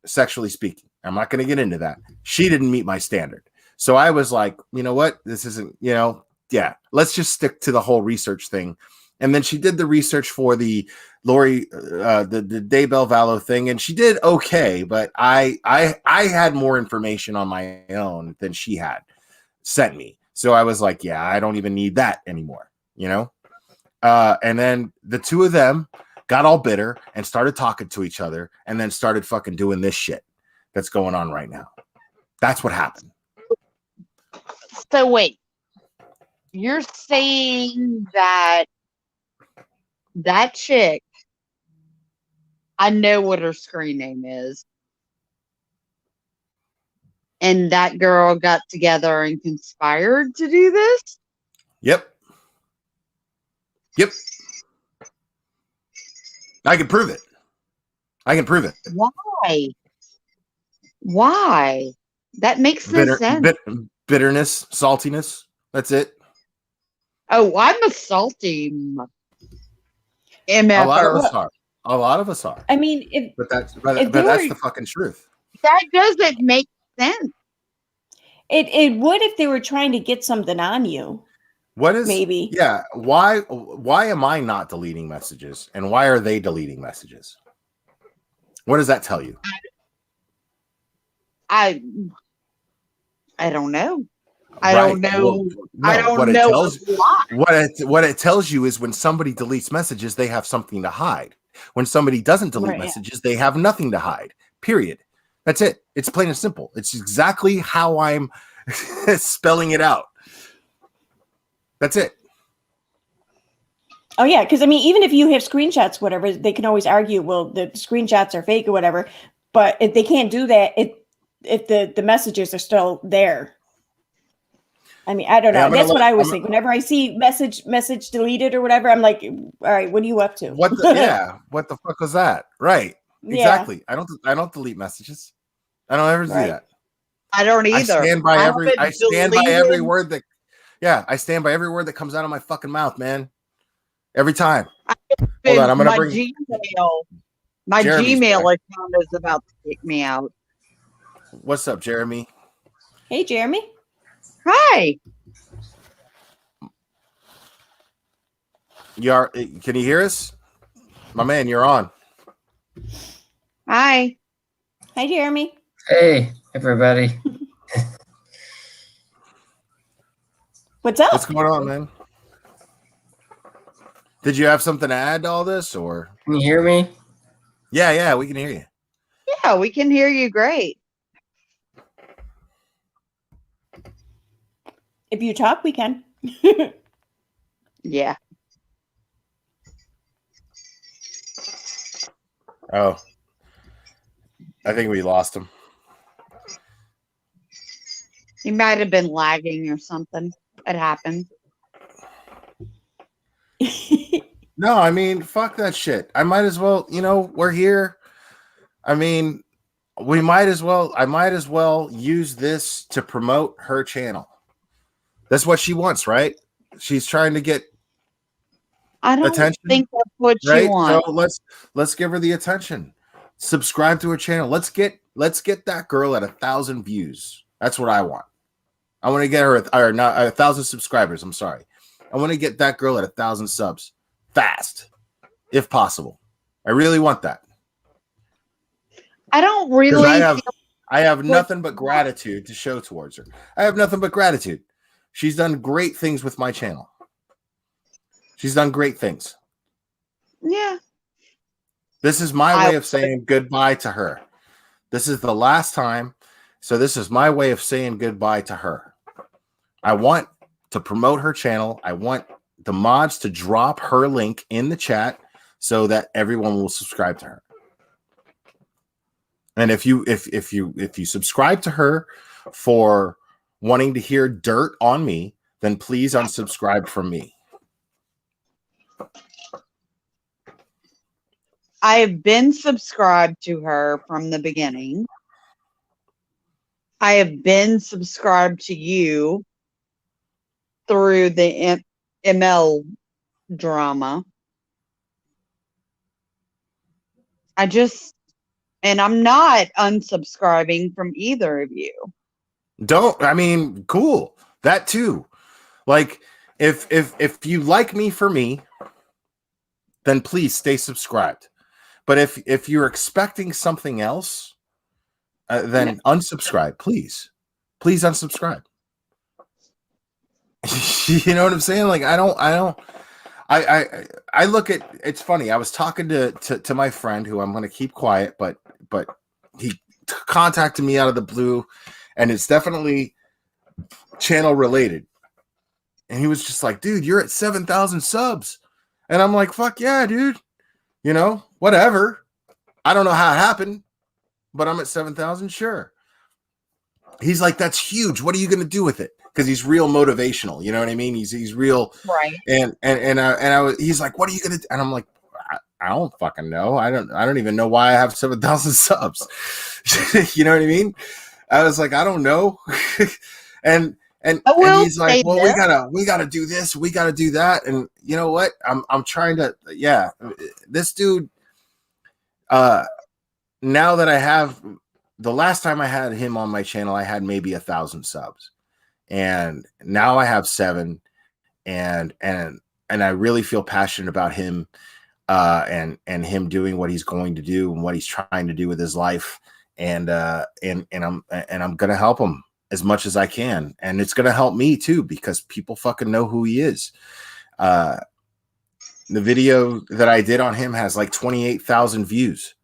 sexually speaking. I'm not going to get into that. She didn't meet my standard. So I was like, you know what? This isn't, you know, yeah, let's just stick to the whole research thing. And then she did the research for the Lori, the Daybell Vallow thing, and she did okay, but I had more information on my own than she had sent me. So I was like, yeah, I don't even need that anymore, you know? And then the two of them got all bitter and started talking to each other and then started fucking doing this shit that's going on right now. That's what happened. So wait, you're saying that chick, I know what her screen name is, and that girl got together and conspired to do this? Yep. I can prove it. Why? That makes no sense. Bitterness, saltiness. That's it. Oh, I'm a salty A lot of MFer. us are. A lot of us are. I mean, But that's if that's the fucking truth. That doesn't make sense. it would if they were trying to get something on you. What is Maybe. Yeah. Why am I not deleting messages? And why are they deleting messages? What does that tell you? I don't know. I don't know. Well, I don't what know it tells why. what it tells you is when somebody deletes messages, they have something to hide. When somebody doesn't delete Right, yeah. messages, they have nothing to hide. Period. That's it. It's plain and simple. It's exactly how I'm spelling it out. That's it. Oh yeah, because I mean, even if you have screenshots, whatever, they can always argue, well, the screenshots are fake or whatever. But if they can't do that, if the messages are still there. I mean, I don't know. That's what I always think. Whenever I see message deleted or whatever, I'm like, all right, what are you up to? What the fuck was that? Right. Exactly. Yeah. I don't delete messages. I don't ever do that. I don't either. I stand by every word that I stand by every word that comes out of my fucking mouth, man. Every time. Hold on, I'm gonna bring Gmail. My Jeremy's Gmail back. account is about to kick me out. What's up, Jeremy? Hey, Jeremy. Hi. Can you hear us? My man, you're on. Hi. Hi, Jeremy. Hey, everybody. What's up? What's going on, man? Did you have something to add to all this, or? Can you hear me? Yeah, we can hear you. Yeah, we can hear you great. If you talk, we can. Yeah. Oh, I think we lost him. He might have been lagging or something. It happened. No, I mean, fuck that shit. I might as well, we're here. I mean, we might as well. I might as well use this to promote her channel. That's what she wants, right? She's trying to get I don't attention, think that's what she right? wants. So let's give her the attention. Subscribe to her channel. Let's get that girl at 1,000 views. That's what I want. I want to get her or not 1,000 subscribers. I'm sorry. I want to get that girl at 1,000 subs fast, if possible. I really want that. I don't 'Cause really I have nothing but gratitude to show towards her. I have nothing but gratitude. She's done great things with my channel. She's done great things. Yeah. This is my way of saying goodbye to her. This is the last time. So this is my way of saying goodbye to her. I want to promote her channel. I want the mods to drop her link in the chat so that everyone will subscribe to her. And if you subscribe to her for wanting to hear dirt on me, then please unsubscribe from me. I have been subscribed to her from the beginning. I have been subscribed to you through the ML drama. And I'm not unsubscribing from either of you. Cool. That too. Like if you like me for me, then please stay subscribed. But if you're expecting something else, then unsubscribe, please. Please unsubscribe. You know what I'm saying? Like I look at, it's funny. I was talking to my friend who I'm going to keep quiet, but he contacted me out of the blue, and it's definitely channel related. And he was just like, dude, you're at 7,000 subs. And I'm like, fuck yeah, dude. You know, whatever. I don't know how it happened, but I'm at 7,000. Sure. He's like, that's huge. What are you going to do with it? Because he's real motivational. You know what I mean? He's real. Right. He's like, what are you going to do? And I'm like, I don't fucking know. I don't even know why I have 7,000 subs. You know what I mean? I was like, I don't know. and he's like, well, we gotta do this, we gotta do that. And you know what? I'm trying to, this dude, now that I have, the last time I had him on my channel, I had maybe 1,000 subs, and now I have 7, and I really feel passionate about him, and him doing what he's going to do and what he's trying to do with his life, and I'm gonna help him as much as I can, and it's gonna help me too because people fucking know who he is. The video that I did on him has like 28,000 views,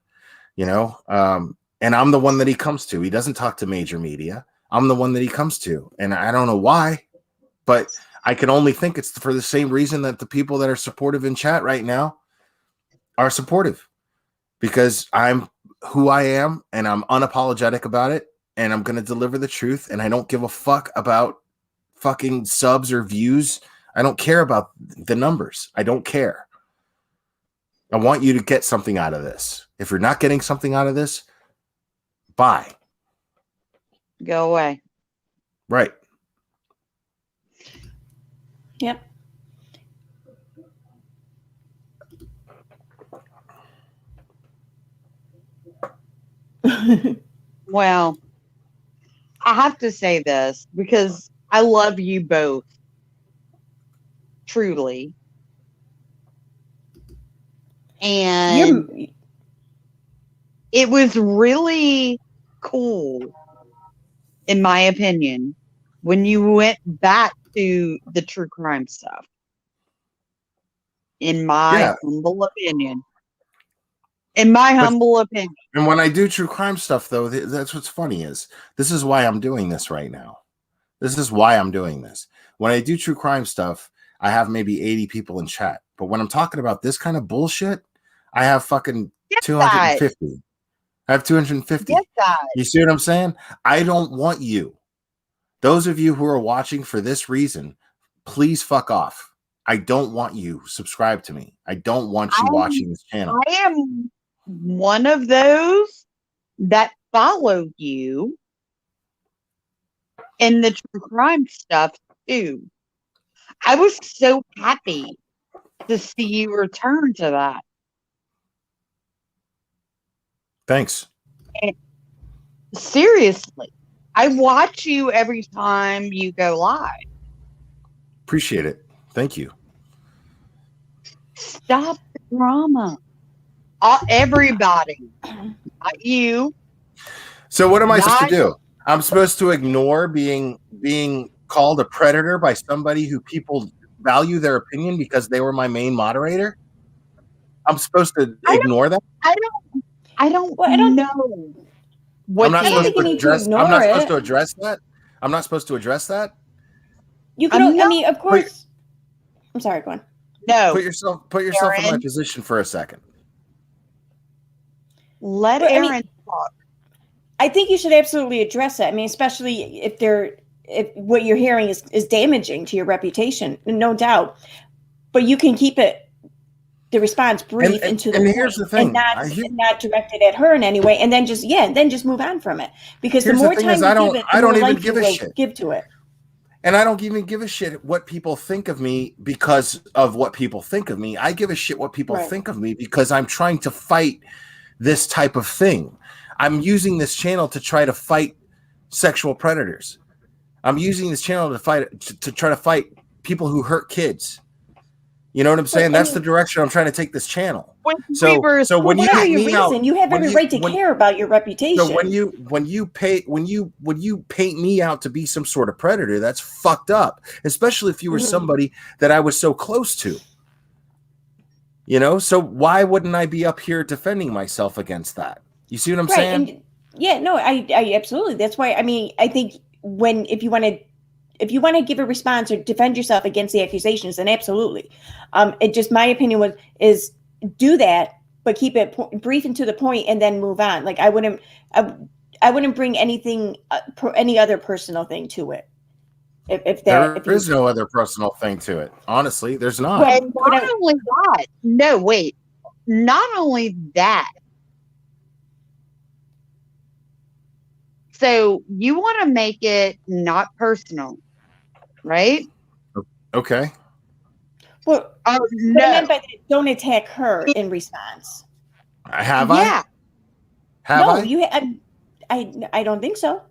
you know, and I'm the one that he comes to. He doesn't talk to major media. I'm the one that he comes to, and I don't know why, but I can only think it's for the same reason that the people that are supportive in chat right now are supportive, because I'm who I am and I'm unapologetic about it, and I'm going to deliver the truth, and I don't give a fuck about fucking subs or views. I don't care about the numbers. I don't care. I want you to get something out of this. If you're not getting something out of this, bye. Go away. Right. Yep. Well, I have to say this because I love you both. Truly. And it was really cool, in my opinion, when you went back to the true crime stuff. In my humble opinion. In my humble opinion. And when I do true crime stuff, though, that's what's funny is this is why I'm doing this right now. This is why I'm doing this. When I do true crime stuff, I have maybe 80 people in chat. But when I'm talking about this kind of bullshit, I have fucking 250. I have 250. You see what I'm saying? I don't want you. Those of you who are watching for this reason, please fuck off. I don't want you. Subscribe to me. I don't want you watching this channel. I am one of those that follow you in the true crime stuff too. I was so happy to see you return to that. Thanks. And seriously, I watch you every time you go live. Appreciate it. Thank you. Stop the drama. Everybody, not you. So what am I supposed to Not do? I'm supposed to ignore being called a predator by somebody who people value their opinion because they were my main moderator? I'm supposed to ignore that? I don't Well, I don't- know what I'm not I don't supposed think you to need to address. I'm not ignore supposed it. to address that. I'm not supposed to address that. You can. I'm I mean, of course. not- I'm sorry. Go on. no. Put yourself in my Aaron. position for a second. Let But, I Aaron mean- talk. I think you should absolutely address it. I mean, especially if what you're hearing is damaging to your reputation, no doubt. But you can keep the response brief and to the point, here's the thing. and not directed at her in any way, and then just move on from it. Because Here's the the more thing time is, you I give don't- it, I the don't more even life give you a will shit. give to it. And I don't even give a shit what people think of me because of what people think of me. I give a shit what people Right. think of me because I'm trying to fight this type of thing. I'm using this channel to try to fight sexual predators. I'm using this channel to try to fight people who hurt kids. You know what I'm saying? Well, I That's the mean- direction I'm trying to take this channel. When So we were so when you Whatever hate your me reason, out, you have every right to care about your reputation. so when you paint me out to be some sort of predator, that's fucked up. Especially if you were Mhm. somebody that I was so close to. You know, so why wouldn't I be up here defending myself against that? You see what I'm right, saying? and yeah, no, I absolutely. That's why. I mean, I think if you want to give a response or defend yourself against the accusations, then absolutely. It just my opinion is do that, but keep it brief and to the point, and then move on. Like I wouldn't bring anything, any other personal thing to it. There is no other personal thing to it. Honestly, there's not. Well, And not only that, no, wait. Not only that. So you want to make it not personal, right? Okay. well, Oh, what I no. meant by that, don't attack her in response. Have Yeah. I? Have No, I? you. I don't think so.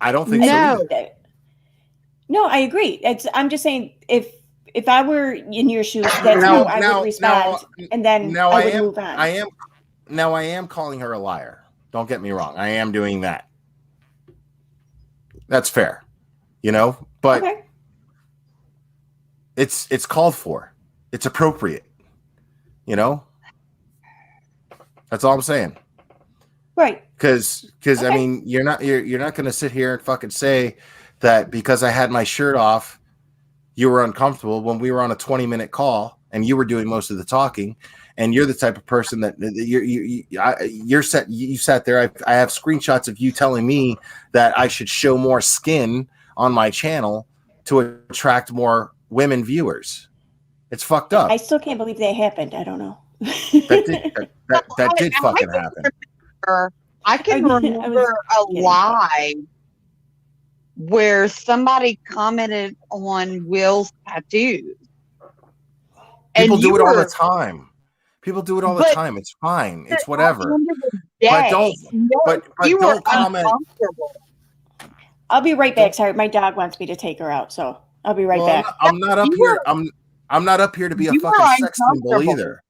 I don't think so No. either. No, I agree. I'm just saying if I were in your shoes, that's how I would respond, and then I would move on. I am calling her a liar. Don't get me wrong. I am doing that. That's fair. You know, but Okay. it's called for. It's appropriate. You know? That's all I'm saying. Right. Because Okay. I mean, you're not going to sit here and fucking say that because I had my shirt off, you were uncomfortable when we were on a 20-minute call and you were doing most of the talking, and you're the type of person that you sat there. I have screenshots of you telling me that I should show more skin on my channel to attract more women viewers. It's fucked up. I still can't believe that happened. I don't know. That did fucking happen. I can remember a lie where somebody commented on Will's tattoos. People do it all the time. People do it all the time. It's fine. It's whatever. But don't comment. I'll be right back. Sorry, my dog wants me to take her out, so I'll be right back. I'm not up here. I'm not up here to be a fucking sex symbol either.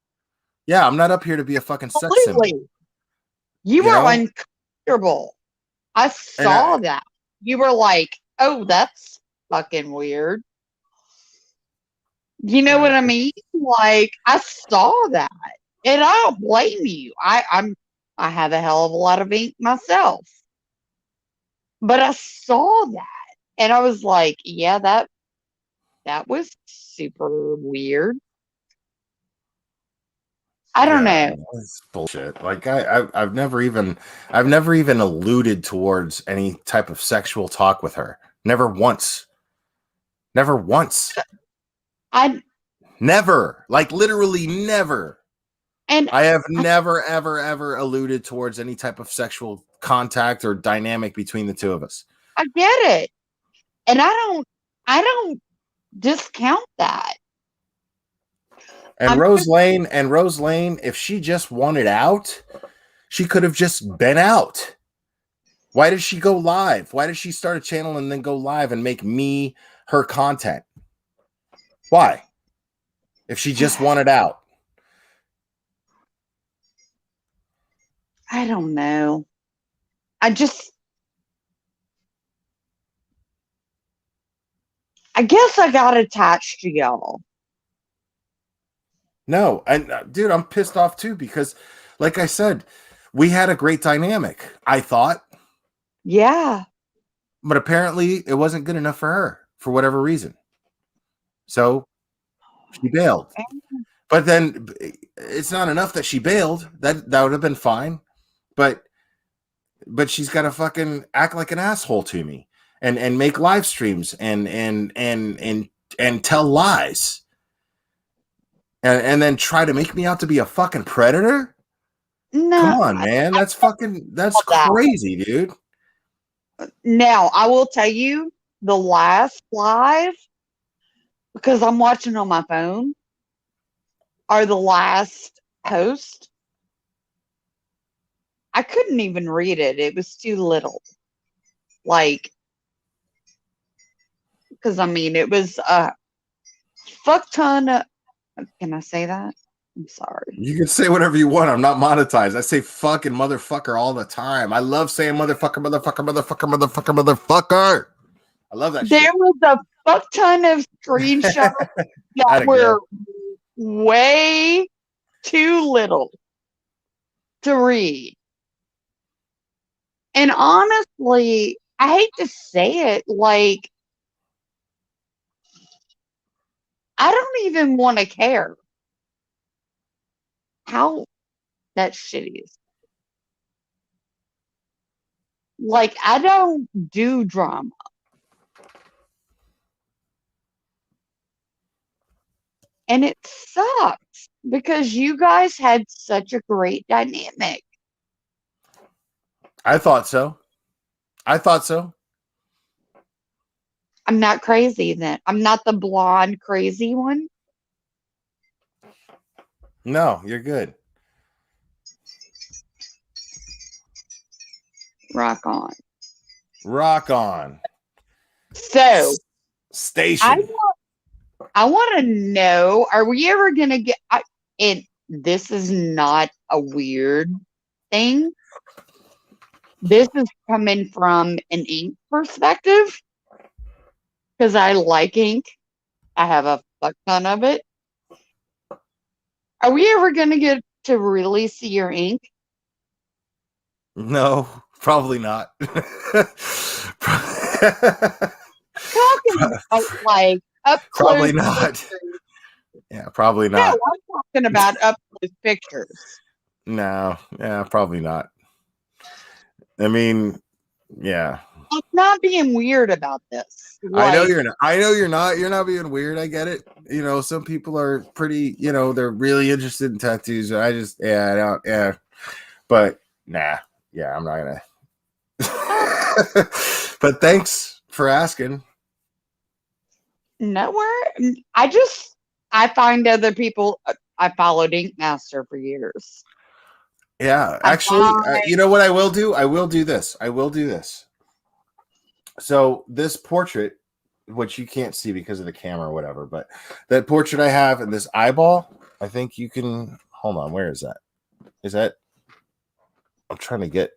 Yeah, I'm not up here to be a fucking sex symbol. You were uncomfortable. I saw that. You were like, "Oh, that's fucking weird." You know what I mean? Like, I saw that, and I don't blame you. I have a hell of a lot of ink myself, but I saw that, and I was like, "Yeah, that was super weird." I don't know. It's bullshit. Like I've never even alluded towards any type of sexual talk with her. Never once. Never once. Never. Like literally never. And I have never, ever, ever alluded towards any type of sexual contact or dynamic between the two of us. I get it. And I don't discount that. And I'm Rose Lane, if she just wanted out, she could have just been out. Why did she go live? Why did she start a channel and then go live and make me her content? Why? If she just wanted out. I don't know. I guess I got attached to y'all. No, and dude, I'm pissed off too because, like I said, we had a great dynamic. I thought, Yeah. but apparently it wasn't good enough for her for whatever reason. So she bailed. But then it's not enough that she bailed. That would have been fine. But she's got to fucking act like an asshole to me and make live streams and tell lies. And then try to make me out to be a fucking predator? No. Come on, man. That's crazy, dude. Now, I will tell you the last live, because I'm watching on my phone, or the last post. I couldn't even read it. It was too little. Like, because I mean, it was a fuck ton of. Can I say that? I'm sorry. You can say whatever you want. I'm not monetized. I say fucking motherfucker all the time. I love saying motherfucker, motherfucker, motherfucker, motherfucker, motherfucker. I love that There shit. was a fuck ton of screenshots that were way too little to read. And honestly, I hate to say it, like, I don't even want to care how that shit is. Like, I don't do drama. And it sucks because you guys had such a great dynamic. I thought so. I'm not crazy then. I'm not the blonde crazy one. No, you're good. Rock on. Rock on. So, Station. I want to know, are we ever going to get, and this is not a weird thing. This is coming from an ink perspective because I like ink. I have a fuck ton of it. Are we ever going to get to really see your ink? No, probably not. Talking about like up close. Probably not. Pictures. Yeah, probably No, not. I'm talking about up close pictures. No, yeah, probably not. I mean, yeah. I'm not being weird about this. I know you're not. You're not being weird. I get it. You know, some people are pretty, they're really interested in tattoos. I just, I don't, but nah, I'm not gonna. But thanks for asking. No worries. I find other people. I followed Ink Master for years. Yeah, actually, you know what I will do? I will do this. So this portrait, which you can't see because of the camera or whatever, but that portrait I have and this eyeball, I think you can. Hold on, where is that? I'm trying to get.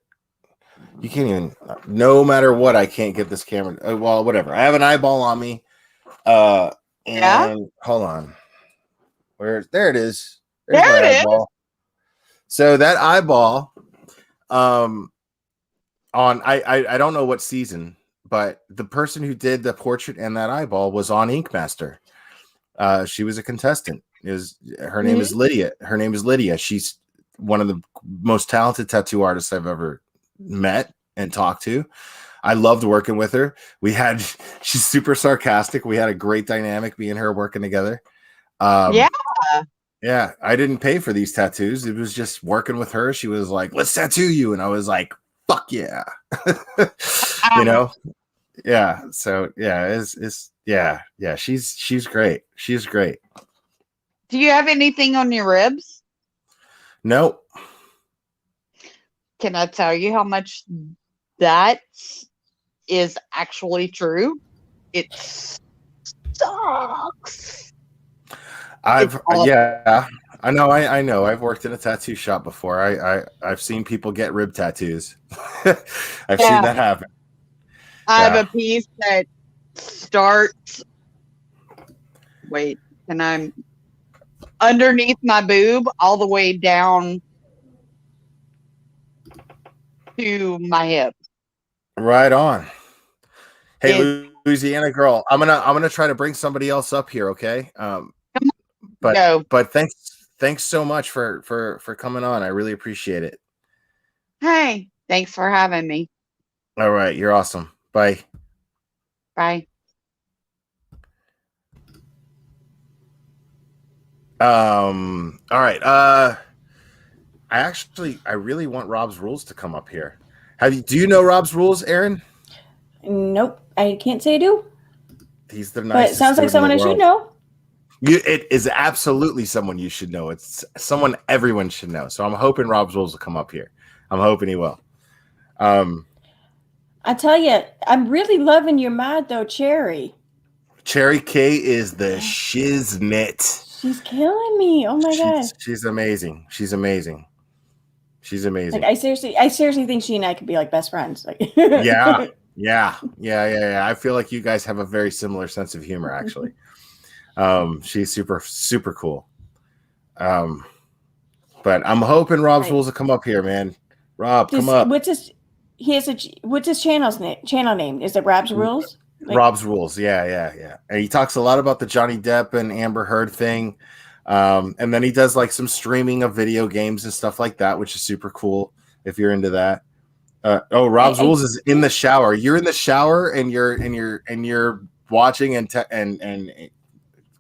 You can't even. No matter what, I can't get this camera. Well, whatever. I have an eyeball on me. And hold on. There it is. There's there my it eyeball. is. So that eyeball, on I don't know what season, but the person who did the portrait and that eyeball was on Ink Master. She was a contestant. Her name is Lydia. She's one of the most talented tattoo artists I've ever met and talked to. I loved working with her. She's super sarcastic. We had a great dynamic, me and her working together. Yeah. Yeah, I didn't pay for these tattoos. It was just working with her. She was like, "Let's tattoo you," and I was like, "Fuck yeah!" you know. Yeah. So yeah, it's yeah. She's great. She's great. Do you have anything on your ribs? Nope. Can I tell you how much that is actually true? It sucks. I've It's awful. yeah. I know. I know. I've worked in a tattoo shop before. I've seen people get rib tattoos. I've seen that happen. I have Yeah. a piece that starts. Wait, and I'm underneath my boob all the way down to my hip. Right on. Hey, It, Louisiana girl, I'm gonna try to bring somebody else up here, okay? But go. but thanks so much for coming on. I really appreciate it. Hey, thanks for having me. All right, you're awesome. Bye. Bye. All right. I really want Rob's Rules to come up here. Do you know Rob's Rules, Aaron? Nope, I can't say I do. He's the But it nicest sounds like dude in someone the I should world. know. It is absolutely someone you should know. It's someone everyone should know. So I'm hoping Rob's Rules will come up here. I'm hoping he will. I tell you, I'm really loving your mod though, Cherry. Cherry K is the shiznit. She's killing me. Oh my god. She's amazing. She's amazing. She's amazing. Like I seriously think she and I could be like best friends. Like Yeah. I feel like you guys have a very similar sense of humor, actually. She's super, super cool. But I'm hoping Rob's Rules will come up here, man. Rob, come up. What's his channel name? Is it Rob's Rules? Rob's Rules, yeah. And he talks a lot about the Johnny Depp and Amber Heard thing. And then he does like some streaming of video games and stuff like that, which is super cool if you're into that. Rob's Rules is in the shower. You're in the shower and you're watching and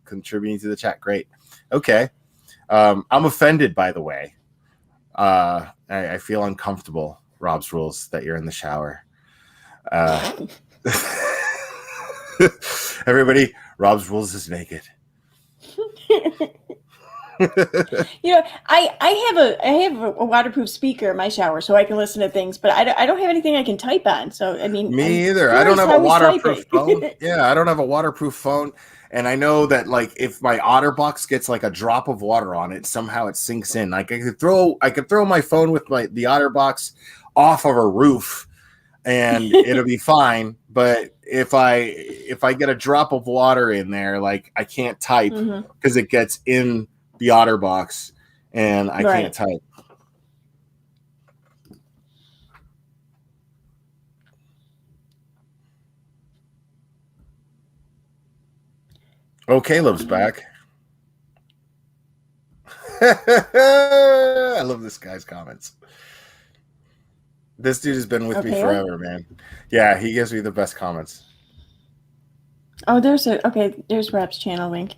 contributing to the chat. Great. Okay. I'm offended, by the way. I feel uncomfortable, Rob's Rules, that you're in the shower. Everybody, Rob's Rules is naked. I have a waterproof speaker in my shower so I can listen to things, but I don't have anything I can type on. So I mean, me either. I don't have a waterproof phone. Yeah, I don't have a waterproof phone, and I know that like if my OtterBox gets like a drop of water on it, somehow it sinks in. Like I could throw my phone with the OtterBox off of a roof, and it'll be fine. But if I get a drop of water in there, like I can't type because it gets in the OtterBox, and I can't type. Oh, Caleb's back. I love this guy's comments. This dude has been with me forever, man. Yeah, he gives me the best comments. Oh, there's Rob's channel link.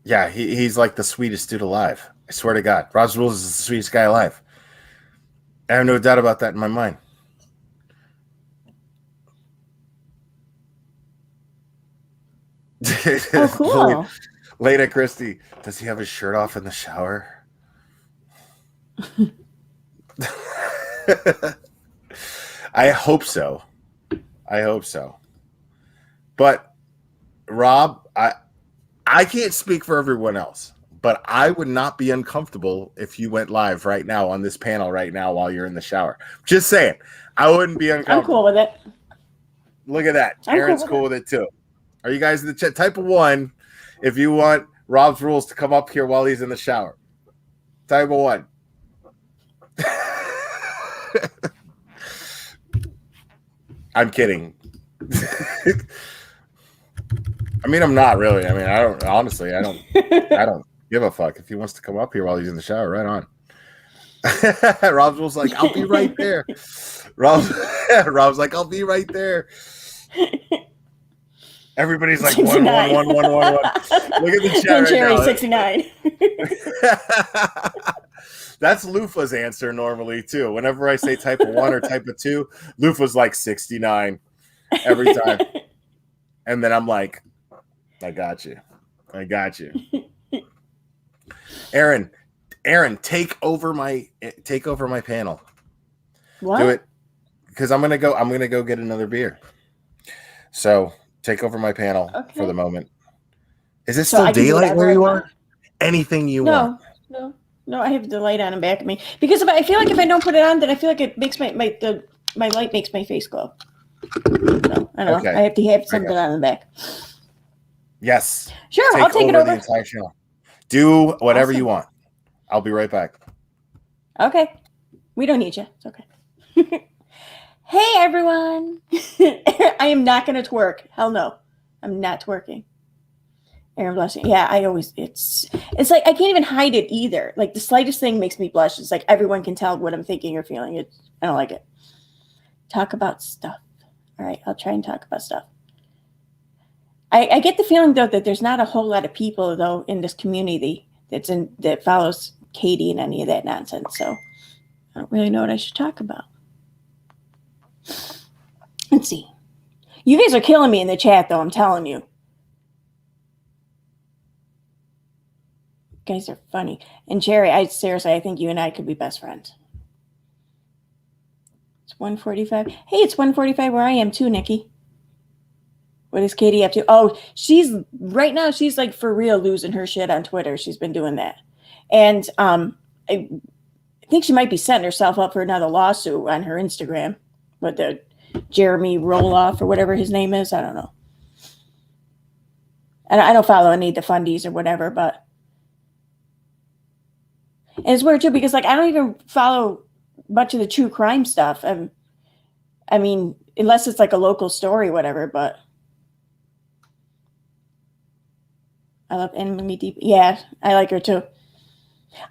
Yeah, he's like the sweetest dude alive. I swear to God. Rob's Rules is the sweetest guy alive. I have no doubt about that in my mind. Oh, cool. Leda Christie, does he have his shirt off in the shower? I hope so. But Rob, I can't speak for everyone else, but I would not be uncomfortable if you went live right now on this panel right now while you're in the shower. Just saying, I wouldn't be uncomfortable. I'm cool with it. Look at that. Aaron's cool with it too. Are you guys in the chat? Type of 1 if you want Rob's Rules to come up here while he's in the shower. Type of 1. I'm kidding. I mean, I'm not really. I mean, I don't give a fuck. If he wants to come up here while he's in the shower, right on. Rob's was like, I'll be right there. Rob's like, I'll be right there. Everybody's like 69. 1. Look at the chat And right Jerry now. 69. That's Lufa's answer normally too. Whenever I say type of 1 or type of 2, Lufa's like 69 every time. And then I'm like, I got you. Aaron, take over my panel. What? Do it. Because I'm gonna go get another beer. So take over my panel for the moment. Is it still daylight where you are? Anything you want. No, I have the light on and back of me. Because I feel like if I don't put it on, then I feel like it makes my light makes my face glow. So I don't know. I have to have something on the back. Yes. Sure, I'll take it over. The entire channel. Do whatever you want. I'll be right back. Okay. We don't need you. It's okay. Hey, everyone. I am not going to twerk. Hell no. I'm not twerking. Aaron blushing. Yeah, it's like I can't even hide it either. Like the slightest thing makes me blush. It's like everyone can tell what I'm thinking or feeling. I don't like it. Talk about stuff. All right, I'll try and talk about stuff. I get the feeling though that there's not a whole lot of people though in this community that follows Katie and any of that nonsense. So I don't really know what I should talk about. Let's see. You guys are killing me in the chat though, I'm telling you. You guys are funny. And Jerry, I think you and I could be best friends. It's 1:45. Hey, it's 1:45 where I am too, Nikki. What is Katie up to? Oh, she's like for real losing her shit on Twitter. She's been doing that. And I think she might be setting herself up for another lawsuit on her Instagram with the Jeremy Roloff or whatever his name is. I don't know. And I don't follow any of the fundies or whatever, but and it's weird too because like I don't even follow much of the true crime stuff. I mean, unless it's like a local story, whatever. But I love Emily Deep. Yeah, I like her too.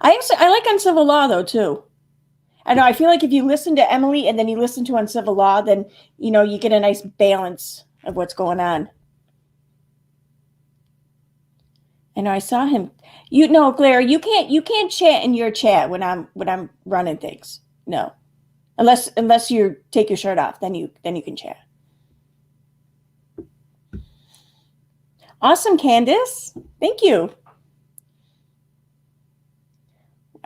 I like Uncivil Law though too. I know. I feel like if you listen to Emily and then you listen to Uncivil Law, then you get a nice balance of what's going on. I know. I saw him. Claire, you can't chat in your chat when I'm running things. No, unless you take your shirt off, then you can chat. Awesome, Candace. Thank you.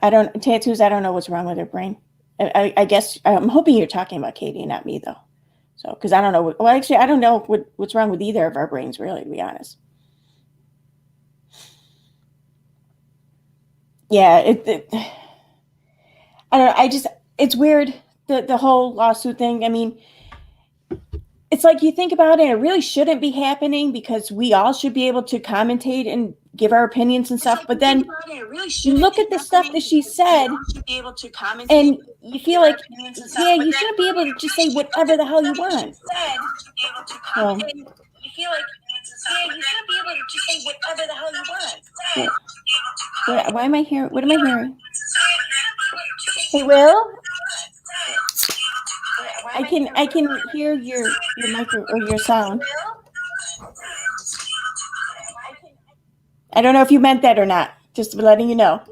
Tattoos. I don't know what's wrong with her brain. I guess I'm hoping you're talking about Katie, not me, though. So, because I don't know. Well, actually, I don't know what's wrong with either of our brains, really, to be honest. Yeah, I don't know. It's weird, the whole lawsuit thing. I mean, it's like you think about it, it really shouldn't be happening because we all should be able to commentate and give our opinions and stuff. But then you look at the stuff that she said and you feel like, yeah, you shouldn't be able to just say whatever the hell you want. Why am I hearing? What am I hearing? Hey, Will? I can hear your micro or your sound. I don't know if you meant that or not. Just letting you know.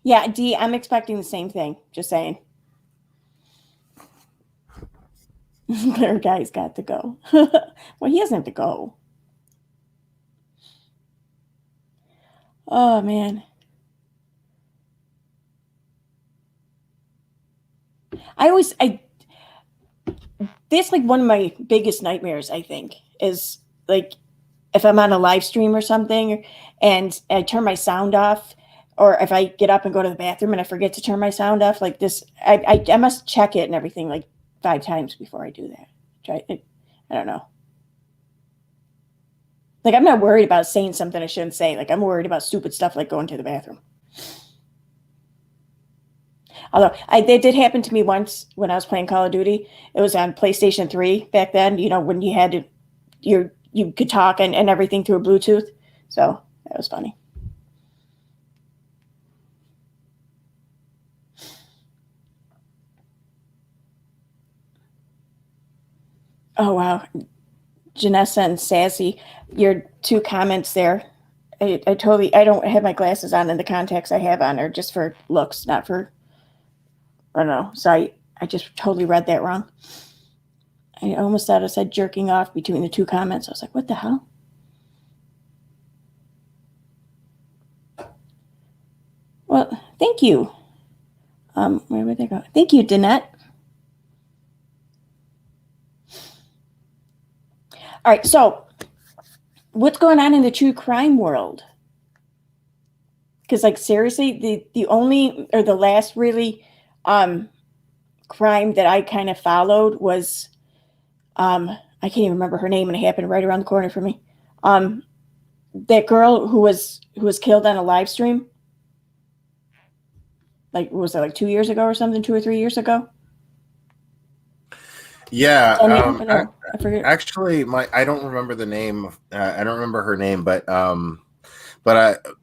Yeah, Dee, I'm expecting the same thing. Just saying. Their guy's got to go. Well, he doesn't have to go. Oh, man. That's like one of my biggest nightmares, I think, is like if I'm on a live stream or something and I turn my sound off, or if I get up and go to the bathroom and I forget to turn my sound off, like this, I must check it and everything like 5 times before I do that. I don't know. Like, I'm not worried about saying something I shouldn't say. Like, I'm worried about stupid stuff like going to the bathroom. Although it did happen to me once when I was playing Call of Duty. It was on PlayStation 3 back then, when you had you could talk and everything through a Bluetooth. So that was funny. Oh wow, Janessa and Sassy, your 2 comments there. I don't have my glasses on, and the contacts I have on are just for looks, not for, I don't know. So I just totally read that wrong. I almost thought I said jerking off between the 2 comments. I was like, what the hell? Well, thank you. Where would they go? Thank you, Danette. All right, so what's going on in the true crime world? Because, like, seriously, the only, or the last really crime that I kind of followed was, I can't even remember her name, and it happened right around the corner for me. That girl who was killed on a live stream. Like, was that like 2 years ago or something? 2 or 3 years ago? Yeah. I forget. Actually, I don't remember the name. I don't remember her name, but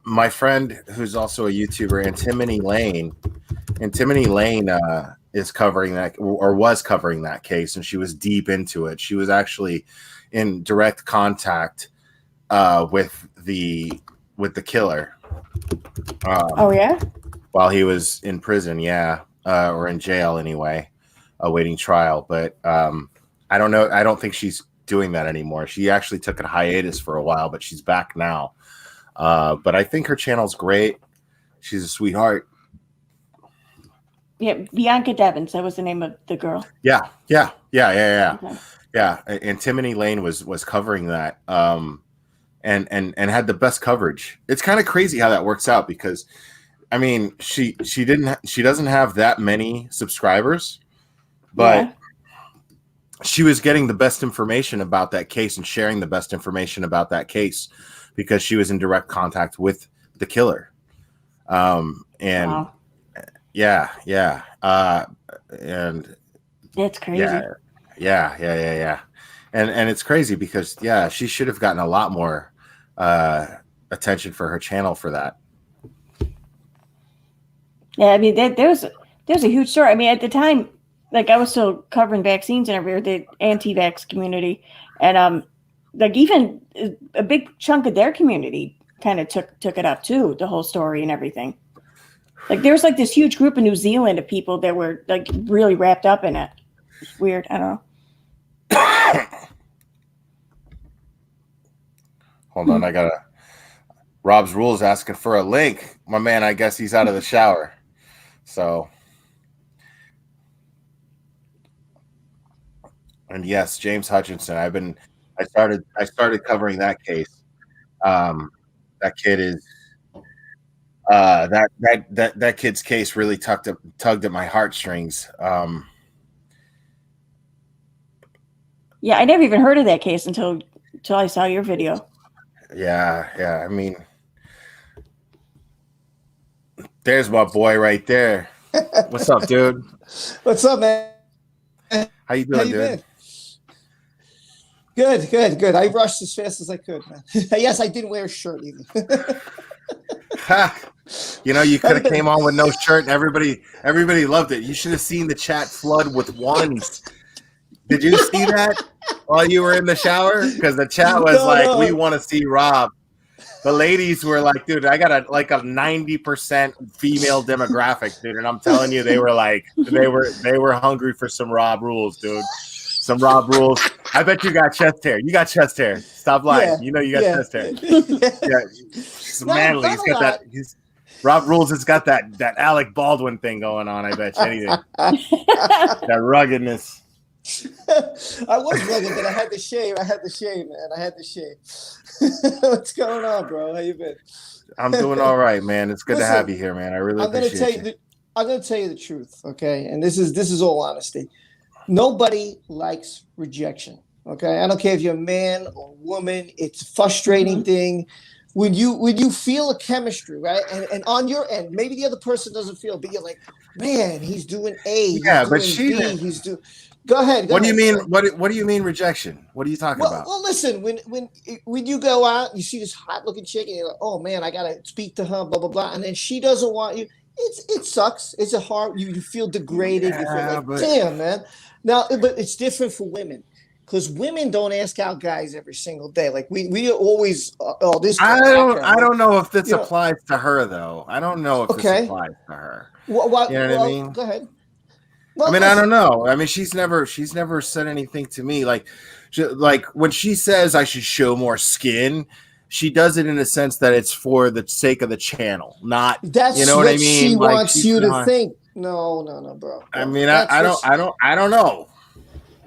my friend who's also a YouTuber, Antimony Lane, is covering that, or was covering that case, and she was deep into it. She was actually in direct contact with the killer. Oh yeah. While he was in prison, or in jail anyway, awaiting trial. But I don't know. I don't think she's doing that anymore. She actually took a hiatus for a while, but she's back now. But I think her channel's great. She's a sweetheart. Yeah, Bianca Devins. That was the name of the girl. Yeah. Okay. Yeah. Antimony Lane was covering that, and had the best coverage. It's kind of crazy how that works out, because I mean, she doesn't have that many subscribers, but she was getting the best information about that case and sharing the best information about that case because she was in direct contact with the killer. And wow. And that's crazy. Yeah. And it's crazy because she should have gotten a lot more attention for her channel for that. Yeah, I mean, there was a huge story. I mean, at the time, like, I was still covering vaccines and everywhere, the anti-vax community, and like, even a big chunk of their community kind of took it up too, the whole story and everything. Like, there was like this huge group in New Zealand of people that were like really wrapped up in it. It's weird. I don't know. Hold on, I gotta. Rob's Rules asking for a link. My man, I guess he's out of the shower. So, and yes, James Hutchinson. I started covering that case. That kid is that kid's case really tugged at my heartstrings. Yeah, I never even heard of that case until I saw your video. Yeah. I mean, there's my boy right there. What's up, dude? What's up, man? How you doing, dude? Good. I rushed as fast as I could, man. Yes, I didn't wear a shirt even. You know, you could have came on with no shirt and everybody loved it. You should have seen the chat flood with ones. Did you see that while you were in the shower? Because the chat was we want to see Rob. The ladies were like, dude, I got a 90% female demographic, dude, and I'm telling you, they were hungry for some Rob Rules, dude. Some Rob Rules. I bet you got chest hair. You got chest hair. Stop lying. Yeah, you know you got chest hair. Yeah, he's manly. He's got that. Rob Rules has got that Alec Baldwin thing going on. I bet you anything. That ruggedness. I was rugged, but I had to shave. Man. I had to shave. What's going on, bro? How you been? I'm doing all right, man. It's good to have you here, man. I really appreciate it. I'm going to tell you the truth, okay? And this is all honesty. Nobody likes rejection, okay? I don't care if you're a man or a woman. It's a frustrating thing. When you feel a chemistry, right? And on your end, maybe the other person doesn't feel, but you're like, man, he's doing A. Yeah, but she. He's doing. Go ahead. What do you mean? What do you mean rejection? What are you talking about? Well, listen. When you go out, you see this hot looking chick, and you're like, oh man, I gotta speak to her, blah blah blah, and then she doesn't want you. It sucks. It's a hard. You feel degraded. You feel like, damn, man. Now, but it's different for women. because women don't ask out guys every single day. Like we always, this. I don't know if this You know- applies to her though. I don't know if this Okay. applies to her. What, You know what I mean? Go ahead. I Well, mean, I listen, don't know. I mean, she's never said anything to me like when she says I should show more skin. She does it in a sense that it's for the sake of the channel, not that's you know what what I mean. she Like, wants you to think. No, bro. I mean, That's I what don't know.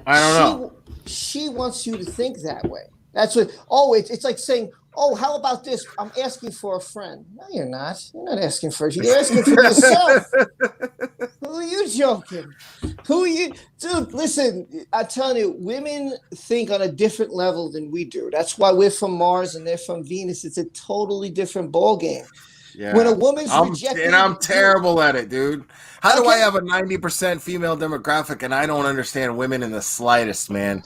I don't know. She wants you to think that way. That's what. Oh, it's like saying, "Oh, how about this? I'm asking for a friend." No, you're not. You're not asking for. You're asking for yourself. Who are you joking? Who are you, dude? Listen, I'm telling you, women think on a different level than we do. That's why we're from Mars and they're from Venus. It's a totally different ball game. Yeah. When a woman's rejected, and I'm terrible at it, dude. How do I Okay. have a 90% female demographic and I don't understand women in the slightest, man?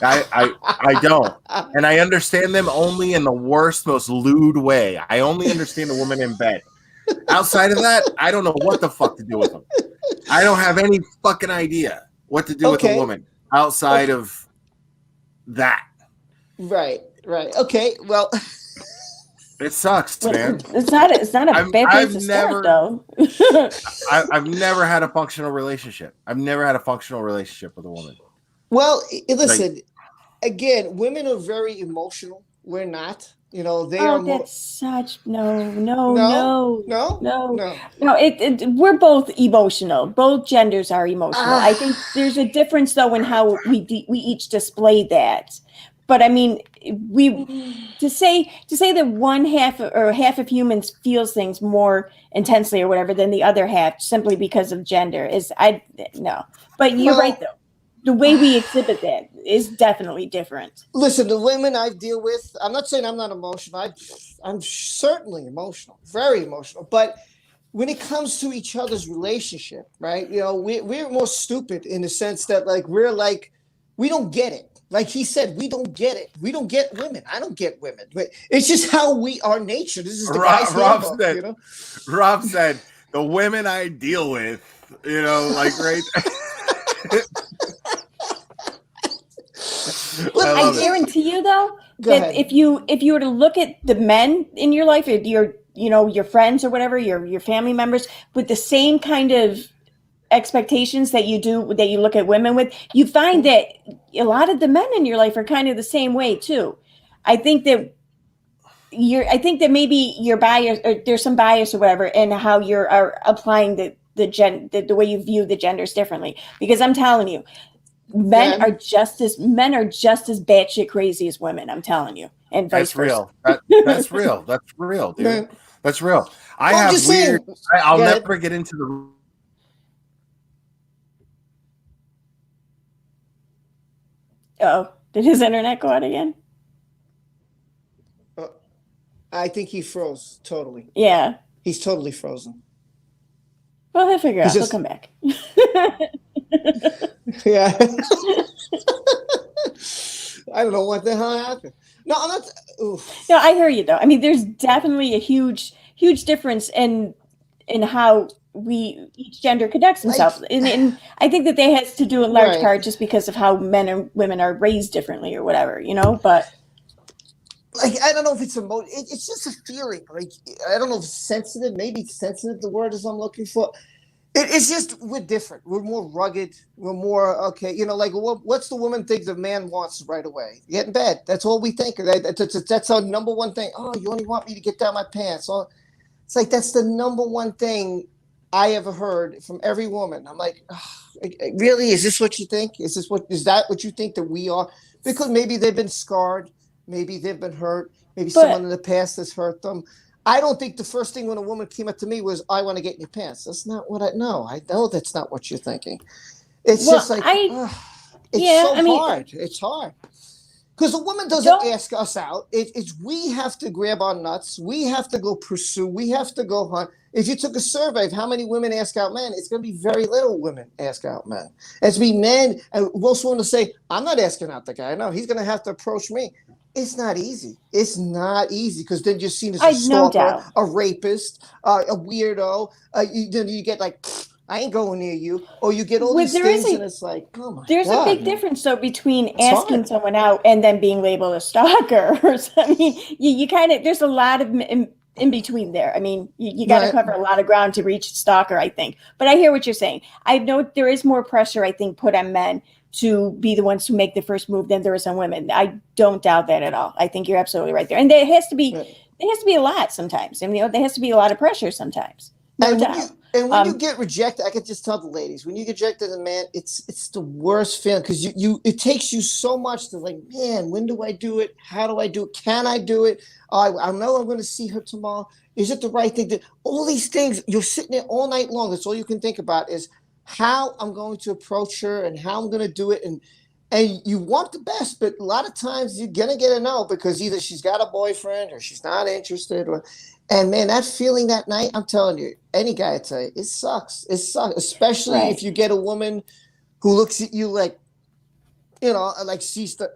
I don't. And I understand them only in the worst, most lewd way. I only understand a woman in bed. Outside of that, I don't know what the fuck to do with them. I don't have any fucking idea what to do with a woman outside of that. Right. Okay. Well, it sucks, man. It's not a bad place to start, though. I've never had a functional relationship. I've never had a functional relationship with a woman. Well, listen. Again, women are very emotional. We're not. You know, they are. That's such no. We're both emotional. Both genders are emotional. I think there's a difference though in how we each display that. But I mean, to say that one half or half of humans feels things more intensely or whatever than the other half simply because of gender is no. But you're right though. The way we exhibit that is definitely different. Listen, the women I deal with, I'm not saying I'm not emotional. I'm certainly emotional, very emotional. But when it comes to each other's relationship, right? You know, we're more stupid in the sense that we don't get it. Like he said, we don't get it. We don't get women. I don't get women. But it's just how our nature. This is the guy's handbook, you know? Rob said, the women I deal with, you know, like right. I guarantee you though that if you were to look at the men in your life, your friends or whatever, your family members with the same kind of expectations that you look at women with, you find that a lot of the men in your life are kind of the same way too. I think that maybe you're biased or there's some bias or whatever in how you're applying the way you view the genders differently. Because I'm telling you, men are just as batshit crazy as women. I'm telling you, and vice versa. That's real. That's real, dude. That's real. I'll never get into the. Oh, did his internet go out again? I think he froze totally. Yeah, he's totally frozen. Well, he'll figure out. He'll come back. Yeah. I don't know what the hell happened. No, I'm not. Oof. No, I hear you though. I mean, there's definitely a huge difference in how each gender conducts themselves, and I think that has to do in large part just because of how men and women are raised differently or whatever, you know. But I don't know if it's it's just a feeling. Like I don't know if it's sensitive. Maybe sensitive. The word is I'm looking for. It's just we're different. We're more rugged. We're more okay. You know, like what's the woman think the man wants right away? Get in bed. That's all we think. That's our number one thing. Oh, you only want me to get down my pants. Oh, it's like that's the number one thing I ever heard from every woman. I'm like, oh, really? Is this what you think? Is that what you think that we are? Because maybe they've been scarred. Maybe they've been hurt. Maybe someone in the past has hurt them. I don't think the first thing when a woman came up to me was, I want to get in your pants. That's not what I know. I know that's not what you're thinking. It's just like, hard. It's hard. Because the woman doesn't ask us out. It's we have to grab our nuts. We have to go pursue. We have to go hunt. If you took a survey of how many women ask out men, it's going to be very little women ask out men. It's be men, and most women will say, I'm not asking out the guy. No, he's going to have to approach me. It's not easy. It's not easy because then you're seen as a stalker, a rapist, a weirdo. You get like, I ain't going near you. Or you get all Well, these there is things, a- and it's like, oh my There's god, a big man. difference, though, between It's asking hard. someone out and then being labeled a stalker. I mean, you kind of, there's a lot of in between there. I mean, you got to Right. cover a lot of ground to reach stalker, I think. But I hear what you're saying. I know there is more pressure, I think, put on men to be the ones who make the first move than there is on women. I don't doubt that at all. I think you're absolutely right there. And there has to be, Right. a lot sometimes. I mean, there has to be a lot of pressure sometimes. No And doubt. when you get rejected, I could just tell the ladies, when you get rejected as a man, it's the worst feeling, because it takes you so much to, like, man, when do I do it? How do I do it? Can I do it? I know I'm going to see her tomorrow. Is it the right thing? All these things, you're sitting there all night long. That's all you can think about is how I'm going to approach her and how I'm going to do it. And you want the best, but a lot of times you're going to get a no, because either she's got a boyfriend or she's not interested, and man, that feeling that night, I'm telling you, any guy would tell you, it sucks. It sucks, especially Right. if you get a woman who looks at you like, like she's the.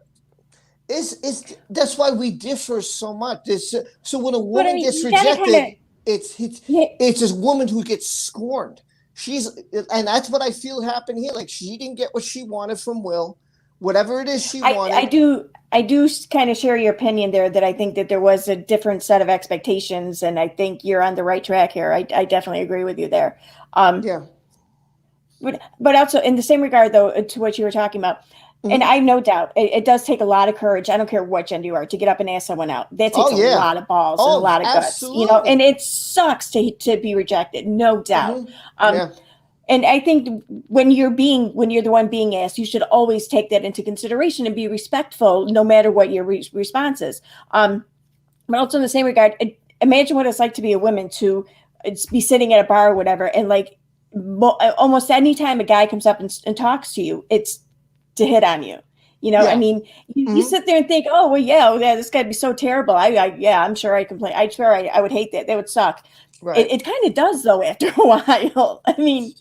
It's that's why we differ so much. So when a But I woman mean, gets you gotta rejected, kinda, yeah, it's this woman who gets scorned. And that's what I feel happened here. Like, she didn't get what she wanted from Will, whatever it is she wanted. I do kind of share your opinion there, that I think that there was a different set of expectations, and I think you're on the right track here. I definitely agree with you there. Yeah. But also in the same regard, though, to what you were talking about, and I no doubt it does take a lot of courage. I don't care what gender you are, to get up and ask someone out. That takes a lot of balls and a lot of guts, and it sucks to be rejected, no doubt. Yeah. And I think when you're the one being asked, you should always take that into consideration and be respectful, no matter what your response is. But also in the same regard, imagine what it's like to be a woman, to be sitting at a bar or whatever, and like almost any time a guy comes up and talks to you, it's to hit on you. I mean, you sit there and think, oh, well, yeah, this guy'd be so terrible. I'm sure I complain. I'm sure I would hate that. That would suck. Right. It kind of does, though, after a while. I mean,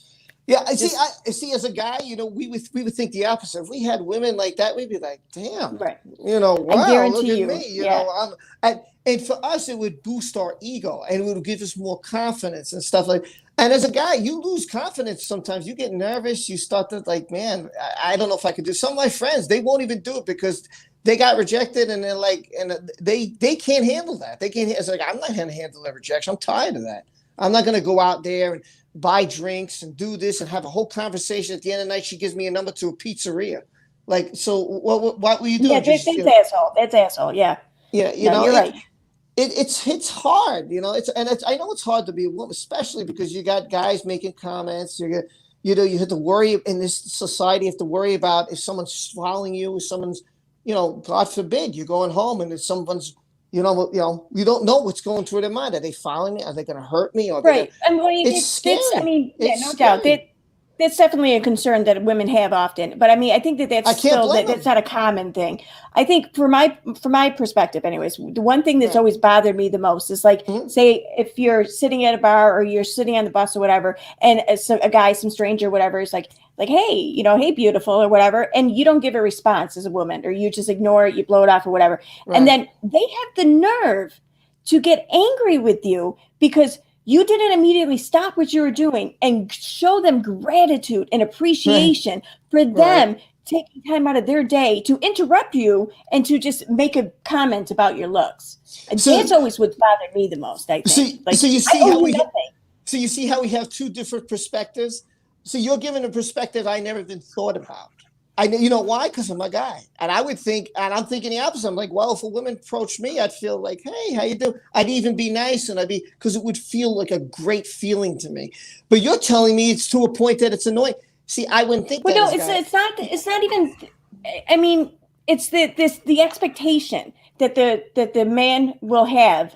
yeah, I see. As a guy, we would think the opposite. If we had women like that, we'd be like, damn, right. Wow, I guarantee look at you, me, yeah. And for us, it would boost our ego, and it would give us more confidence and stuff like. And as a guy, you lose confidence sometimes. You get nervous. You start to, like, man, I don't know if I could do. Some of my friends, they won't even do it because they got rejected, and they're like, and they can't handle that. They can't. It's like, I'm not going to handle that rejection. I'm tired of that. I'm not going to go out there and buy drinks and do this and have a whole conversation. At the end of the night, she gives me a number to a pizzeria. Like, so what were you doing? Yeah, that's asshole. That's asshole. Yeah. Yeah, you're right. It's hard, I know it's hard to be a woman, especially because you got guys making comments. You have to worry in this society. You have to worry about if someone's following you, if someone's, God forbid, you're going home and if someone's, you don't know what's going through their mind. Are they following me? Are they going to hurt me? Right. It's scary. No doubt. That's definitely a concern that women have often. But I mean, I think that's not a common thing. I think from my perspective, anyways, the one thing that's always bothered me the most is, like, say if you're sitting at a bar or you're sitting on the bus or whatever, and a guy, some stranger, whatever, is like, hey, hey, beautiful, or whatever, and you don't give a response as a woman, or you just ignore it, you blow it off or whatever. Right. And then they have the nerve to get angry with you because you didn't immediately stop what you were doing and show them gratitude and appreciation for them taking time out of their day to interrupt you and to just make a comment about your looks. And that's always what's bothered me the most, I think. So you see how we have two different perspectives? So you're giving a perspective I never even thought about. Why? Because I'm a guy. And I would think, and I'm thinking the opposite. I'm like, well, if a woman approached me, I'd feel like, hey, how you doing? I'd even be nice, and because it would feel like a great feeling to me. But you're telling me it's to a point that it's annoying. See, I wouldn't think that. Well, no, it's not even, I mean, it's the expectation that the man will have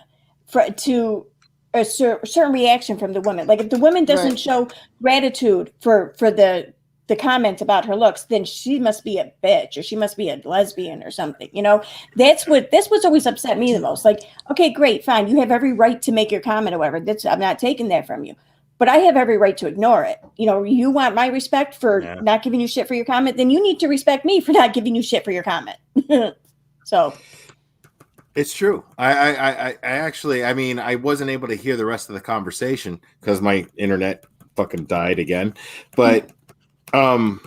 to a certain reaction from the woman. Like, if the woman doesn't show gratitude for the comment about her looks, then she must be a bitch, or she must be a lesbian or something. That's what's always upset me the most. Like, okay, great, fine, you have every right to make your comment or whatever. I'm not taking that from you, but I have every right to ignore it. You want my respect for not giving you shit for your comment, then you need to respect me for not giving you shit for your comment. So it's true. I actually, I mean, I wasn't able to hear the rest of the conversation because my internet fucking died again. But I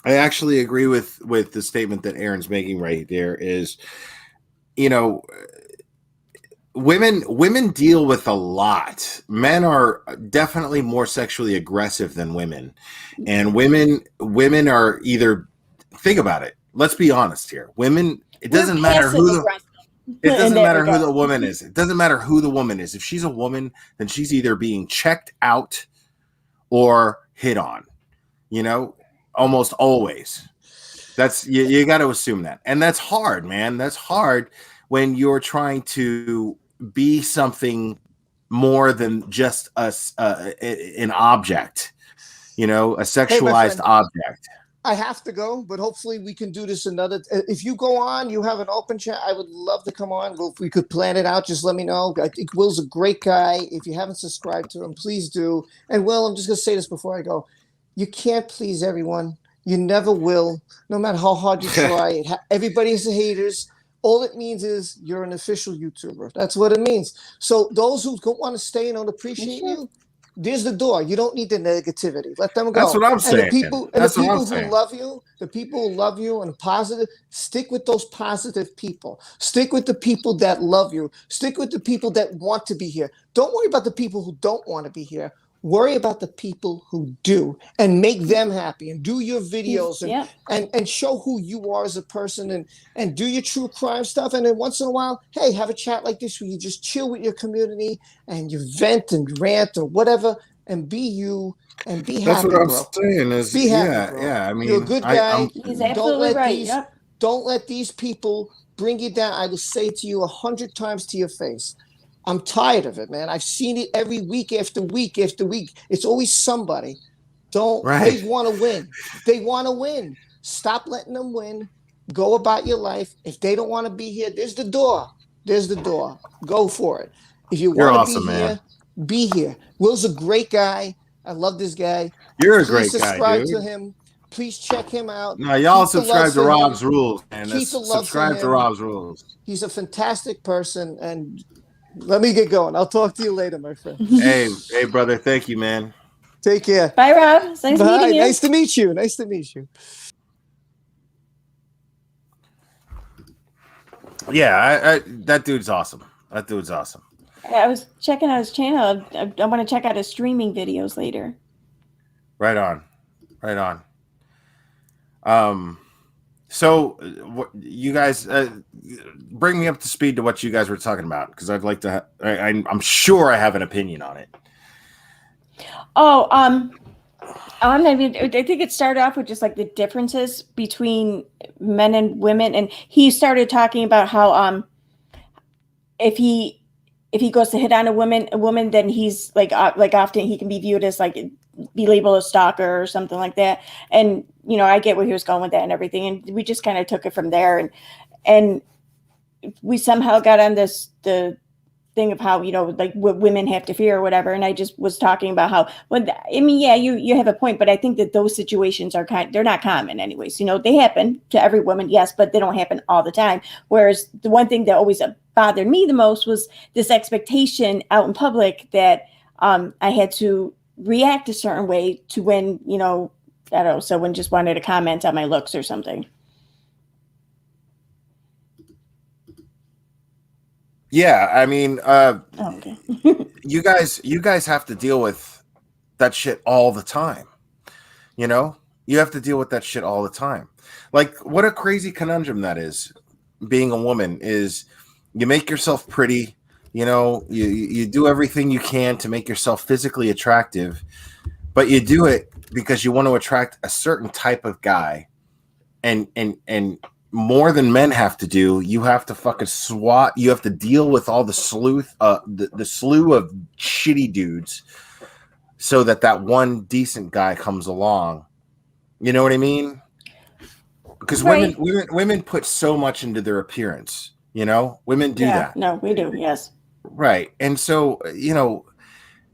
actually agree with the statement that Aaron's making right there. Is, you know, women deal with a lot. Men are definitely more sexually aggressive than women, and women are either, think about it, let's be honest here, women, it doesn't matter who the woman is. It doesn't matter who the woman is. If she's a woman, then she's either being checked out or hit on, you know, almost always. That's, you got to assume that. And that's hard, man. That's hard when you're trying to be something more than just an object, you know, a sexualized object. I have to go, but hopefully we can do this another. If you go on, you have an open chat, I would love to come on. Well, if we could plan it out, just let me know. I think Will's a great guy. If you haven't subscribed to him, please do. And Will, I'm just going to say this before I go. You can't please everyone. You never will, no matter how hard you try. Everybody has haters. All it means is you're an official YouTuber. That's what it means. So those who don't want to stay and don't appreciate you, there's the door. You don't need the negativity. Let them go. That's what I'm saying. And the people who love you, the people who love you and positive, stick with those positive people. Stick with the people that love you. Stick with the people that want to be here. Don't worry about the people who don't want to be here. Worry about the people who do, and make them happy, and do your videos and show who you are as a person, and do your true crime stuff. And then once in a while, hey, have a chat like this where you just chill with your community and you vent and rant or whatever, and be you and be happy. That's what I'm bro. saying is, be happy, bro. I mean, you're a good guy. He's absolutely right. Don't let these people bring you down. I will say it to you 100 times to your face. I'm tired of it, man. I've seen it every week after week after week. It's always somebody. They want to win. They want to win. Stop letting them win. Go about your life. If they don't want to be here, there's the door. There's the door. Go for it. If you want to be here, be here. Will's a great guy. I love this guy. You're a great guy, subscribe to him. Please check him out. No, y'all subscribe to Rob's Rules, man. Subscribe to Rob's Rules. He's a fantastic person, and let me get going. I'll talk to you later, my friend. Hey, brother. Thank you, man. Take care. Bye, Rob. It's nice meeting you. Nice to meet you. Nice to meet you. Yeah, that dude's awesome. That dude's awesome. I was checking out his channel. I want to check out his streaming videos later. Right on. Right on. So you guys bring me up to speed to what you guys were talking about, because I'd like to. I'm sure I have an opinion on it. Oh, I think it started off with just like the differences between men and women, and he started talking about how if he goes to hit on a woman, then he's like often he can be viewed as like be labeled a stalker or something like that. And you know, I get where he was going with that and everything, and we just kind of took it from there, and we somehow got on the thing of how, you know, like what women have to fear or whatever. And I just was talking about how, you have a point, but I think that those situations they're not common anyways. You know, they happen to every woman, yes, but they don't happen all the time. Whereas the one thing that always bothered me the most was this expectation out in public that I had to react a certain way to when, you know, I don't know, someone just wanted to comment on my looks or something. Yeah, I mean, okay. you guys have to deal with that shit all the time. You know, you have to deal with that shit all the time. Like, what a crazy conundrum that is. Being a woman is, you make yourself pretty, you know, you do everything you can to make yourself physically attractive, but you do it because you want to attract a certain type of guy, and more than men have to do. You have to fucking you have to deal with all the slew of shitty dudes, so that one decent guy comes along. You know what I mean? Because women put so much into their appearance. You know, women do that. No, we do. Yes. Right. And so, you know,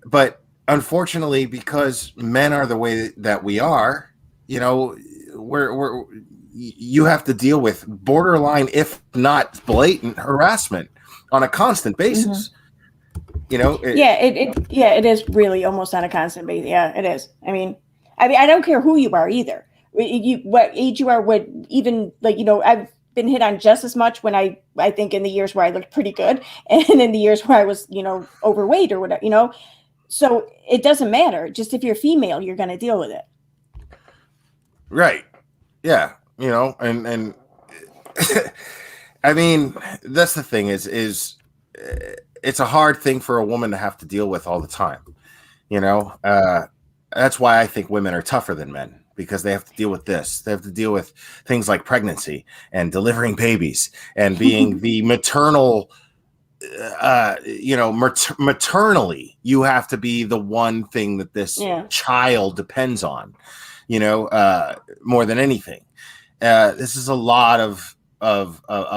but unfortunately, because men are the way that we are, you know, you have to deal with borderline, if not blatant, harassment on a constant basis. It is really almost on a constant basis. Yeah, it is. I mean, I don't care who you are either. What age you are, what even I've been hit on just as much when I think in the years where I looked pretty good, and in the years where I was overweight or whatever. So it doesn't matter. Just if you're female, you're going to deal with it. Right. Yeah. And I mean, that's the thing is it's a hard thing for a woman to have to deal with all the time. That's why I think women are tougher than men, because they have to deal with this. They have to deal with things like pregnancy and delivering babies and being the maternal, maternally, you have to be the one thing that this child depends on, more than anything. This is a lot of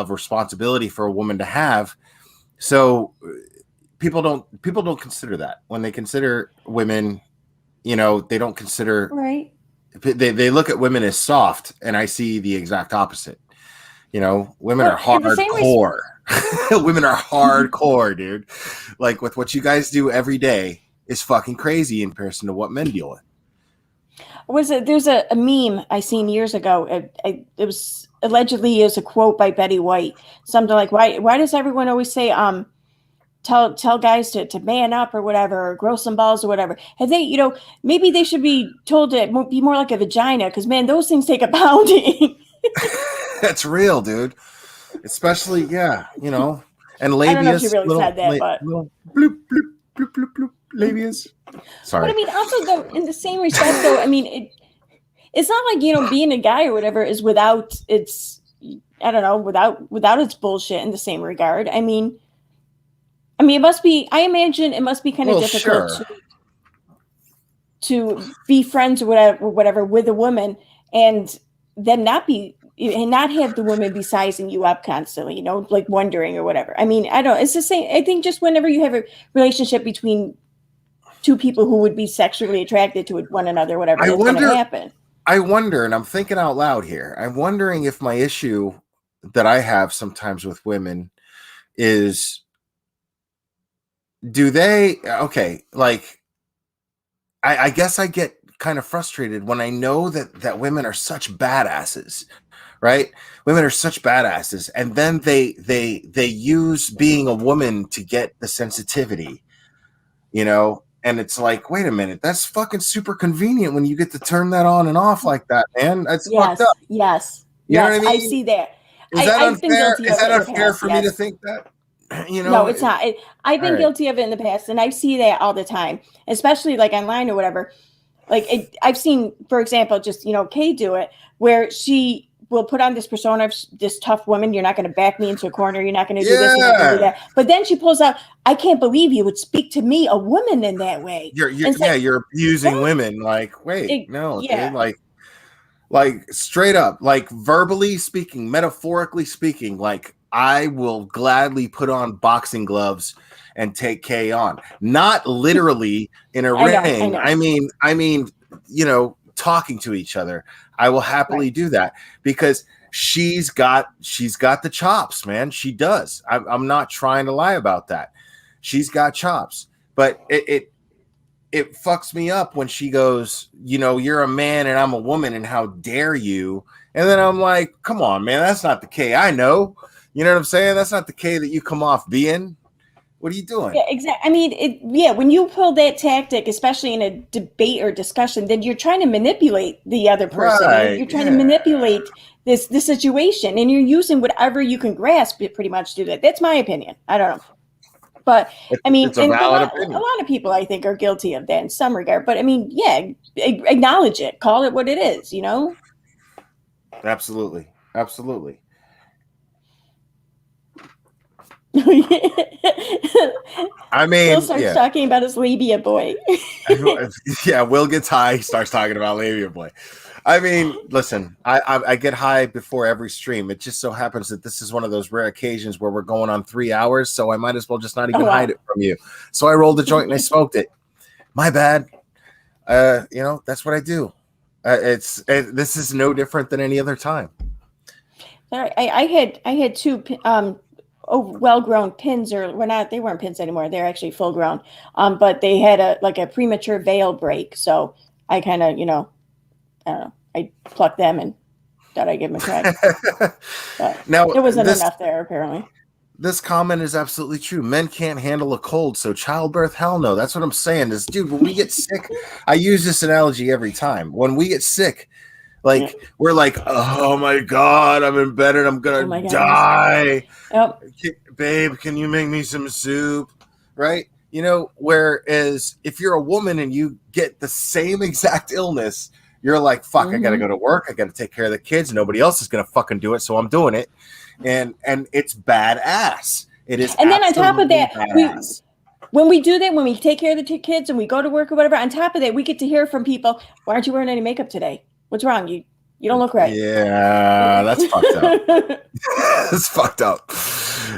responsibility for a woman to have. So people don't consider that when they consider women. They don't consider right. They look at women as soft, and I see the exact opposite. Women are hardcore. Women are hardcore, dude. Like, with what you guys do every day is fucking crazy in comparison to what men deal with. There's a meme I seen years ago. It was allegedly is a quote by Betty White. Something like, why does everyone always say tell guys to man up or whatever, or grow some balls or whatever? And they, maybe they should be told to be more like a vagina, because man, those things take a pounding. That's real, dude. Especially, yeah, and labias. I don't know if she really said that, but little bloop, bloop, bloop, bloop, bloop, labias. Sorry. But I mean, also though, in the same respect, though, I mean, it's not like being a guy or whatever is without its, I don't know, without its bullshit in the same regard. I mean, it must be. I imagine it must be kind of difficult to be friends or whatever with a woman, and then not have the woman be sizing you up constantly, like wondering or whatever. I mean, I don't. It's the same. I think just whenever you have a relationship between two people who would be sexually attracted to one another, whatever, that's going to happen. I wonder, and I'm thinking out loud here. I'm wondering if my issue that I have sometimes with women is, I guess I get kind of frustrated when I know that women are such badasses, right? Women are such badasses, and then they use being a woman to get the sensitivity, and it's like, wait a minute, that's fucking super convenient when you get to turn that on and off like that, man. That's fucked up. Yes. You know what I mean? I see that. Is that unfair? Is that unfair for me to think that? No, it's not. I've been guilty of it in the past, and I see that all the time, especially like online or whatever. Like I've seen, for example, just Kay do it, where she will put on this persona of this tough woman. You're not going to back me into a corner. You're not going to do this. You're not going to do that. But then she pulls out, I can't believe you would speak to me, a woman, in that way. You're abusing women. Like, wait, dude, like straight up, like verbally speaking, metaphorically speaking, like, I will gladly put on boxing gloves and take Kay on. Not literally in a ring. I mean, talking to each other. I will happily do that, because she's got the chops, man. She does. I'm not trying to lie about that. She's got chops, but it fucks me up when she goes, you're a man and I'm a woman, and how dare you? And then I'm like, come on, man, that's not the Kay I know. You know what I'm saying? That's not the Kay that you come off being. What are you doing? Yeah, exactly. I mean, when you pull that tactic, especially in a debate or discussion, then you're trying to manipulate the other person. Right, you're trying to manipulate the situation, and you're using whatever you can grasp to pretty much do that. That's my opinion. I don't know. But I mean, it's a valid opinion. A lot of people, I think, are guilty of that in some regard. But I mean, acknowledge it. Call it what it is, Absolutely. I mean, Will starts talking about his labia boy. Yeah, Will gets high, he starts talking about labia boy. I mean, listen, I get high before every stream. It just so happens that this is one of those rare occasions where we're going on 3 hours, so I might as well just not even hide it from you. So I rolled a joint and I smoked it. My bad. That's what I do. This is no different than any other time. I had two well-grown pins, or they weren't pins anymore. They're actually full grown. But they had a premature veil break. So I kind of, I don't know, I plucked them and thought I'd give them a try. But Now, there wasn't enough there, apparently. This comment is absolutely true. Men can't handle a cold, so childbirth, hell no. That's what I'm saying. Is, dude, when we get sick, I use this analogy every time. When we get sick, like we're like, oh my god, I'm in bed and I'm gonna die. Yep. Babe, can you make me some soup? Right? Whereas if you're a woman and you get the same exact illness, you're like, fuck, I gotta go to work, I gotta take care of the kids, nobody else is gonna fucking do it, so I'm doing it. And it's badass. It is. And then on top of that, when we do that, when we take care of the kids and we go to work or whatever, on top of that, we get to hear from people, why aren't you wearing any makeup today? What's wrong? You don't look right. Yeah, that's fucked up. That's fucked up.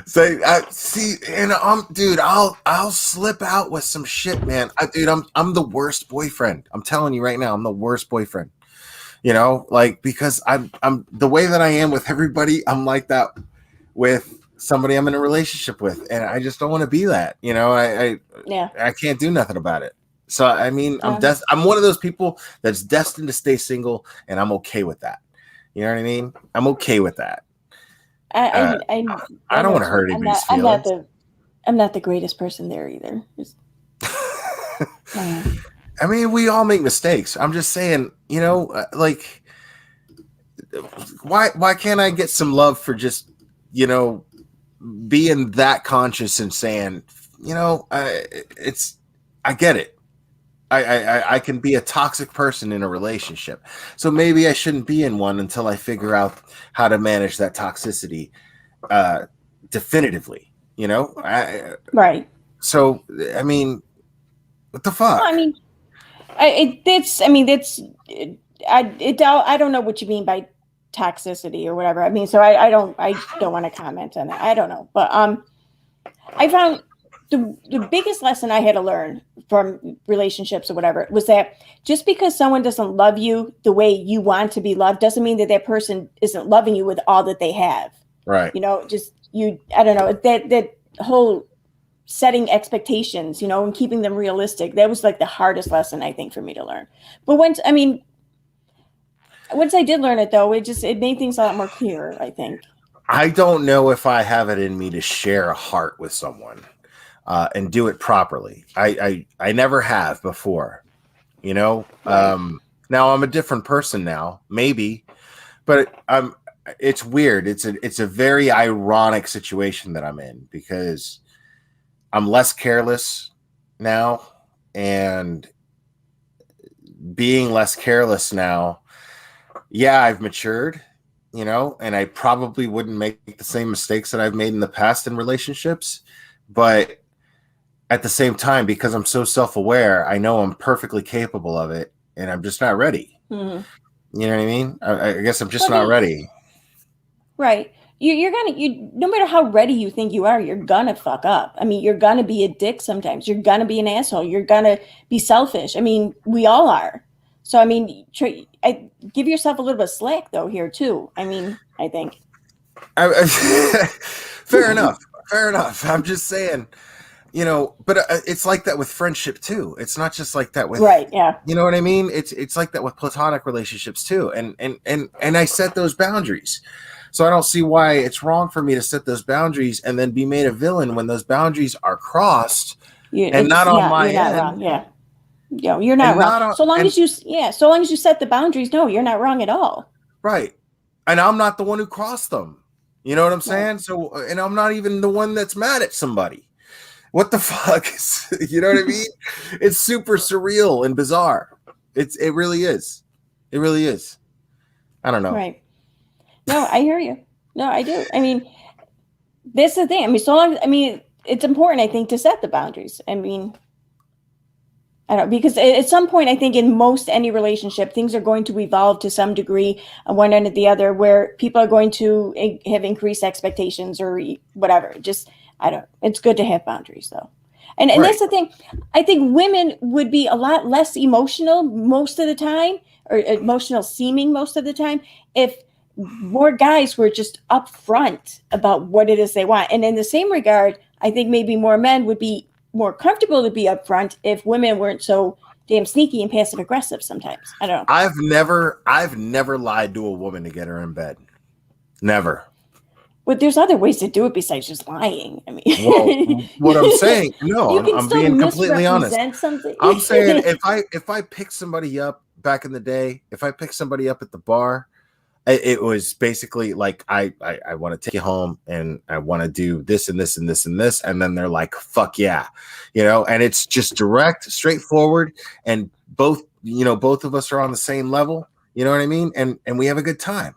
So see, and dude, I'll slip out with some shit, man. Dude, I'm the worst boyfriend. I'm telling you right now, I'm the worst boyfriend. Because I'm the way that I am with everybody, I'm like that with somebody I'm in a relationship with, and I just don't want to be that. I can't do nothing about it. So I mean, I'm one of those people that's destined to stay single, and I'm okay with that. You know what I mean? I'm okay with that. I don't want to hurt anybody's feelings. I'm not the greatest person there either. I mean, we all make mistakes. I'm just saying, why can't I get some love for just, being that conscious and saying, I get it. I can be a toxic person in a relationship. So maybe I shouldn't be in one until I figure out how to manage that toxicity definitively, Right. So, I mean, what the fuck? Well, I mean, I don't know what you mean by toxicity or whatever. I mean, so I don't want to comment on that. I don't know, but I found the biggest lesson I had to learn from relationships or whatever was that just because someone doesn't love you the way you want to be loved doesn't mean that person isn't loving you with all that they have. Right. I don't know, that whole setting expectations, and keeping them realistic. That was like the hardest lesson I think for me to learn. But once I did learn it though, it made things a lot more clear, I think. I don't know if I have it in me to share a heart with someone and do it properly. I never have before, Right. Now I'm a different person now, maybe, but it's weird. It's a very ironic situation that I'm in because I'm less careless now, and being less careless now, I've matured, and I probably wouldn't make the same mistakes that I've made in the past in relationships. But at the same time, because I'm so self-aware, I know I'm perfectly capable of it, and I'm just not ready. Mm-hmm. You know what I mean? I guess I'm just not ready. Right. You're no matter how ready you think you are, you're gonna fuck up. I mean, you're gonna be a dick sometimes. You're gonna be an asshole. You're gonna be selfish. I mean, we all are. So, I mean, give yourself a little bit of slack though here too. I mean, I think. Fair enough. Fair enough. I'm just saying, but it's like that with friendship too. It's not just like that with, right. Yeah. You know what I mean? It's like that with platonic relationships too. And I set those boundaries. So I don't see why it's wrong for me to set those boundaries and then be made a villain when those boundaries are crossed and not on my end. Not wrong. Yeah. Yeah, you're not wrong. So long as you set the boundaries, no, you're not wrong at all. Right. And I'm not the one who crossed them. You know what I'm saying? Right. So, and I'm not even the one that's mad at somebody. What the fuck? You know what I mean? It's super surreal and bizarre. It really is. It really is. I don't know. Right. No, I hear you. No, I do. I mean, that's the thing. I mean, it's important, I think, to set the boundaries. I mean, I don't, because at some point, I think in any relationship, things are going to evolve to some degree on one end or the other, where people are going to have increased expectations or whatever. It's good to have boundaries though. And that's the thing. I think women would be a lot less emotional most of the time, or emotional seeming most of the time, if more guys were just upfront about what it is they want. And in the same regard, I think maybe more men would be more comfortable to be upfront if women weren't so damn sneaky and passive aggressive sometimes. I don't know. I've never lied to a woman to get her in bed. Never. But there's other ways to do it besides just lying. I mean, Well, what I'm saying, no, you can I'm still being completely honest. misrepresent something. I'm saying if I pick somebody up back in the day, if I pick somebody up at the bar, it was basically like I want to take you home and I want to do this and this and this and this, and then they're like, fuck yeah, and it's just direct, straightforward, and both of us are on the same level, you know what I mean, and we have a good time,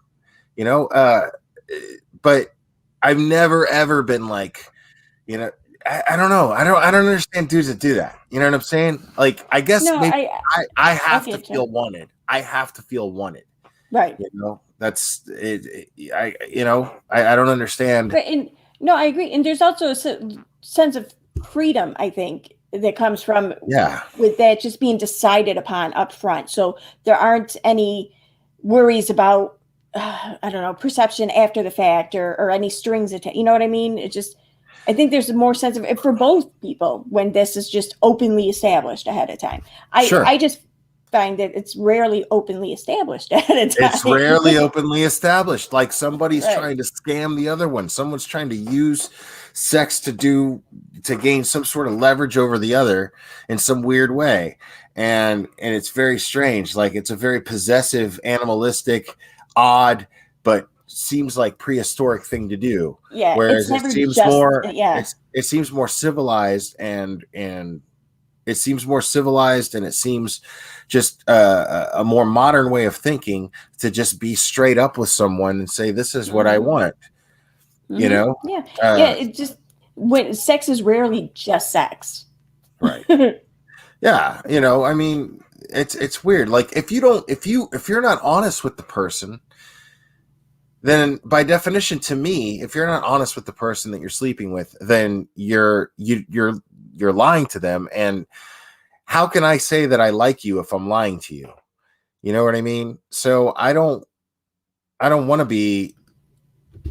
but I've never ever been like, I don't know. I don't understand dudes that do that. You know what I'm saying? Like, I guess No, maybe I have to get you. feel wanted. I have to feel wanted. Right. That's it. I don't understand. But no, I agree. And there's also a sense of freedom, I think, that comes from with that just being decided upon up front. So there aren't any worries about I don't know, perception after the fact or any strings attached. You know what I mean? It just, I think there's a more sense of it for both people when this is just openly established ahead of time. I just find that it's rarely openly established ahead of time. It's rarely openly established. Like somebody's trying to scam the other one. Someone's trying to use sex to gain some sort of leverage over the other in some weird way. And it's very strange. Like it's a very possessive, animalistic, odd, but seems like prehistoric thing to do. Yeah, whereas it seems more it seems more civilized and it seems more civilized and it seems just a more modern way of thinking to just be straight up with someone and say, this is what I want. It just when sex is rarely just sex, right? Yeah, I mean, it's weird. Like if you're not honest with the person, then by definition, to me, if you're not honest with the person that you're sleeping with, then you're lying to them. And how can I say that I like you if I'm lying to you? You know what I mean? So I don't want to be,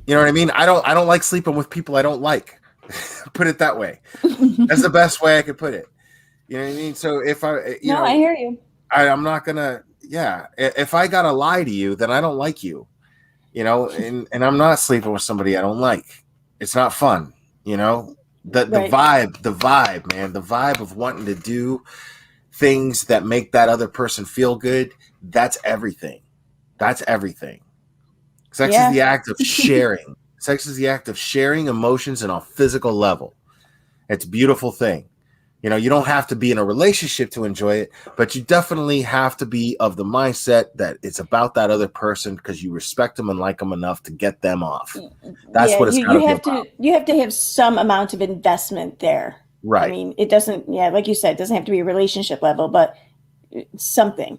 you know what I mean? I don't like sleeping with people I don't like. Put it that way. That's the best way I could put it. You know what I mean? So if I hear you. I'm not gonna. Yeah, if I gotta lie to you, then I don't like you. And I'm not sleeping with somebody I don't like. It's not fun. The vibe, man, the vibe of wanting to do things that make that other person feel good. That's everything. Sex is the act of sharing. Sex is the act of sharing emotions on a physical level. It's a beautiful thing. You don't have to be in a relationship to enjoy it, but you definitely have to be of the mindset that it's about that other person because you respect them and like them enough to get them off. That's what it's got to be about. You have to have some amount of investment there. Right. I mean, it doesn't, like you said, it doesn't have to be a relationship level, but something.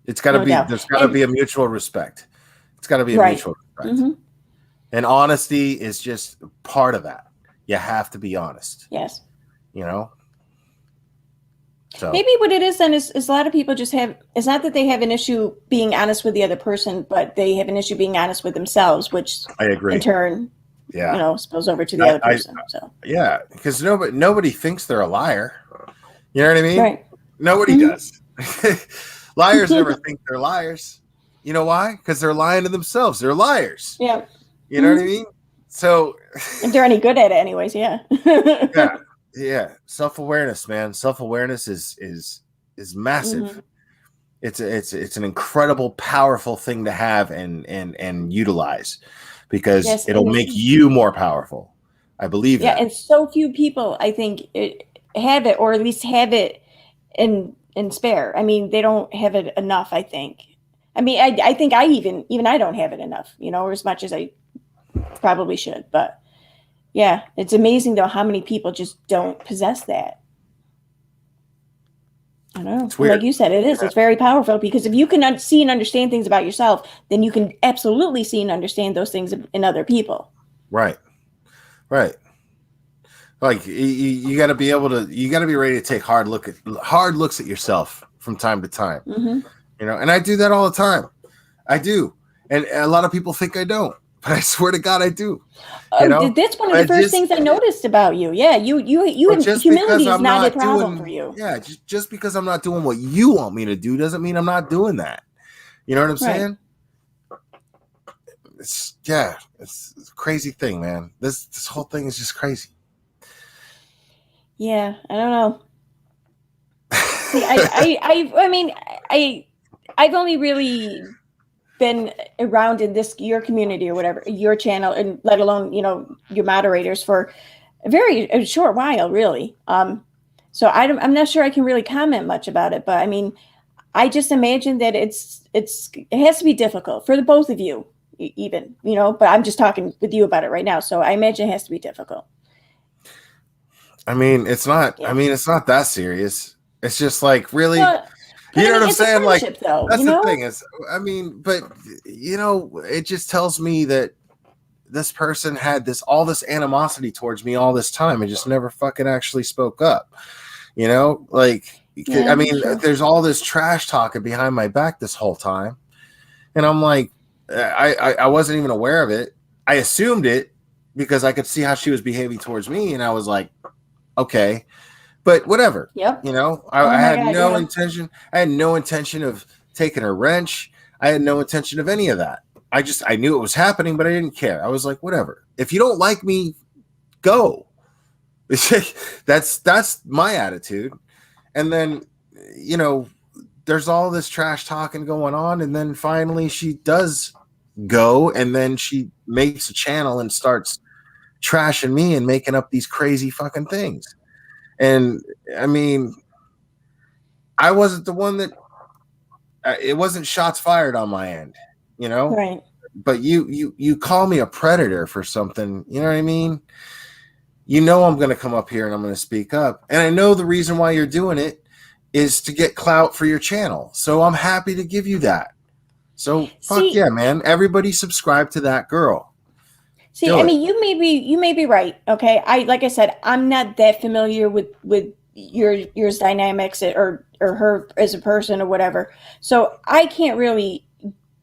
It's got to be, there's got to be a mutual respect. It's got to be a mutual respect. Mm-hmm. And honesty is just part of that. You have to be honest. Yes. So. Maybe what it is then is a lot of people just have, it's not that they have an issue being honest with the other person, but they have an issue being honest with themselves, which I agree. In turn, spills over to the other person. Yeah, because nobody thinks they're a liar. You know what I mean? Right. Nobody does. Liars never think they're liars. You know why? Because they're lying to themselves. They're liars. Yeah. You know what I mean? So if they're any good at it anyways, yeah. Yeah. Self-awareness, man. Self-awareness is massive. Mm-hmm. It's an incredible, powerful thing to have and utilize because it'll make you more powerful. I believe that. And so few people, I think, have it, or at least have it in spare. I mean, they don't have it enough, I think. I mean, I think I even I don't have it enough, or as much as I probably should. But yeah, it's amazing though how many people just don't possess that. I don't know. Like you said, it is. It's very powerful because if you can see and understand things about yourself, then you can absolutely see and understand those things in other people. Right. Like you got to be able to. You got to be ready to take hard looks at yourself from time to time. Mm-hmm. And I do that all the time. I do. And a lot of people think I don't, but I swear to God, I do. You know, That's one of the first things I noticed about you. Yeah, you humility is not a problem for you. Yeah, just because I'm not doing what you want me to do doesn't mean I'm not doing that. You know what I'm saying? It's a crazy thing, man. This whole thing is just crazy. Yeah, I don't know. See, I've only really been around in your community or whatever, your channel, and let alone, your moderators for a short while, really. So I'm not sure I can really comment much about it, but I mean, I just imagine that it has to be difficult for the both of you, even, but I'm just talking with you about it right now. So I imagine it has to be difficult. I mean, it's not, it's not that serious. It's just like, really, you know what I'm saying? Like, though, that's the thing is, but it just tells me that this person had all this animosity towards me all this time and just never fucking actually spoke up. Like, sure. There's all this trash talking behind my back this whole time. And I'm like, I wasn't even aware of it. I assumed it because I could see how she was behaving towards me. And I was like, okay, but whatever. Yep. I had no intention. I had no intention of taking a wrench. I had no intention of any of that. I knew it was happening, but I didn't care. I was like, whatever. If you don't like me, go. That's my attitude. And then, there's all this trash talking going on. And then finally she does go. And then she makes a channel and starts trashing me and making up these crazy fucking things. And I mean, I wasn't the one that it wasn't shots fired on my end, right. But you call me a predator for something, you know what I mean? I'm going to come up here and I'm going to speak up. And I know the reason why you're doing it is to get clout for your channel. So I'm happy to give you that. So fuck yeah, man. Everybody subscribe to that girl. See, I mean, you may be right. Okay. Like I said, I'm not that familiar with your dynamics or her as a person or whatever. So I can't really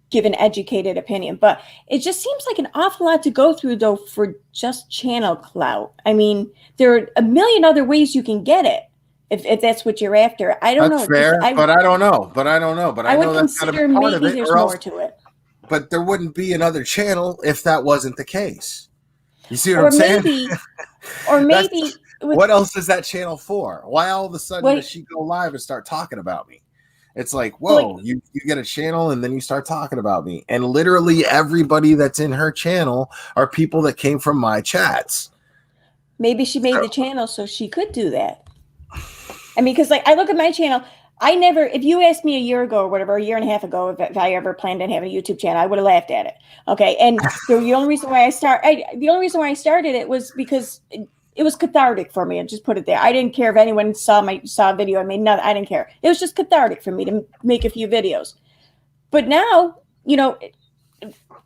give an educated opinion, but it just seems like an awful lot to go through though for just channel clout. I mean, there are a million other ways you can get it if that's what you're after. I don't know. That's fair, but I don't know. But I know that's got to be part of it. There's more to it. But there wouldn't be another channel if that wasn't the case. You see what I'm saying? Or maybe what else is that channel for? Why all of a sudden does she go live and start talking about me? It's like, whoa, you get a channel and then you start talking about me. And literally everybody that's in her channel are people that came from my chats. Maybe she made the channel so she could do that. I mean, because I look at my channel, if you asked me a year ago or whatever, a year and a half ago, if I ever planned on having a YouTube channel, I would have laughed at it. Okay. And the only reason why I started it was because it was cathartic for me. And just put it there. I didn't care if anyone saw a video. I mean, nothing. I didn't care. It was just cathartic for me to make a few videos. But now,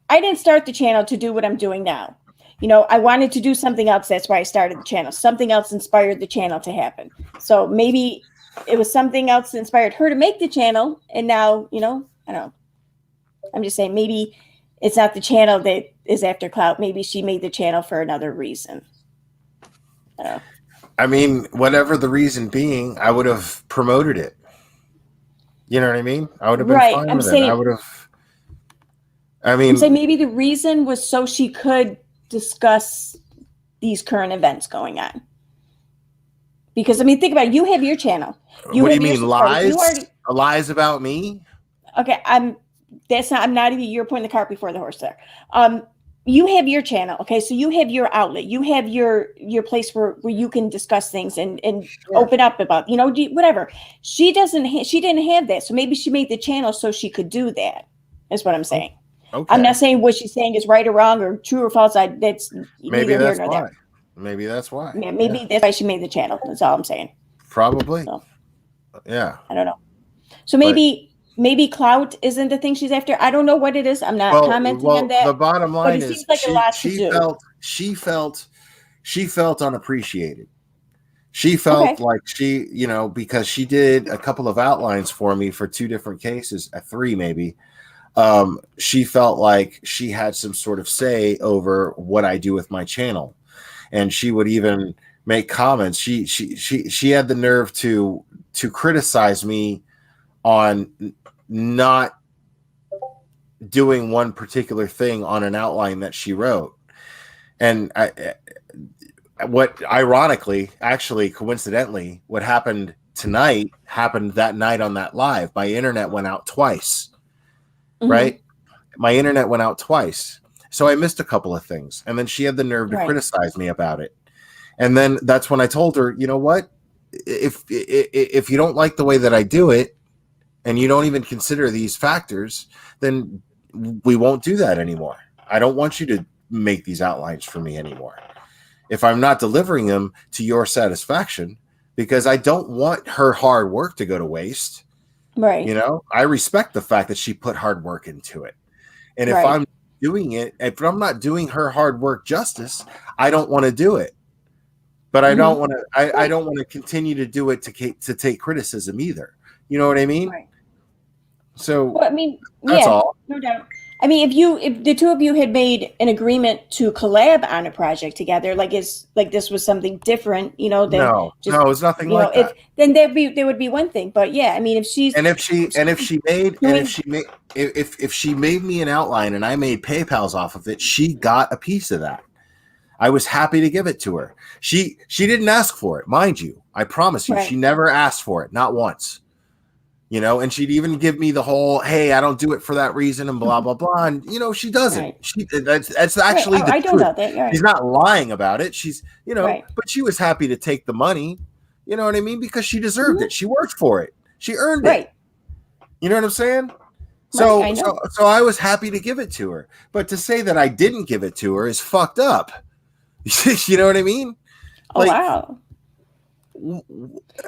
I didn't start the channel to do what I'm doing now. I wanted to do something else. That's why I started the channel. Something else inspired the channel to happen. So maybe it was something else that inspired her to make the channel. And now, I don't know. I'm just saying maybe it's not the channel that is after clout. Maybe she made the channel for another reason. I mean, whatever the reason being, I would have promoted it. You know what I mean? I would have been fine with it. I would have. I'm saying maybe the reason was so she could discuss these current events going on. Because think about it. You have your channel. What do you mean lies? Lies about me? Okay, I'm not even. You're putting the cart before the horse there. You have your channel, okay? So you have your outlet. You have your place where you can discuss things and open up about, whatever. She didn't have that. So maybe she made the channel so she could do that. Is what I'm saying. Okay. I'm not saying what she's saying is right or wrong or true or false. That's maybe that's why. There. Maybe that's why. Yeah, maybe that's why she made the channel. That's all I'm saying. Probably. So, yeah. I don't know. So maybe clout isn't the thing she's after. I don't know what it is. I'm not commenting on that. The bottom line is like she felt unappreciated. She felt like because she did a couple of outlines for me for 2 different cases, 3 maybe. she felt like she had some sort of say over what I do with my channel, and she would even make comments. She had the nerve to criticize me on not doing one particular thing on an outline that she wrote. And what ironically, actually coincidentally, what happened tonight happened that night on that live. My internet went out twice. Right? My internet went out twice. So I missed a couple of things. And then she had the nerve to criticize me about it. And then that's when I told her, you know what? If you don't like the way that I do it, and you don't even consider these factors, then we won't do that anymore. I don't want you to make these outlines for me anymore. If I'm not delivering them to your satisfaction, because I don't want her hard work to go to waste. Right. You know, I respect the fact that she put hard work into it. And if I'm doing it, if I'm not doing her hard work justice, I don't want to do it. But I don't want to, I don't want to continue to do it to take criticism either. You know what I mean? Right. So well, I mean, that's all. No doubt. I mean, if the two of you had made an agreement to collab on a project together, like this was something different, you know, than no, it's nothing like that. Then there would be one thing. But yeah, I mean, if she made me an outline and I made PayPal's off of it, she got a piece of that. I was happy to give it to her. She didn't ask for it, mind you. I promise you, she never asked for it, not once. You know, and she'd even give me the whole, "Hey, I don't do it for that reason," and blah blah blah. And you know, she doesn't. That's actually the I truth. know about that. She's not lying about it. She's, you know, but she was happy to take the money. You know what I mean? Because she deserved it. She worked for it. She earned it. You know what I'm saying? So I was happy to give it to her. But to say that I didn't give it to her is fucked up. You know what I mean? Oh, wow.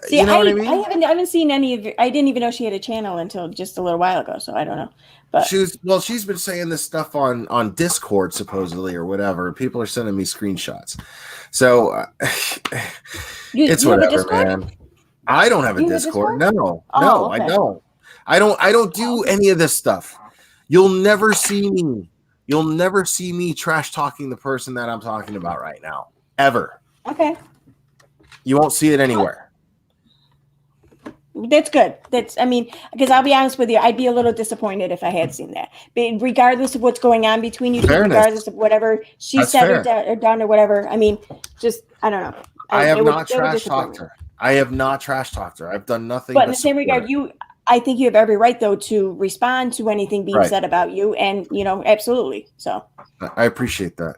See, you know what I mean? I haven't seen any of it. I didn't even know she had a channel until just a little while ago, so I don't know. But she's been saying this stuff on Discord supposedly or whatever. People are sending me screenshots. So it's whatever, man. I don't have a Discord. No, okay. I don't do any of this stuff. You'll never see me trash talking the person that I'm talking about right now. Ever. Okay. You won't see it anywhere. That's good. I mean, because I'll be honest with you, I'd be a little disappointed if I had seen that. But regardless of what's going on between you two, regardless of whatever she said or done or whatever, I mean, just, I don't know. I have not trash talked her. I've done nothing. But in the same regard, I think you have every right, though, to respond to anything being said about you. And, you know, absolutely. So I appreciate that.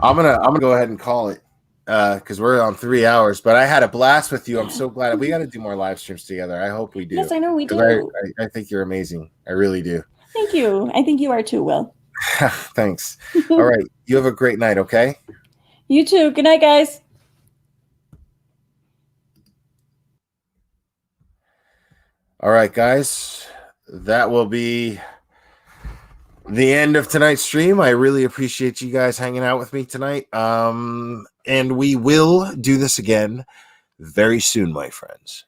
I'm gonna go ahead and call it. Because we're on 3 hours, but I had a blast with you. I'm so glad we got to do more live streams together. I hope we do. Yes, I know we do. I think you're amazing. I really do. Thank you. I think you are too, Will. Thanks. All right. You have a great night. Okay. You too. Good night, guys. All right, guys. That will be the end of tonight's stream. I really appreciate you guys hanging out with me tonight. And we will do this again very soon, my friends.